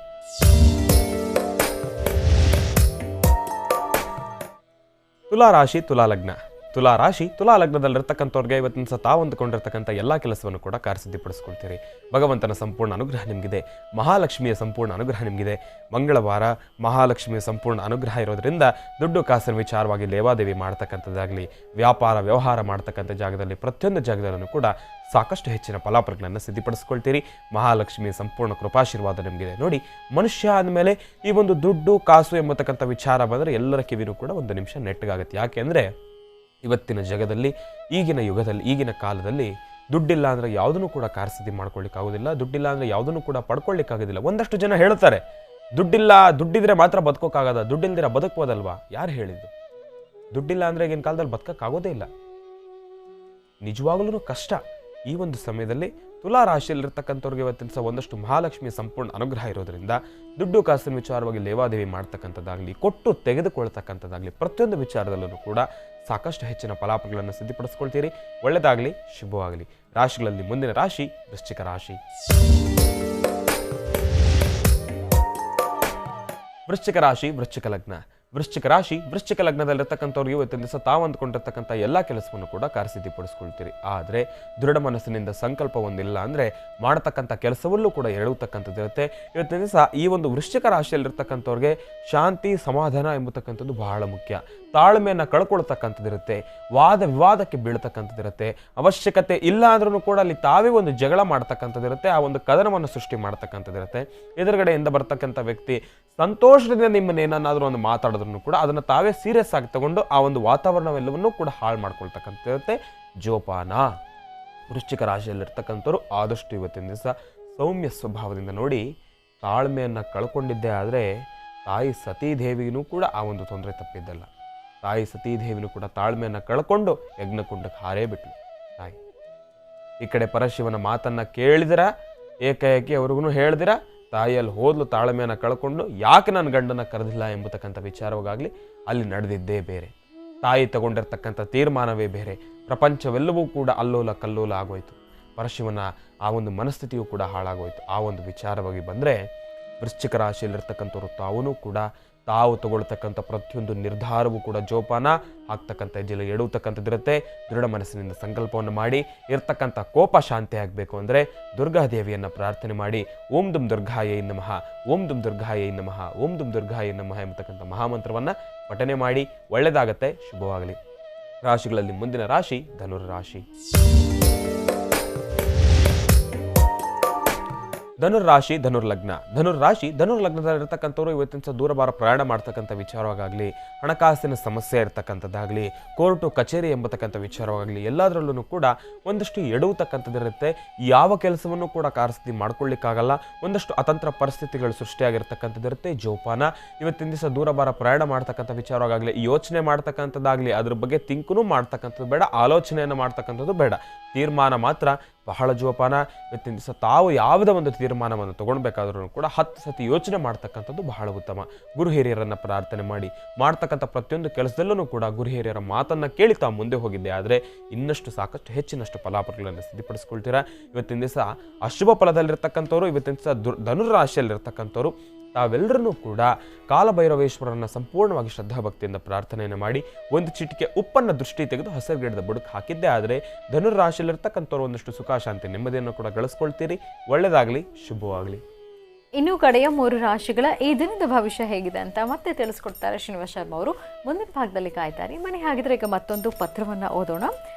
ತುಲಾರಾಶಿ, ತುಲಾಲಗ್ನ. ತುಲಾರಾಶಿ, ತುಲಾಲಗ್ನದಲ್ಲಿರ್ತಕ್ಕಂಥವ್ರಿಗೆ ಇವತ್ತಿನ ಸಹ ತಾವು ಅಂದುಕೊಂಡಿರ್ತಕ್ಕಂಥ ಎಲ್ಲ ಕೆಲಸವನ್ನು ಕೂಡ ಕಾರ್ಯಸಿದ್ಧಿಪಡಿಸ್ಕೊಳ್ತೀರಿ. ಭಗವಂತನ ಸಂಪೂರ್ಣ ಅನುಗ್ರಹ ನಿಮಗಿದೆ. ಮಹಾಲಕ್ಷ್ಮಿಯ ಸಂಪೂರ್ಣ ಅನುಗ್ರಹ ನಿಮಗಿದೆ. ಮಂಗಳವಾರ ಮಹಾಲಕ್ಷ್ಮಿಯ ಸಂಪೂರ್ಣ ಅನುಗ್ರಹ ಇರೋದ್ರಿಂದ ದುಡ್ಡು ಕಾಸಿನ ವಿಚಾರವಾಗಿ ಲೇವಾದೇವಿ ಮಾಡ್ತಕ್ಕಂಥದ್ದಾಗಲಿ, ವ್ಯಾಪಾರ ವ್ಯವಹಾರ ಮಾಡ್ತಕ್ಕಂಥ ಜಾಗದಲ್ಲಿ ಪ್ರತಿಯೊಂದು ಜಾಗದಲ್ಲೂ ಕೂಡ ಸಾಕಷ್ಟು ಹೆಚ್ಚಿನ ಫಲಾಫಲಗಳನ್ನು ಸಿದ್ಧಪಡಿಸ್ಕೊಳ್ತೀರಿ. ಮಹಾಲಕ್ಷ್ಮಿಯ ಸಂಪೂರ್ಣ ಕೃಪಾಶೀರ್ವಾದ ನಿಮಗಿದೆ. ನೋಡಿ, ಮನುಷ್ಯ ಅಂದಮೇಲೆ ಈ ಒಂದು ದುಡ್ಡು ಕಾಸು ಎಂಬತಕ್ಕಂಥ ವಿಚಾರ ಬಂದರೆ ಎಲ್ಲರ ಕಿವಿನೂ ಕೂಡ ಒಂದು ನಿಮಿಷ ನೆಟ್ಟಗಾಗುತ್ತೆ. ಯಾಕೆ ಅಂದರೆ ಇವತ್ತಿನ ಜಗದಲ್ಲಿ, ಈಗಿನ ಯುಗದಲ್ಲಿ, ಈಗಿನ ಕಾಲದಲ್ಲಿ ದುಡ್ಡಿಲ್ಲ ಅಂದರೆ ಯಾವುದನ್ನು ಕೂಡ ಕಾರ್ಯಸಿದ್ಧಿ ಮಾಡ್ಕೊಳ್ಳಿಕ್ಕಾಗೋದಿಲ್ಲ, ದುಡ್ಡಿಲ್ಲ ಅಂದರೆ ಯಾವುದನ್ನು ಕೂಡ ಪಡ್ಕೊಳ್ಳಿಕ್ಕಾಗೋದಿಲ್ಲ. ಒಂದಷ್ಟು ಜನ ಹೇಳ್ತಾರೆ ದುಡ್ಡಿದ್ರೆ ಮಾತ್ರ ಬದುಕೋಕ್ಕಾಗದ, ದುಡ್ಡಿಲ್ದಿರ ಬದುಕ್ಬೋದಲ್ವಾ? ಯಾರು ಹೇಳಿದ್ದು? ದುಡ್ಡಿಲ್ಲ ಅಂದರೆ ಈಗಿನ ಕಾಲದಲ್ಲಿ ಬದುಕೋಕ್ಕಾಗೋದೇ ಇಲ್ಲ. ನಿಜವಾಗ್ಲೂ ಕಷ್ಟ. ಈ ಒಂದು ಸಮಯದಲ್ಲಿ ತುಲಾ ರಾಶಿಯಲ್ಲಿರ್ತಕ್ಕಂಥವ್ರಿಗೆ ಇವತ್ತಿನ ದಿವಸ ಒಂದಷ್ಟು ಮಹಾಲಕ್ಷ್ಮಿಯ ಸಂಪೂರ್ಣ ಅನುಗ್ರಹ ಇರೋದ್ರಿಂದ ದುಡ್ಡು ಕಾಸಿನ ವಿಚಾರವಾಗಿ ಲೇವಾದೇವಿ ಮಾಡ್ತಕ್ಕಂಥದ್ದಾಗಲಿ, ಕೊಟ್ಟು ತೆಗೆದುಕೊಳ್ತಕ್ಕಂಥದ್ದಾಗಲಿ, ಪ್ರತಿಯೊಂದು ವಿಚಾರದಲ್ಲೂ ಕೂಡ ಸಾಕಷ್ಟು ಹೆಚ್ಚಿನ ಫಲಾಫಲಗಳನ್ನು ಸಿದ್ಧಪಡಿಸ್ಕೊಳ್ತೀರಿ. ಒಳ್ಳೆಯದಾಗಲಿ, ಶುಭವಾಗಲಿ. ರಾಶಿಗಳಲ್ಲಿ ಮುಂದಿನ ರಾಶಿ ವೃಶ್ಚಿಕ ರಾಶಿ. ವೃಶ್ಚಿಕ ರಾಶಿ ವೃಶ್ಚಿಕ ಲಗ್ನ. ವೃಶ್ಚಿಕ ರಾಶಿ ವೃಶ್ಚಿಕ ಲಗ್ನದಲ್ಲಿರ್ತಕ್ಕಂಥವ್ರಿಗೆ ಇವತ್ತಿನ ದಿವಸ ತಾವು ಅಂದ್ಕೊಂಡಿರ್ತಕ್ಕಂಥ ಎಲ್ಲ ಕೆಲಸವನ್ನು ಕೂಡ ಕಾರ್ಯಸಿದ್ಧಿಪಡಿಸ್ಕೊಳ್ತೀರಿ. ಆದರೆ ದೃಢ ಮನಸ್ಸಿನಿಂದ ಸಂಕಲ್ಪ ಒಂದಿಲ್ಲ ಅಂದರೆ ಮಾಡತಕ್ಕಂಥ ಕೆಲಸವಲ್ಲೂ ಕೂಡ ಎಳುವತಕ್ಕಂಥದ್ದಿರುತ್ತೆ. ಇವತ್ತಿನ ದಿವಸ ಈ ಒಂದು ವೃಶ್ಚಿಕ ರಾಶಿಯಲ್ಲಿರ್ತಕ್ಕಂಥವ್ರಿಗೆ ಶಾಂತಿ ಸಮಾಧಾನ ಎಂಬತಕ್ಕಂಥದ್ದು ಬಹಳ ಮುಖ್ಯ. ತಾಳ್ಮೆಯನ್ನು ಕಳ್ಕೊಳ್ತಕ್ಕಂಥದ್ದಿರುತ್ತೆ, ವಾದ ವಿವಾದಕ್ಕೆ ಬೀಳ್ತಕ್ಕಂಥದ್ದಿರುತ್ತೆ. ಅವಶ್ಯಕತೆ ಇಲ್ಲ ಅಂದ್ರೂ ಕೂಡ ಅಲ್ಲಿ ತಾವೇ ಒಂದು ಜಗಳ ಮಾಡ್ತಕ್ಕಂಥದ್ದಿರುತ್ತೆ, ಆ ಒಂದು ಕದನವನ್ನು ಸೃಷ್ಟಿ ಮಾಡ್ತಕ್ಕಂಥದ್ದಿರುತ್ತೆ. ಎದುರುಗಡೆಯಿಂದ ಬರ್ತಕ್ಕಂಥ ವ್ಯಕ್ತಿ ಸಂತೋಷದಿಂದ ನಿಮ್ಮನ್ನೇನಾದ್ರೂ ಒಂದು ಮಾತಾಡಿದ್ರು ಕೂಡ ಅದನ್ನು ತಾವೇ ಸೀರಿಯಸ್ ಆಗಿ ತಗೊಂಡು ಆ ಒಂದು ವಾತಾವರಣವೆಲ್ಲವನ್ನೂ ಕೂಡ ಹಾಳು ಮಾಡ್ಕೊಳ್ತಕ್ಕಂಥದ್ದಿರುತ್ತೆ. ಜೋಪಾನ. ವೃಶ್ಚಿಕ ರಾಶಿಯಲ್ಲಿರ್ತಕ್ಕಂಥವ್ರು ಆದಷ್ಟು ಇವತ್ತಿನ ದಿವಸ ಸೌಮ್ಯ ಸ್ವಭಾವದಿಂದ ನೋಡಿ. ತಾಳ್ಮೆಯನ್ನು ಕಳ್ಕೊಂಡಿದ್ದೇ ಆದರೆ ತಾಯಿ ಸತೀದೇವಿಗೂ ಕೂಡ ಆ ಒಂದು ತೊಂದರೆ ತಪ್ಪಿದ್ದಲ್ಲ. ತಾಯಿ ಸತೀದೇವಿನೂ ಕೂಡ ತಾಳ್ಮೆಯನ್ನು ಕಳ್ಕೊಂಡು ಯಜ್ಞಕುಂಡಕ್ಕೆ ಹಾರೇ ಬಿಟ್ಲು ತಾಯಿ. ಈ ಕಡೆ ಪರಶಿವನ ಮಾತನ್ನು ಕೇಳಿದಿರ, ಏಕಾಏಕಿ ಅವ್ರಿಗೂ ಹೇಳಿದಿರ, ತಾಯಿಯಲ್ಲಿ ಹೋದ್ಲು ತಾಳ್ಮೆಯನ್ನು ಕಳ್ಕೊಂಡು ಯಾಕೆ ನನ್ನ ಗಂಡನ ಕರೆದಿಲ್ಲ ಎಂಬತಕ್ಕಂಥ ವಿಚಾರವಾಗಲಿ ಅಲ್ಲಿ ನಡೆದಿದ್ದೇ ಬೇರೆ. ತಾಯಿ ತಗೊಂಡಿರ್ತಕ್ಕಂಥ ತೀರ್ಮಾನವೇ ಬೇರೆ. ಪ್ರಪಂಚವೆಲ್ಲವೂ ಕೂಡ ಅಲ್ಲೋಲ ಕಲ್ಲೋಲ ಆಗೋಯ್ತು. ಪರಶಿವನ ಆ ಒಂದು ಮನಸ್ಥಿತಿಯೂ ಕೂಡ ಹಾಳಾಗೋಯ್ತು. ಆ ಒಂದು ವಿಚಾರವಾಗಿ ಬಂದರೆ ವೃಶ್ಚಿಕ ರಾಶಿಯಲ್ಲಿರ್ತಕ್ಕಂಥವ್ರು ತಾವೂ ಕೂಡ ತಾವು ತಗೊಳ್ತಕ್ಕಂಥ ಪ್ರತಿಯೊಂದು ನಿರ್ಧಾರವೂ ಕೂಡ ಜೋಪಾನ ಆಗ್ತಕ್ಕಂಥ ಹೆಜ್ಜೆಯಲ್ಲಿ ಎಡುವತಕ್ಕಂಥದ್ದಿರುತ್ತೆ. ದೃಢ ಮನಸ್ಸಿನಿಂದ ಸಂಕಲ್ಪವನ್ನು ಮಾಡಿ ಇರ್ತಕ್ಕಂಥ ಕೋಪ ಶಾಂತಿ ಆಗಬೇಕು ಅಂದರೆ ದುರ್ಗಾದೇವಿಯನ್ನು ಪ್ರಾರ್ಥನೆ ಮಾಡಿ ಓಂ ದುಂ ದುರ್ಗಾಯೈ ನಮಃ, ಓಂ ದುಂ ದುರ್ಗಾಯೈ ನಮಃ, ಓಂ ದುಂ ದುರ್ಗಾಯೈ ನಮಃ ಎಂಬತಕ್ಕಂಥ ಮಹಾಮಂತ್ರವನ್ನು ಪಠನೆ ಮಾಡಿ. ಒಳ್ಳೆಯದಾಗತ್ತೆ, ಶುಭವಾಗಲಿ. ರಾಶಿಗಳಲ್ಲಿ ಮುಂದಿನ ರಾಶಿ ಧನುರ್ರಾಶಿ. ಧನುರ್ರಾಶಿ ಧನುರ್ಲಗ್ನ. ಧನುರ್ರಾಶಿ ಧನುರ್ಲಗ್ನದಲ್ಲಿರ್ತಕ್ಕಂಥವ್ರು ಇವತ್ತಿನ ದೂರಭಾರ ಪ್ರಯಾಣ ಮಾಡ್ತಕ್ಕಂಥ ವಿಚಾರವಾಗಲಿ, ಹಣಕಾಸಿನ ಸಮಸ್ಯೆ ಇರ್ತಕ್ಕಂಥದ್ದಾಗಲಿ, ಕೋರ್ಟು ಕಚೇರಿ ಎಂಬತಕ್ಕಂಥ ವಿಚಾರವಾಗಲಿ ಎಲ್ಲದರಲ್ಲೂ ಕೂಡ ಒಂದಷ್ಟು ಎಡುವತಕ್ಕಂಥದ್ದಿರುತ್ತೆ. ಯಾವ ಕೆಲಸವನ್ನು ಕೂಡ ಕಾರ್ಯಸಿದ್ಧಿ ಮಾಡ್ಕೊಳ್ಳಿಕ್ಕಾಗಲ್ಲ. ಒಂದಷ್ಟು ಅತಂತ್ರ ಪರಿಸ್ಥಿತಿಗಳು ಸೃಷ್ಟಿಯಾಗಿರ್ತಕ್ಕಂಥದ್ದಿರುತ್ತೆ. ಜೋಪಾನ. ಇವತ್ತಿನ ದಿವಸ ದೂರಭಾರ ಪ್ರಯಾಣ ಮಾಡ್ತಕ್ಕಂಥ ವಿಚಾರವಾಗಲಿ, ಯೋಚನೆ ಮಾಡ್ತಕ್ಕಂಥದ್ದಾಗಲಿ, ಅದ್ರ ಬಗ್ಗೆ ತಿಂಕೂ ಮಾಡ್ತಕ್ಕಂಥದ್ದು ಬೇಡ, ಆಲೋಚನೆಯನ್ನು ಮಾಡ್ತಕ್ಕಂಥದ್ದು ಬೇಡ. ತೀರ್ಮಾನ ಮಾತ್ರ ಬಹಳ ಜೋಪಾನ. ಇವತ್ತಿನ ದಿವಸ ತಾವು ಯಾವುದೇ ಒಂದು ತೀರ್ಮಾನವನ್ನು ತಗೊಳ್ಬೇಕಾದ್ರೂ ಕೂಡ 10 ಸತಿ ಯೋಚನೆ ಮಾಡ್ತಕ್ಕಂಥದ್ದು ಬಹಳ ಉತ್ತಮ. ಗುರು ಹಿರಿಯರನ್ನು ಪ್ರಾರ್ಥನೆ ಮಾಡಿ ಮಾಡ್ತಕ್ಕಂಥ ಪ್ರತಿಯೊಂದು ಕೆಲಸದಲ್ಲೂ ಕೂಡ ಗುರು ಹಿರಿಯರ ಮಾತನ್ನು ಕೇಳಿ ತಾವು ಮುಂದೆ ಹೋಗಿದ್ದೆ ಆದರೆ ಇನ್ನಷ್ಟು ಸಾಕಷ್ಟು ಹೆಚ್ಚಿನಷ್ಟು ಫಲಾಫಲಗಳನ್ನು ಸಿದ್ಧಪಡಿಸ್ಕೊಳ್ತೀರಾ. ಇವತ್ತಿನ ದಿವಸ ಅಶುಭ ಫಲದಲ್ಲಿರ್ತಕ್ಕಂಥವ್ರು, ಇವತ್ತಿನ ದಿವಸ ಧನುರ್ರಾಶಿಯಲ್ಲಿರ್ತಕ್ಕಂಥವ್ರು ತಾವೆಲ್ಲರೂ ಕೂಡ ಕಾಲಭೈರವೇಶ್ವರನ ಸಂಪೂರ್ಣವಾಗಿ ಶ್ರದ್ಧಾಭಕ್ತಿಯಿಂದ ಪ್ರಾರ್ಥನೆಯನ್ನು ಮಾಡಿ ಒಂದು ಚಿಟಿಕೆ ಉಪ್ಪನ್ನು ದೃಷ್ಟಿ ತೆಗೆದು ಹಸಿರು ಗಿಡದ ಬುಡಕ್ಕೆ ಹಾಕಿದ್ದೆ ಆದರೆ ಧನುರ್ರಾಶಿಯಲ್ಲಿರ್ತಕ್ಕಂಥವ್ರು ಒಂದಷ್ಟು ಸುಖ ಶಾಂತಿ ನೆಮ್ಮದಿಯನ್ನು ಕೂಡ ಗಳಿಸ್ಕೊಳ್ತೀರಿ. ಒಳ್ಳೆಯದಾಗಲಿ, ಶುಭವಾಗಲಿ. ಇನ್ನು ಕಡೆಯ 3 ರಾಶಿಗಳ ಈ ದಿನದ ಭವಿಷ್ಯ ಹೇಗಿದೆ ಅಂತ ಮತ್ತೆ ತಿಳಿಸ್ಕೊಡ್ತಾರೆ ಶ್ರೀನಿವಾಸ್ ಶರ್ಮಾ ಅವರು. ಮುಂದಿನ ಭಾಗದಲ್ಲಿ ಕಾಯ್ತಾರೆ. ಬನ್ನಿ ಹಾಗಿದ್ರೆ ಈಗ ಮತ್ತೊಂದು ಪತ್ರವನ್ನು ಓದೋಣ.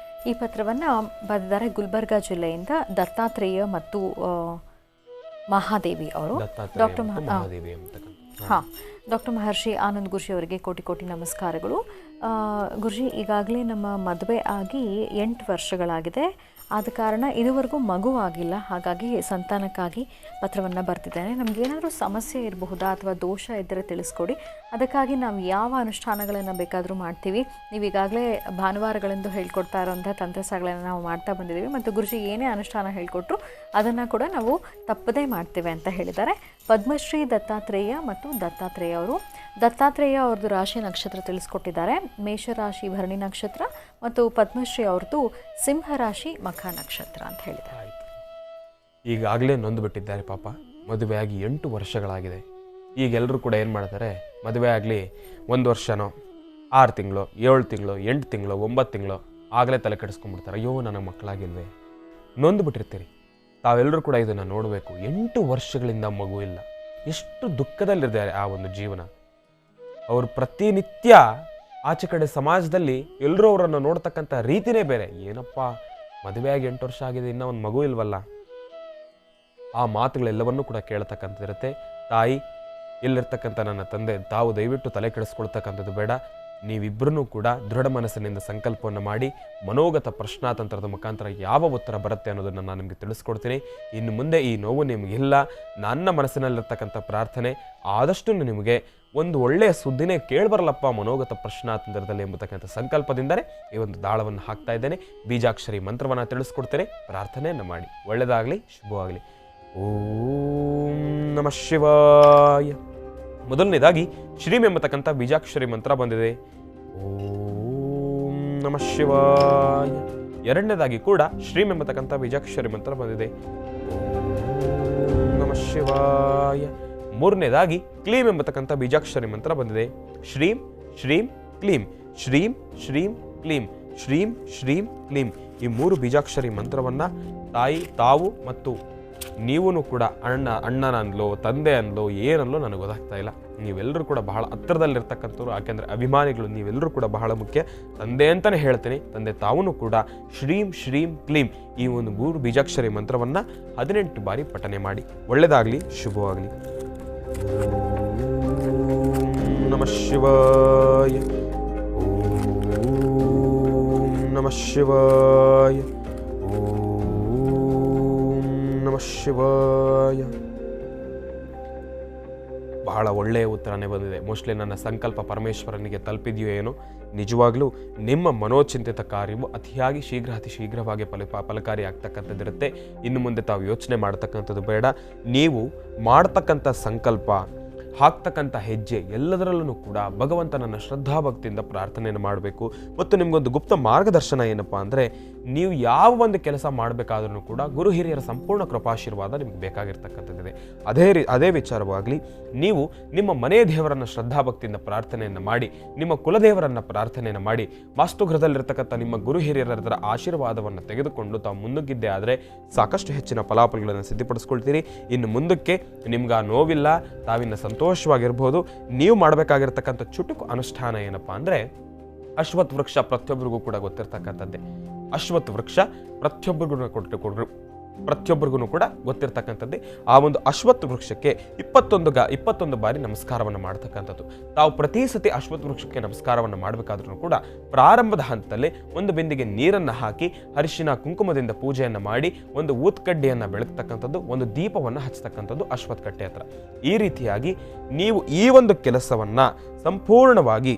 ಈ ಪತ್ರವನ್ನು ಬರೆದಿದ್ದಾರೆ ಗುಲ್ಬರ್ಗಾ ಜಿಲ್ಲೆಯಿಂದ ದತ್ತಾತ್ರೇಯ ಮತ್ತು ಮಹಾದೇವಿ ಅವರು. ಡಾಕ್ಟರ್ ಮಹರ್ಷಿ ಆನಂದ್ ಗುರುಜಿ ಅವರಿಗೆ ಕೋಟಿ ಕೋಟಿ ನಮಸ್ಕಾರಗಳು. ಗುರುಜಿ, ಈಗಾಗಲೇ ನಮ್ಮ ಮದುವೆ ಆಗಿ 8 ವರ್ಷಗಳಾಗಿದೆ. ಆದ ಕಾರಣ ಇದುವರೆಗೂ ಮಗು ಆಗಿಲ್ಲ. ಹಾಗಾಗಿ ಸಂತಾನಕ್ಕಾಗಿ ಪತ್ರವನ್ನು ಬರ್ತಿದ್ದೇನೆ. ನಮಗೇನಾದರೂ ಸಮಸ್ಯೆ ಇರಬಹುದಾ ಅಥವಾ ದೋಷ ಇದ್ದರೆ ತಿಳಿಸ್ಕೊಡಿ. ಅದಕ್ಕಾಗಿ ನಾವು ಯಾವ ಅನುಷ್ಠಾನಗಳನ್ನು ಬೇಕಾದರೂ ಮಾಡ್ತೀವಿ. ನೀವು ಈಗಾಗಲೇ ಭಾನುವಾರಗಳೆಂದು ಹೇಳ್ಕೊಡ್ತಾ ಇರೋಂಥ ತಂತ್ರಸಾಗಳನ್ನು ನಾವು ಮಾಡ್ತಾ ಬಂದಿದ್ದೀವಿ ಮತ್ತು ಗುರುಜಿ ಏನೇ ಅನುಷ್ಠಾನ ಹೇಳಿಕೊಟ್ರು ಅದನ್ನು ಕೂಡ ನಾವು ತಪ್ಪದೇ ಮಾಡ್ತೇವೆ ಅಂತ ಹೇಳಿದ್ದಾರೆ. ಪದ್ಮಶ್ರೀ ದತ್ತಾತ್ರೇಯ ಮತ್ತು ದತ್ತಾತ್ರೇಯ ಅವರು. ದತ್ತಾತ್ರೇಯ ಅವ್ರದ್ದು ರಾಶಿ ನಕ್ಷತ್ರ ತಿಳಿಸ್ಕೊಟ್ಟಿದ್ದಾರೆ. ಮೇಷರಾಶಿ ಭರಣಿ ನಕ್ಷತ್ರ ಮತ್ತು ಪದ್ಮಶ್ರೀ ಅವ್ರದ್ದು ಸಿಂಹರಾಶಿ ಮಖ ನಕ್ಷತ್ರ ಅಂತ ಹೇಳಿದ್ದಾರೆ. ಈಗಾಗಲೇ ನೊಂದುಬಿಟ್ಟಿದ್ದಾರೆ ಪಾಪ. ಮದುವೆಯಾಗಿ 8 ವರ್ಷಗಳಾಗಿದೆ. ಈಗ ಎಲ್ಲರೂ ಕೂಡ ಏನು ಮಾಡ್ತಾರೆ, ಮದುವೆ ಆಗಲಿ 1 ವರ್ಷನೋ 6 ತಿಂಗಳು 7 ತಿಂಗಳು 8 ತಿಂಗಳು 9 ತಿಂಗಳು ಆಗಲೇ ತಲೆ ಕೆಡಿಸ್ಕೊಂಡ್ಬಿಡ್ತಾರೆ. ಅಯ್ಯೋ ನನಗೆ ಮಕ್ಕಳಾಗಿಲ್ವೇ, ನೊಂದುಬಿಟ್ಟಿರ್ತೀರಿ. ತಾವೆಲ್ಲರೂ ಕೂಡ ಇದನ್ನು ನೋಡಬೇಕು. 8 ವರ್ಷಗಳಿಂದ ಮಗು ಇಲ್ಲ. ಎಷ್ಟು ದುಃಖದಲ್ಲಿದ್ದಾರೆ ಆ ಒಂದು ಜೀವನ. ಅವರು ಪ್ರತಿನಿತ್ಯ ಆಚೆ ಕಡೆ ಸಮಾಜದಲ್ಲಿ ಎಲ್ಲರೂ ಅವರನ್ನು ನೋಡ್ತಕ್ಕಂಥ ರೀತಿನೇ ಬೇರೆ. ಏನಪ್ಪ ಮದುವೆಯಾಗಿ 8 ವರ್ಷ ಆಗಿದೆ, ಇನ್ನೂ ಒಂದು ಮಗು ಇಲ್ವಲ್ಲ. ಆ ಮಾತುಗಳೆಲ್ಲವನ್ನೂ ಕೂಡ ಕೇಳ್ತಕ್ಕಂಥದ್ದಿರುತ್ತೆ. ತಾಯಿ, ಇಲ್ಲಿರ್ತಕ್ಕಂಥ ನನ್ನ ತಂದೆ, ತಾವು ದಯವಿಟ್ಟು ತಲೆ ಕೆಡಿಸ್ಕೊಳ್ತಕ್ಕಂಥದ್ದು ಬೇಡ. ನೀವಿಬ್ಬರೂ ಕೂಡ ದೃಢ ಮನಸ್ಸಿನಿಂದ ಸಂಕಲ್ಪವನ್ನು ಮಾಡಿ ಮನೋಗತ ಪ್ರಶ್ನಾತಂತ್ರದ ಮುಖಾಂತರ ಯಾವ ಉತ್ತರ ಬರುತ್ತೆ ಅನ್ನೋದನ್ನು ನಾನು ನಿಮಗೆ ತಿಳಿಸ್ಕೊಡ್ತೀನಿ. ಇನ್ನು ಮುಂದೆ ಈ ನೋವು ನಿಮಗಿಲ್ಲ. ನನ್ನ ಮನಸ್ಸಿನಲ್ಲಿರ್ತಕ್ಕಂಥ ಪ್ರಾರ್ಥನೆ ಆದಷ್ಟು ನಿಮಗೆ ಒಂದು ಒಳ್ಳೆಯ ಸುದ್ದಿನೇ ಕೇಳಿಬರಲಪ್ಪ ಮನೋಗತ ಪ್ರಶ್ನಾತಂತ್ರದಲ್ಲಿ ಎಂಬತಕ್ಕಂಥ ಸಂಕಲ್ಪದಿಂದಲೇ ಈ ಒಂದು ದಾಳವನ್ನು ಹಾಕ್ತಾ ಇದ್ದೇನೆ. ಬೀಜಾಕ್ಷರಿ ಮಂತ್ರವನ್ನು ತಿಳಿಸ್ಕೊಡ್ತೇನೆ. ಪ್ರಾರ್ಥನೆಯನ್ನು ಮಾಡಿ. ಒಳ್ಳೆಯದಾಗಲಿ, ಶುಭವಾಗಲಿ. ಓಂ ನಮಃ ಶಿವಾಯ. ಮೊದಲನೇದಾಗಿ ಶ್ರೀಂ ಎಂಬತಕ್ಕಂಥ ಬೀಜಾಕ್ಷರಿ ಮಂತ್ರ ಬಂದಿದೆ. ಓಂ ನಮಃ ಶಿವಾಯ. ಎರಡನೇದಾಗಿ ಕೂಡ ಶ್ರೀಂ ಎಂಬತಕ್ಕಂಥ ಬೀಜಾಕ್ಷರಿ ಮಂತ್ರ ಬಂದಿದೆ. ಓಂ ನಮಃ ಶಿವಾಯ. ಮೂರನೇದಾಗಿ ಕ್ಲೀಂ ಎಂಬತಕ್ಕಂಥ ಬೀಜಾಕ್ಷರಿ ಮಂತ್ರ ಬಂದಿದೆ. ಶ್ರೀಂ ಶ್ರೀಂ ಕ್ಲೀಂ, ಶ್ರೀಂ ಶ್ರೀಂ ಕ್ಲೀಂ, ಶ್ರೀಂ ಶ್ರೀಂ ಕ್ಲೀಂ. ಈ ಮೂರು ಬೀಜಾಕ್ಷರಿ ಮಂತ್ರವನ್ನು ತಾವು ಮತ್ತು ನೀವೂ ಕೂಡ ಅಣ್ಣನನ್ಲೋ ತಂದೆ ಅನ್ಲೋ ಏನನ್ಲೋ ನನಗೆ ಗೊತ್ತಾಗ್ತಾ ಇಲ್ಲ. ನೀವೆಲ್ಲರೂ ಕೂಡ ಬಹಳ ಹತ್ತಿರದಲ್ಲಿರ್ತಕ್ಕಂಥವ್ರು, ಯಾಕೆಂದರೆ ಅಭಿಮಾನಿಗಳು ನೀವೆಲ್ಲರೂ ಕೂಡ ಬಹಳ ಮುಖ್ಯ. ತಂದೆ ಅಂತಲೇ ಹೇಳ್ತೀನಿ. ತಂದೆ ತಾವೂ ಕೂಡ ಶ್ರೀಂ ಶ್ರೀಂ ಕ್ಲೀಂ ಈ ಒಂದು ಮೂರು ಬೀಜಾಕ್ಷರಿ ಮಂತ್ರವನ್ನು 18 ಬಾರಿ ಪಠನೆ ಮಾಡಿ. ಒಳ್ಳೆಯದಾಗಲಿ, ಶುಭವಾಗಲಿ. ಓಂ ನಮಃ ಶಿವಾಯ. ಓಂ ನಮಃ ಶಿವಾಯ. ಓಂ ನಮಃ ಶಿವಾಯ. ಬಹಳ ಒಳ್ಳೆಯ ಉತ್ತರನೇ ಬಂದಿದೆ. ಮೋಸ್ಟ್ಲಿ ನನ್ನ ಸಂಕಲ್ಪ ಪರಮೇಶ್ವರನಿಗೆ ತಲುಪಿದೆಯೋ ಏನೋ. ನಿಜವಾಗ್ಲೂ ನಿಮ್ಮ ಮನೋಚಿಂತಿತ ಕಾರ್ಯವು ಅತಿ ಶೀಘ್ರವಾಗಿ ಫಲಕಾರಿ ಆಗ್ತಕ್ಕಂಥದ್ದಿರುತ್ತೆ. ಇನ್ನು ಮುಂದೆ ತಾವು ಯೋಚನೆ ಮಾಡ್ತಕ್ಕಂಥದ್ದು ಬೇಡ. ನೀವು ಮಾಡ್ತಕ್ಕಂಥ ಸಂಕಲ್ಪ, ಹಾಕ್ತಕ್ಕಂಥ ಹೆಜ್ಜೆ ಎಲ್ಲದರಲ್ಲೂ ಕೂಡ ಭಗವಂತನನ್ನು ಶ್ರದ್ಧಾಭಕ್ತಿಯಿಂದ ಪ್ರಾರ್ಥನೆಯನ್ನು ಮಾಡಬೇಕು. ಮತ್ತು ನಿಮಗೊಂದು ಗುಪ್ತ ಮಾರ್ಗದರ್ಶನ ಏನಪ್ಪ ಅಂದರೆ, ನೀವು ಯಾವ ಒಂದು ಕೆಲಸ ಮಾಡಬೇಕಾದ್ರೂ ಕೂಡ ಗುರು ಹಿರಿಯರ ಸಂಪೂರ್ಣ ಕೃಪಾಶೀರ್ವಾದ ನಿಮಗೆ ಬೇಕಾಗಿರ್ತಕ್ಕಂಥದ್ದಿದೆ. ಅದೇ ವಿಚಾರವಾಗಲಿ ನೀವು ನಿಮ್ಮ ಮನೆಯ ದೇವರನ್ನು ಶ್ರದ್ಧಾಭಕ್ತಿಯಿಂದ ಪ್ರಾರ್ಥನೆಯನ್ನು ಮಾಡಿ, ನಿಮ್ಮ ಕುಲದೇವರನ್ನು ಪ್ರಾರ್ಥನೆಯನ್ನು ಮಾಡಿ, ವಾಸ್ತುಗೃಹದಲ್ಲಿರ್ತಕ್ಕಂಥ ನಿಮ್ಮ ಗುರು ಹಿರಿಯರ ಆಶೀರ್ವಾದವನ್ನು ತೆಗೆದುಕೊಂಡು ತಾವು ಮುನ್ನುಗ್ಗಿದ್ದೇ ಆದರೆ ಸಾಕಷ್ಟು ಹೆಚ್ಚಿನ ಫಲಾಫಲಗಳನ್ನು ಸಿದ್ಧಪಡಿಸ್ಕೊಳ್ತೀರಿ. ಇನ್ನು ಮುಂದಕ್ಕೆ ನಿಮ್ಗೆ ಆ ನೋವಿಲ್ಲ, ತಾವಿನ್ನ ಸಂತೋಷವಾಗಿರ್ಬೋದು. ನೀವು ಮಾಡಬೇಕಾಗಿರ್ತಕ್ಕಂಥ ಚುಟುಕು ಅನುಷ್ಠಾನ ಏನಪ್ಪ ಅಂದರೆ, ಅಶ್ವತ್ಥ ವೃಕ್ಷ ಪ್ರತಿಯೊಬ್ಬರಿಗೂ ಕೂಡ ಗೊತ್ತಿರ್ತಕ್ಕಂಥದ್ದೇ. ಅಶ್ವತ್ಥ ವೃಕ್ಷ ಪ್ರತಿಯೊಬ್ಬರಿಗೂ ಕೂಡ ಗೊತ್ತಿರ್ತಕ್ಕಂಥದ್ದೇ. ಆ ಒಂದು ಅಶ್ವತ್ಥ ವೃಕ್ಷಕ್ಕೆ 21 ಬಾರಿ ನಮಸ್ಕಾರವನ್ನು ಮಾಡ್ತಕ್ಕಂಥದ್ದು. ತಾವು ಪ್ರತಿ ಸತಿ ಅಶ್ವತ್ಥ ವೃಕ್ಷಕ್ಕೆ ನಮಸ್ಕಾರವನ್ನು ಮಾಡಬೇಕಾದ್ರೂ ಕೂಡ ಪ್ರಾರಂಭದ ಹಂತದಲ್ಲಿ ಒಂದು ಬಿಂದಿಗೆ ನೀರನ್ನು ಹಾಕಿ ಅರಿಶಿನ ಕುಂಕುಮದಿಂದ ಪೂಜೆಯನ್ನು ಮಾಡಿ ಒಂದು ಊತ್ಕಡ್ಡಿಯನ್ನು ಬೆಳಗ್ತಕ್ಕಂಥದ್ದು, ಒಂದು ದೀಪವನ್ನು ಹಚ್ಚತಕ್ಕಂಥದ್ದು ಅಶ್ವತ್ಥ ಕಟ್ಟೆ ಹತ್ರ. ಈ ರೀತಿಯಾಗಿ ನೀವು ಈ ಒಂದು ಕೆಲಸವನ್ನು ಸಂಪೂರ್ಣವಾಗಿ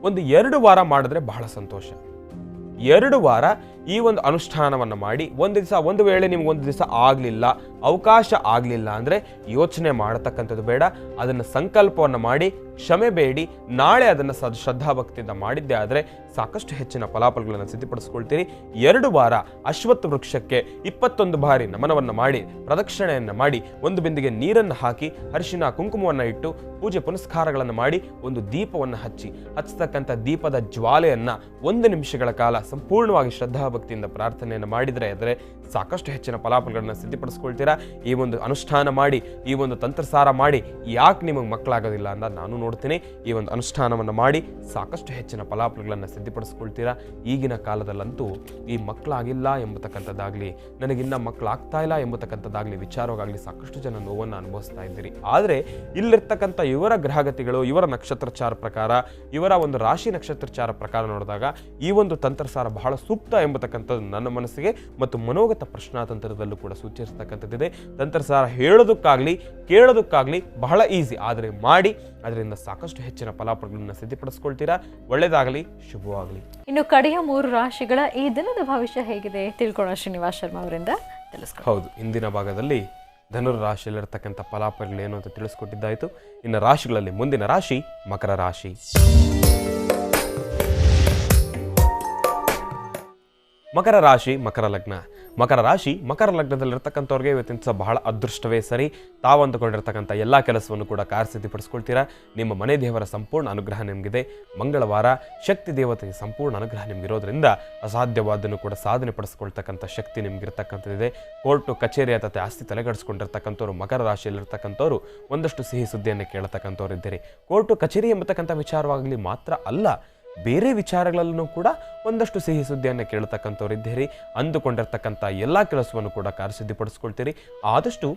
ಒಂದು 2 ವಾರ ಮಾಡಿದ್ರೆ ಬಹಳ ಸಂತೋಷ. 2 ವಾರ ಈ ಒಂದು ಅನುಷ್ಠಾನವನ್ನು ಮಾಡಿ, ಒಂದು ವೇಳೆ ನಿಮ್ಗೆ ಒಂದು ದಿವಸ ಆಗಲಿಲ್ಲ, ಅವಕಾಶ ಆಗಲಿಲ್ಲ ಅಂದರೆ ಯೋಚನೆ ಮಾಡತಕ್ಕಂಥದ್ದು ಬೇಡ. ಅದನ್ನು ಸಂಕಲ್ಪವನ್ನು ಮಾಡಿ ಕ್ಷಮೆ ಬೇಡಿ ನಾಳೆ ಅದನ್ನು ಶ್ರದ್ಧಾಭಕ್ತಿಯಿಂದ ಮಾಡಿದ್ದೇ ಆದರೆ ಸಾಕಷ್ಟು ಹೆಚ್ಚಿನ ಫಲಾಫಲಗಳನ್ನು ಸಿದ್ಧಪಡಿಸ್ಕೊಳ್ತೀರಿ. 2 ವಾರ ಅಶ್ವತ್ಥ ವೃಕ್ಷಕ್ಕೆ 21 ಬಾರಿ ನಮನವನ್ನು ಮಾಡಿ, ಪ್ರದಕ್ಷಿಣೆಯನ್ನು ಮಾಡಿ, ಒಂದು ಬಿಂದಿಗೆ ನೀರನ್ನು ಹಾಕಿ ಅರಿಶಿನ ಕುಂಕುಮವನ್ನು ಇಟ್ಟು ಪೂಜೆ ಪುನಸ್ಕಾರಗಳನ್ನು ಮಾಡಿ ಒಂದು ದೀಪವನ್ನು ಹಚ್ಚತಕ್ಕಂಥ ದೀಪದ ಜ್ವಾಲೆಯನ್ನು 1 ನಿಮಿಷಗಳ ಕಾಲ ಸಂಪೂರ್ಣವಾಗಿ ಶ್ರದ್ಧಾಭಕ್ತಿಯಿಂದ ಪ್ರಾರ್ಥನೆಯನ್ನು ಮಾಡಿದರೆ ಆದರೆ ಸಾಕಷ್ಟು ಹೆಚ್ಚಿನ ಫಲಾಫಲಗಳನ್ನು ಸಿದ್ಧಪಡಿಸ್ಕೊಳ್ತೀರಾ. ಈ ಒಂದು ಅನುಷ್ಠಾನ ಮಾಡಿ, ಈ ಒಂದು ತಂತ್ರಸಾರ ಮಾಡಿ ಯಾಕೆ ನಿಮಗೆ ಮಕ್ಕಳಾಗೋದಿಲ್ಲ ಅಂತ ನಾನು ನೋಡ್ತೀನಿ. ಈ ಒಂದು ಅನುಷ್ಠಾನವನ್ನು ಮಾಡಿ ಸಾಕಷ್ಟು ಹೆಚ್ಚಿನ ಫಲಾಫಲಗಳನ್ನು ಸಿದ್ಧಪಡಿಸ್ಕೊಳ್ತೀರಾ. ಈಗಿನ ಕಾಲದಲ್ಲಂತೂ ಈ ಮಕ್ಕಳಾಗಿಲ್ಲ ಎಂಬತಕ್ಕಂಥದ್ದಾಗಲಿ, ನನಗಿನ್ನ ಮಕ್ಕಳಾಗ್ತಾ ಇಲ್ಲ ಎಂಬತಕ್ಕಂಥದ್ದಾಗಲಿ ವಿಚಾರವಾಗಲಿ ಸಾಕಷ್ಟು ಜನ ನೋವನ್ನು ಅನುಭವಿಸ್ತಾ ಇದ್ದೀರಿ. ಆದರೆ ಇಲ್ಲಿರ್ತಕ್ಕಂಥ ಇವರ ಗ್ರಹಗತಿಗಳು, ಇವರ ನಕ್ಷತ್ರಚಾರ ಪ್ರಕಾರ, ಇವರ ಒಂದು ರಾಶಿ ನಕ್ಷತ್ರಚಾರ ಪ್ರಕಾರ ನೋಡಿದಾಗ ಈ ಒಂದು ತಂತ್ರಸಾರ ಬಹಳ ಸೂಕ್ತ ಎಂಬತಕ್ಕಂಥದ್ದು ನನ್ನ ಮನಸ್ಸಿಗೆ ಮತ್ತು ಮನೋಗತ ಪ್ರಶ್ನಾತಂತ್ರದಲ್ಲೂ ಕೂಡ ಸೂಚಿಸತಕ್ಕಂಥದ್ದಿದೆ. ತಂತ್ರಸಾರ ಹೇಳೋದಕ್ಕಾಗಲಿ ಕೇಳೋದಕ್ಕಾಗಲಿ ಬಹಳ ಈಸಿ, ಆದರೆ ಮಾಡಿ ಅದರಿಂದ ಸಾಕಷ್ಟು ಹೆಚ್ಚಿನ ಫಲಾಫಲಗಳನ್ನು ಸಿದ್ಧಪಡಿಸ್ಕೊಳ್ತೀರಾ. ಒಳ್ಳೆಯದಾಗಲಿ, ಶುಭವಾಗಲಿ. ಇನ್ನು ಕಡೆಯ 3 ರಾಶಿಗಳ ಈ ದಿನದ ಭವಿಷ್ಯ ಹೇಗಿದೆ ತಿಳ್ಕೊಳ್ಳೋಣ ಶ್ರೀನಿವಾಸ್ ಶರ್ಮಾ ಅವರಿಂದ ತಿಳಿಸ್ಕೊ. ಹೌದು, ಇಂದಿನ ಭಾಗದಲ್ಲಿ ಧನುರ್ ರಾಶಿಯಲ್ಲಿರ್ತಕ್ಕಂಥ ಫಲಾಫಲಗಳು ಏನು ಅಂತ ತಿಳಿಸ್ಕೊಟ್ಟಿದ್ದಾಯಿತು. ಇನ್ನು ರಾಶಿಗಳಲ್ಲಿ ಮುಂದಿನ ರಾಶಿ ಮಕರ ರಾಶಿ. ಮಕರ ರಾಶಿ ಮಕರ ಲಗ್ನ. ಮಕರ ರಾಶಿ ಮಕರ ಲಗ್ನದಲ್ಲಿರ್ತಕ್ಕಂಥವ್ರಿಗೆ ಇವತ್ತಿನ ದಿವಸ ಬಹಳ ಅದೃಷ್ಟವೇ ಸರಿ. ತಾವು ಅಂದುಕೊಂಡಿರ್ತಕ್ಕಂಥ ಎಲ್ಲ ಕೆಲಸವನ್ನು ಕೂಡ ಕಾರ್ಯಸಿದ್ಧಿಪಡಿಸ್ಕೊಳ್ತೀರಾ. ನಿಮ್ಮ ಮನೆ ದೇವರ ಸಂಪೂರ್ಣ ಅನುಗ್ರಹ ನಿಮಗಿದೆ. ಮಂಗಳವಾರ ಶಕ್ತಿ ದೇವತೆಗೆ ಸಂಪೂರ್ಣ ಅನುಗ್ರಹ ನಿಮಗಿರೋದ್ರಿಂದ ಅಸಾಧ್ಯವಾದನ್ನು ಕೂಡ ಸಾಧನೆ ಪಡಿಸ್ಕೊಳ್ತಕ್ಕಂಥ ಶಕ್ತಿ ನಿಮಗಿರ್ತಕ್ಕಂಥದ್ದಿದೆ. ಕೋರ್ಟು ಕಚೇರಿ ಅಥವಾ ಆಸ್ತಿ ತಲೆಗಡಿಸ್ಕೊಂಡಿರ್ತಕ್ಕಂಥವ್ರು ಮಕರ ರಾಶಿಯಲ್ಲಿರ್ತಕ್ಕಂಥವ್ರು ಒಂದಷ್ಟು ಸಿಹಿ ಸುದ್ದಿಯನ್ನು ಕೇಳತಕ್ಕಂಥವ್ರು ಇದ್ದೀರಿ. ಕೋರ್ಟು ಕಚೇರಿ ಎಂಬತಕ್ಕಂಥ ವಿಚಾರವಾಗಲಿ ಮಾತ್ರ ಅಲ್ಲ, ಬೇರೆ ವಿಚಾರಗಳಲ್ಲೂ ಕೂಡ ಒಂದಷ್ಟು ಸಿಹಿ ಸುದ್ದಿಯನ್ನು ಕೇಳತಕ್ಕಂಥವ್ರು ಇದ್ದೀರಿ. ಅಂದುಕೊಂಡಿರ್ತಕ್ಕಂಥ ಎಲ್ಲ ಕೆಲಸವನ್ನು ಕೂಡ ಕಾರ್ಯಸಿದ್ಧಿಪಡಿಸ್ಕೊಳ್ತೀರಿ. ಆದಷ್ಟು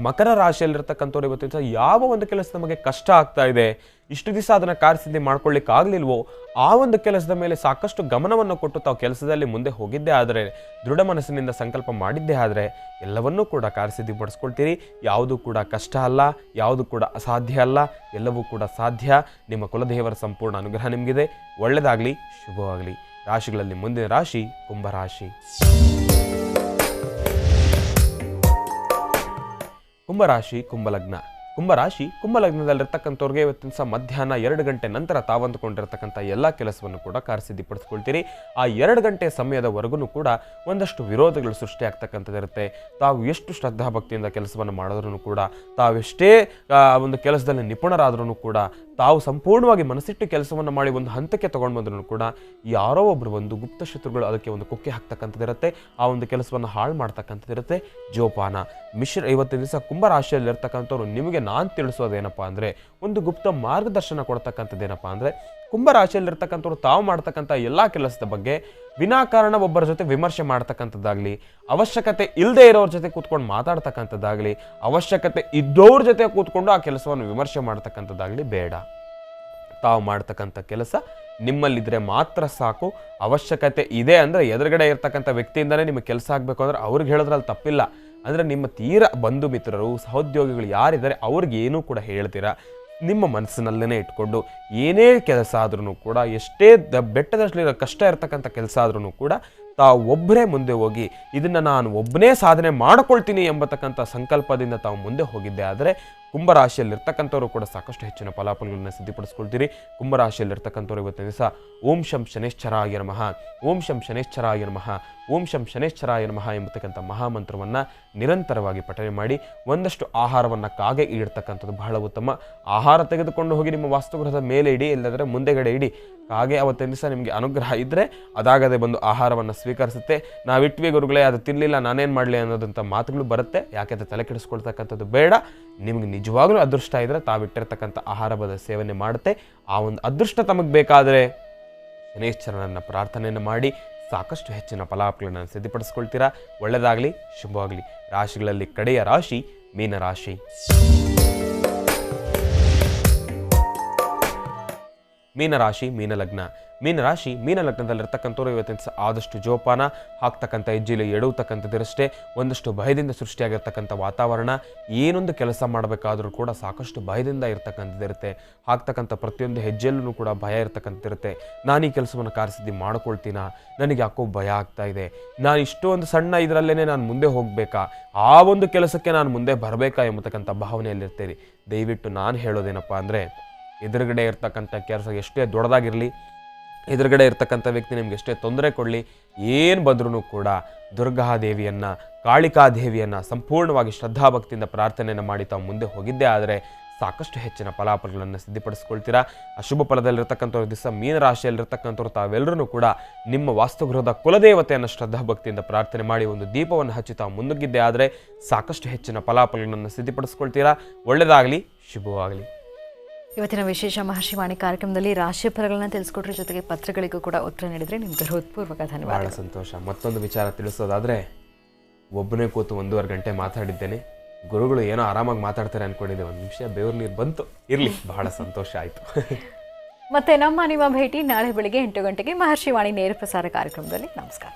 ಮಕರ ರಾಶಿಯಲ್ಲಿರ್ತಕ್ಕಂಥವ್ರು ಇವತ್ತಿನ ದಿವಸ ಯಾವ ಒಂದು ಕೆಲಸ ನಮಗೆ ಕಷ್ಟ ಆಗ್ತಾ ಇದೆ, ಇಷ್ಟು ದಿವಸ ಅದನ್ನು ಕಾರ್ಯಸಿದ್ಧಿ ಮಾಡ್ಕೊಳ್ಳಿಕ್ಕೆ ಆಗ್ಲಿಲ್ವೋ ಆ ಒಂದು ಕೆಲಸದ ಮೇಲೆ ಸಾಕಷ್ಟು ಗಮನವನ್ನು ಕೊಟ್ಟು ತಾವು ಕೆಲಸದಲ್ಲಿ ಮುಂದೆ ಹೋಗಿದ್ದೇ ಆದರೆ, ದೃಢ ಮನಸ್ಸಿನಿಂದ ಸಂಕಲ್ಪ ಮಾಡಿದ್ದೇ ಆದರೆ ಎಲ್ಲವನ್ನೂ ಕೂಡ ಕಾರ್ಯಸಿದ್ಧಿ ಪಡಿಸ್ಕೊಳ್ತೀರಿ. ಯಾವುದು ಕೂಡ ಕಷ್ಟ ಅಲ್ಲ, ಯಾವುದು ಕೂಡ ಅಸಾಧ್ಯ ಅಲ್ಲ, ಎಲ್ಲವೂ ಕೂಡ ಸಾಧ್ಯ. ನಿಮ್ಮ ಕುಲದೇವರ ಸಂಪೂರ್ಣ ಅನುಗ್ರಹ ನಿಮಗಿದೆ. ಒಳ್ಳೆಯದಾಗಲಿ, ಶುಭವಾಗಲಿ. ರಾಶಿಗಳಲ್ಲಿ ಮುಂದಿನ ರಾಶಿ ಕುಂಭರಾಶಿ. ಕುಂಭರಾಶಿ ಕುಂಭಲಗ್ನ. ಕುಂಭರಾಶಿ ಕುಂಭಲಗ್ನದಲ್ಲಿರ್ತಕ್ಕಂಥವ್ರಿಗೆ ಇವತ್ತಿನ ಸಹ ಮಧ್ಯಾಹ್ನ 2 ಗಂಟೆ ನಂತರ ತಾವಂದುಕೊಂಡಿರ್ತಕ್ಕಂಥ ಎಲ್ಲ ಕೆಲಸವನ್ನು ಕೂಡ ಕಾರ್ಯಸಿದ್ಧಿಪಡಿಸ್ಕೊಳ್ತೀರಿ. ಆ 2 ಗಂಟೆ ಸಮಯದವರೆಗೂ ಕೂಡ ಒಂದಷ್ಟು ವಿರೋಧಗಳು ಸೃಷ್ಟಿಯಾಗ್ತಕ್ಕಂಥದ್ದಿರುತ್ತೆ. ತಾವು ಎಷ್ಟು ಶ್ರದ್ಧಾಭಕ್ತಿಯಿಂದ ಕೆಲಸವನ್ನು ಮಾಡಿದ್ರೂ ಕೂಡ, ತಾವೆಷ್ಟೇ ಒಂದು ಕೆಲಸದಲ್ಲಿ ನಿಪುಣರಾದ್ರೂ ಕೂಡ, ತಾವು ಸಂಪೂರ್ಣವಾಗಿ ಮನಸ್ಸಿಟ್ಟು ಕೆಲಸವನ್ನು ಮಾಡಿ ಒಂದು ಹಂತಕ್ಕೆ ತೊಗೊಂಡು ಬಂದ್ರೂ ಕೂಡ ಯಾರೋ ಒಬ್ಬರು ಒಂದು ಗುಪ್ತ ಶತ್ರುಗಳು ಅದಕ್ಕೆ ಒಂದು ಕುಕ್ಕೆ ಹಾಕ್ತಕ್ಕಂಥದ್ದಿರುತ್ತೆ. ಆ ಒಂದು ಕೆಲಸವನ್ನು ಹಾಳು ಮಾಡ್ತಕ್ಕಂಥದ್ದಿರುತ್ತೆ. ಜೋಪಾನ. ಇವತ್ತಿನ ದಿವಸ ಕುಂಭರಾಶಿಯಲ್ಲಿರ್ತಕ್ಕಂಥವ್ರು ನಿಮಗೆ ನಾನು ತಿಳಿಸೋದೇನಪ್ಪ ಅಂದರೆ, ಒಂದು ಗುಪ್ತ ಮಾರ್ಗದರ್ಶನ ಕೊಡ್ತಕ್ಕಂಥದ್ದೇನಪ್ಪ ಅಂದರೆ, ಕುಂಭರಾಶಿಯಲ್ಲಿರ್ತಕ್ಕಂಥವ್ರು ತಾವು ಮಾಡ್ತಕ್ಕಂಥ ಎಲ್ಲ ಕೆಲಸದ ಬಗ್ಗೆ ವಿನಾಕಾರಣ ಒಬ್ಬರ ಜೊತೆ ವಿಮರ್ಶೆ ಮಾಡ್ತಕ್ಕಂಥದ್ದಾಗಲಿ, ಅವಶ್ಯಕತೆ ಇಲ್ಲದೆ ಇರೋರ ಜೊತೆ ಕೂತ್ಕೊಂಡು ಮಾತಾಡ್ತಕ್ಕಂಥದ್ದಾಗಲಿ, ಅವಶ್ಯಕತೆ ಇದ್ದವ್ರ ಜೊತೆ ಕೂತ್ಕೊಂಡು ಆ ಕೆಲಸವನ್ನು ವಿಮರ್ಶೆ ಮಾಡ್ತಕ್ಕಂಥದ್ದಾಗಲಿ ಬೇಡ. ತಾವು ಮಾಡ್ತಕ್ಕಂಥ ಕೆಲಸ ನಿಮ್ಮಲ್ಲಿದ್ದರೆ ಮಾತ್ರ ಸಾಕು. ಅವಶ್ಯಕತೆ ಇದೆ ಅಂದರೆ ಎದುರುಗಡೆ ಇರ್ತಕ್ಕಂಥ ವ್ಯಕ್ತಿಯಿಂದಲೇ ನಿಮಗೆ ಕೆಲಸ ಆಗಬೇಕು ಅಂದರೆ ಅವ್ರಿಗೆ ಹೇಳೋದ್ರಲ್ಲಿ ತಪ್ಪಿಲ್ಲ. ಅಂದರೆ ನಿಮ್ಮ ತೀರ ಬಂಧು ಮಿತ್ರರು, ಸಹೋದ್ಯೋಗಿಗಳು ಯಾರಿದ್ದಾರೆ ಅವ್ರಿಗೆ ಏನೂ ಕೂಡ ಹೇಳ್ತೀರಾ, ನಿಮ್ಮ ಮನಸ್ಸಿನಲ್ಲೇ ಇಟ್ಕೊಂಡು ಏನೇ ಕೆಲಸ ಆದ್ರೂ ಕೂಡ, ಎಷ್ಟೇ ಬೆಟ್ಟದಷ್ಟು ಕಷ್ಟ ಇರ್ತಕ್ಕಂಥ ಕೆಲಸ ಆದ್ರೂ ಕೂಡ ತಾವು ಒಬ್ಬರೇ ಮುಂದೆ ಹೋಗಿ ಇದನ್ನು ನಾನು ಒಬ್ಬನೇ ಸಾಧನೆ ಮಾಡಿಕೊಳ್ತೀನಿ ಎಂಬತಕ್ಕಂಥ ಸಂಕಲ್ಪದಿಂದ ತಾವು ಮುಂದೆ ಹೋಗಿದ್ದೆ ಆದರೆ ಕುಂಭರಾಶಿಯಲ್ಲಿರ್ತಕ್ಕಂಥವ್ರು ಕೂಡ ಸಾಕಷ್ಟು ಹೆಚ್ಚಿನ ಫಲಾಫಲಗಳನ್ನು ಸಿದ್ಧಪಡಿಸ್ಕೊಳ್ತೀರಿ. ಕುಂಭರಾಶಿಯಲ್ಲಿರ್ತಕ್ಕಂಥವ್ರು ಇವತ್ತಿನ ದಿವಸ ಓಂ ಶಂ ಶನೇಶ್ಚರಾಯ ನಮಃ, ಓಂ ಶಂ ಶನೇಶ್ಚರಾಯ ನಮಃ, ಓಂ ಶಂ ಶನೇಶ್ಚರಾಯ ನಮಃ ಎಂಬತಕ್ಕಂಥ ಮಹಾಮಂತ್ರವನ್ನು ನಿರಂತರವಾಗಿ ಪಠನೆ ಮಾಡಿ ಒಂದಷ್ಟು ಆಹಾರವನ್ನು ಕಾಗೆ ಇಡ್ತಕ್ಕಂಥದ್ದು ಬಹಳ ಉತ್ತಮ. ಆಹಾರ ತೆಗೆದುಕೊಂಡು ಹೋಗಿ ನಿಮ್ಮ ವಾಸ್ತುಗೃಹದ ಮೇಲೆ ಇಡಿ, ಇಲ್ಲದ್ರೆ ಮುಂದೆಗಡೆ ಇಡಿ. ಕಾಗೆ ಅವತ್ತಿನ ದಿವಸ ನಿಮಗೆ ಅನುಗ್ರಹ ಇದ್ದರೆ ಅದಾಗದೆ ಬಂದು ಆಹಾರವನ್ನು ಸ್ವೀಕರಿಸುತ್ತೆ. ನಾವಿಟ್ವಿ ಗುರುಗಳೇ, ಅದು ತಿನ್ನಲಿಲ್ಲ ನಾನೇನು ಮಾಡಲಿ ಅನ್ನೋದಂಥ ಮಾತುಗಳು ಬರುತ್ತೆ. ಯಾಕೆಂದರೆ ತಲೆ ಕೆಡಿಸ್ಕೊಳ್ತಕ್ಕಂಥದ್ದು ಬೇಡ. ನಿಮಗೆ ನಿಜವಾಗ್ಲೂ ಅದೃಷ್ಟ ಇದ್ದರೆ ತಾವಿಟ್ಟಿರ್ತಕ್ಕಂಥ ಆಹಾರದ ಸೇವನೆ ಮಾಡುತ್ತೆ. ಆ ಒಂದು ಅದೃಷ್ಟ ತಮಗೆ ಬೇಕಾದರೆ ಶನೇಶ್ವರನನ್ನು ಪ್ರಾರ್ಥನೆಯನ್ನು ಮಾಡಿ ಸಾಕಷ್ಟು ಹೆಚ್ಚಿನ ಫಲಾಫಲಗಳನ್ನು ಸಿದ್ಧಪಡಿಸ್ಕೊಳ್ತೀರಾ. ಒಳ್ಳೆಯದಾಗಲಿ, ಶುಭವಾಗಲಿ. ರಾಶಿಗಳಲ್ಲಿ ಕಡೆಯ ರಾಶಿ ಮೀನರಾಶಿ. ಮೀನರಾಶಿ ಮೀನಲಗ್ನ. ಮೀನರಾಶಿ ಮೀನಲಗ್ನದಲ್ಲಿರ್ತಕ್ಕಂಥವ್ರು ಇವತ್ತಿನ ಆದಷ್ಟು ಜೋಪಾನ. ಹಾಕ್ತಕ್ಕಂಥ ಹೆಜ್ಜೆಲಿ ಎಡುವತಕ್ಕಂಥದ್ದಿರಷ್ಟೇ. ಒಂದಷ್ಟು ಭಯದಿಂದ ಸೃಷ್ಟಿಯಾಗಿರ್ತಕ್ಕಂಥ ವಾತಾವರಣ. ಏನೊಂದು ಕೆಲಸ ಮಾಡಬೇಕಾದ್ರೂ ಕೂಡ ಸಾಕಷ್ಟು ಭಯದಿಂದ ಇರ್ತಕ್ಕಂಥದ್ದಿರುತ್ತೆ. ಹಾಕ್ತಕ್ಕಂಥ ಪ್ರತಿಯೊಂದು ಹೆಜ್ಜೆಯಲ್ಲೂ ಕೂಡ ಭಯ ಇರ್ತಕ್ಕಂಥದ್ದಿರುತ್ತೆ. ನಾನು ಈ ಕೆಲಸವನ್ನು ಕಾರ್ಯಸಿದ್ಧಿ ಮಾಡ್ಕೊಳ್ತೀನಾ, ನನಗೆ ಯಾಕೋ ಭಯ ಆಗ್ತಾ ಇದೆ, ನಾನು ಇಷ್ಟೊಂದು ಸಣ್ಣ ಇದರಲ್ಲೇ ನಾನು ಮುಂದೆ ಹೋಗಬೇಕಾ, ಆ ಒಂದು ಕೆಲಸಕ್ಕೆ ನಾನು ಮುಂದೆ ಬರಬೇಕಾ ಎಂಬತಕ್ಕಂಥ ಭಾವನೆಯಲ್ಲಿರ್ತೀರಿ. ದಯವಿಟ್ಟು ನಾನು ಹೇಳೋದೇನಪ್ಪ ಅಂದರೆ, ಎದುರುಗಡೆ ಇರ್ತಕ್ಕಂಥ ಕೆಲಸ ಎಷ್ಟೇ ದೊಡ್ಡದಾಗಿರಲಿ, ಎದುರುಗಡೆ ಇರ್ತಕ್ಕಂಥ ವ್ಯಕ್ತಿ ನಿಮ್ಗೆ ಎಷ್ಟೇ ತೊಂದರೆ ಕೊಡಲಿ, ಏನು ಬಂದ್ರೂ ಕೂಡ ದುರ್ಗಾದೇವಿಯನ್ನು, ಕಾಳಿಕಾದೇವಿಯನ್ನು ಸಂಪೂರ್ಣವಾಗಿ ಶ್ರದ್ಧಾಭಕ್ತಿಯಿಂದ ಪ್ರಾರ್ಥನೆಯನ್ನು ಮಾಡಿ ತಾವು ಮುಂದೆ ಹೋಗಿದ್ದೇ ಆದರೆ ಸಾಕಷ್ಟು ಹೆಚ್ಚಿನ ಫಲಾಫಲಗಳನ್ನು ಸಿದ್ಧಪಡಿಸ್ಕೊಳ್ತೀರಾ. ಅಶುಭ ಫಲದಲ್ಲಿರ್ತಕ್ಕಂಥವ್ರ ದಿವಸ ಮೀನರಾಶಿಯಲ್ಲಿರ್ತಕ್ಕಂಥವ್ರು ತಾವೆಲ್ಲರೂ ಕೂಡ ನಿಮ್ಮ ವಾಸ್ತುಗೃಹದ ಕುಲದೇವತೆಯನ್ನು ಶ್ರದ್ಧಾಭಕ್ತಿಯಿಂದ ಪ್ರಾರ್ಥನೆ ಮಾಡಿ ಒಂದು ದೀಪವನ್ನು ಹಚ್ಚಿ ತಾವು ಮುನ್ನುಗ್ಗಿದ್ದೇ ಆದರೆ ಸಾಕಷ್ಟು ಹೆಚ್ಚಿನ ಫಲಾಫಲಗಳನ್ನು ಸಿದ್ಧಪಡಿಸ್ಕೊಳ್ತೀರಾ. ಒಳ್ಳೆಯದಾಗಲಿ, ಶುಭವಾಗಲಿ. ಇವತ್ತಿನ ವಿಶೇಷ ಮಹರ್ಷಿವಾಣಿ ಕಾರ್ಯಕ್ರಮದಲ್ಲಿ ರಾಶಿ ಫಲಗಳನ್ನ ತಿಳಿಸ್ಕೊಟ್ರ ಜೊತೆಗೆ ಪತ್ರಗಳಿಗೂ ಕೂಡ ಉತ್ತರ ನೀಡಿದ್ರೆ ನಿಮ್ಗೆ ಹೃತ್ಪೂರ್ವಕ ಧನ್ಯವಾದ. ಬಹಳ ಸಂತೋಷ. ಮತ್ತೊಂದು ವಿಚಾರ ತಿಳಿಸೋದಾದರೆ, ಒಬ್ಬನೇ ಕೂತು 1.5 ಗಂಟೆ ಮಾತಾಡಿದ್ದೇನೆ. ಗುರುಗಳು ಏನೋ ಆರಾಮಾಗಿ ಮಾತಾಡ್ತಾರೆ ಅಂದ್ಕೊಂಡಿದ್ದೆ, 1 ನಿಮಿಷ ಬೆವರು ನೀರು ಬಂತು. ಇರಲಿ, ಬಹಳ ಸಂತೋಷ ಆಯಿತು. ಮತ್ತೆ ನಿಮ್ಮ ಭೇಟಿ ನಾಳೆ ಬೆಳಿಗ್ಗೆ 8 ಗಂಟೆಗೆ ಮಹರ್ಷಿವಾಣಿ ನೇರ ಪ್ರಸಾರ ಕಾರ್ಯಕ್ರಮದಲ್ಲಿ. ನಮಸ್ಕಾರ.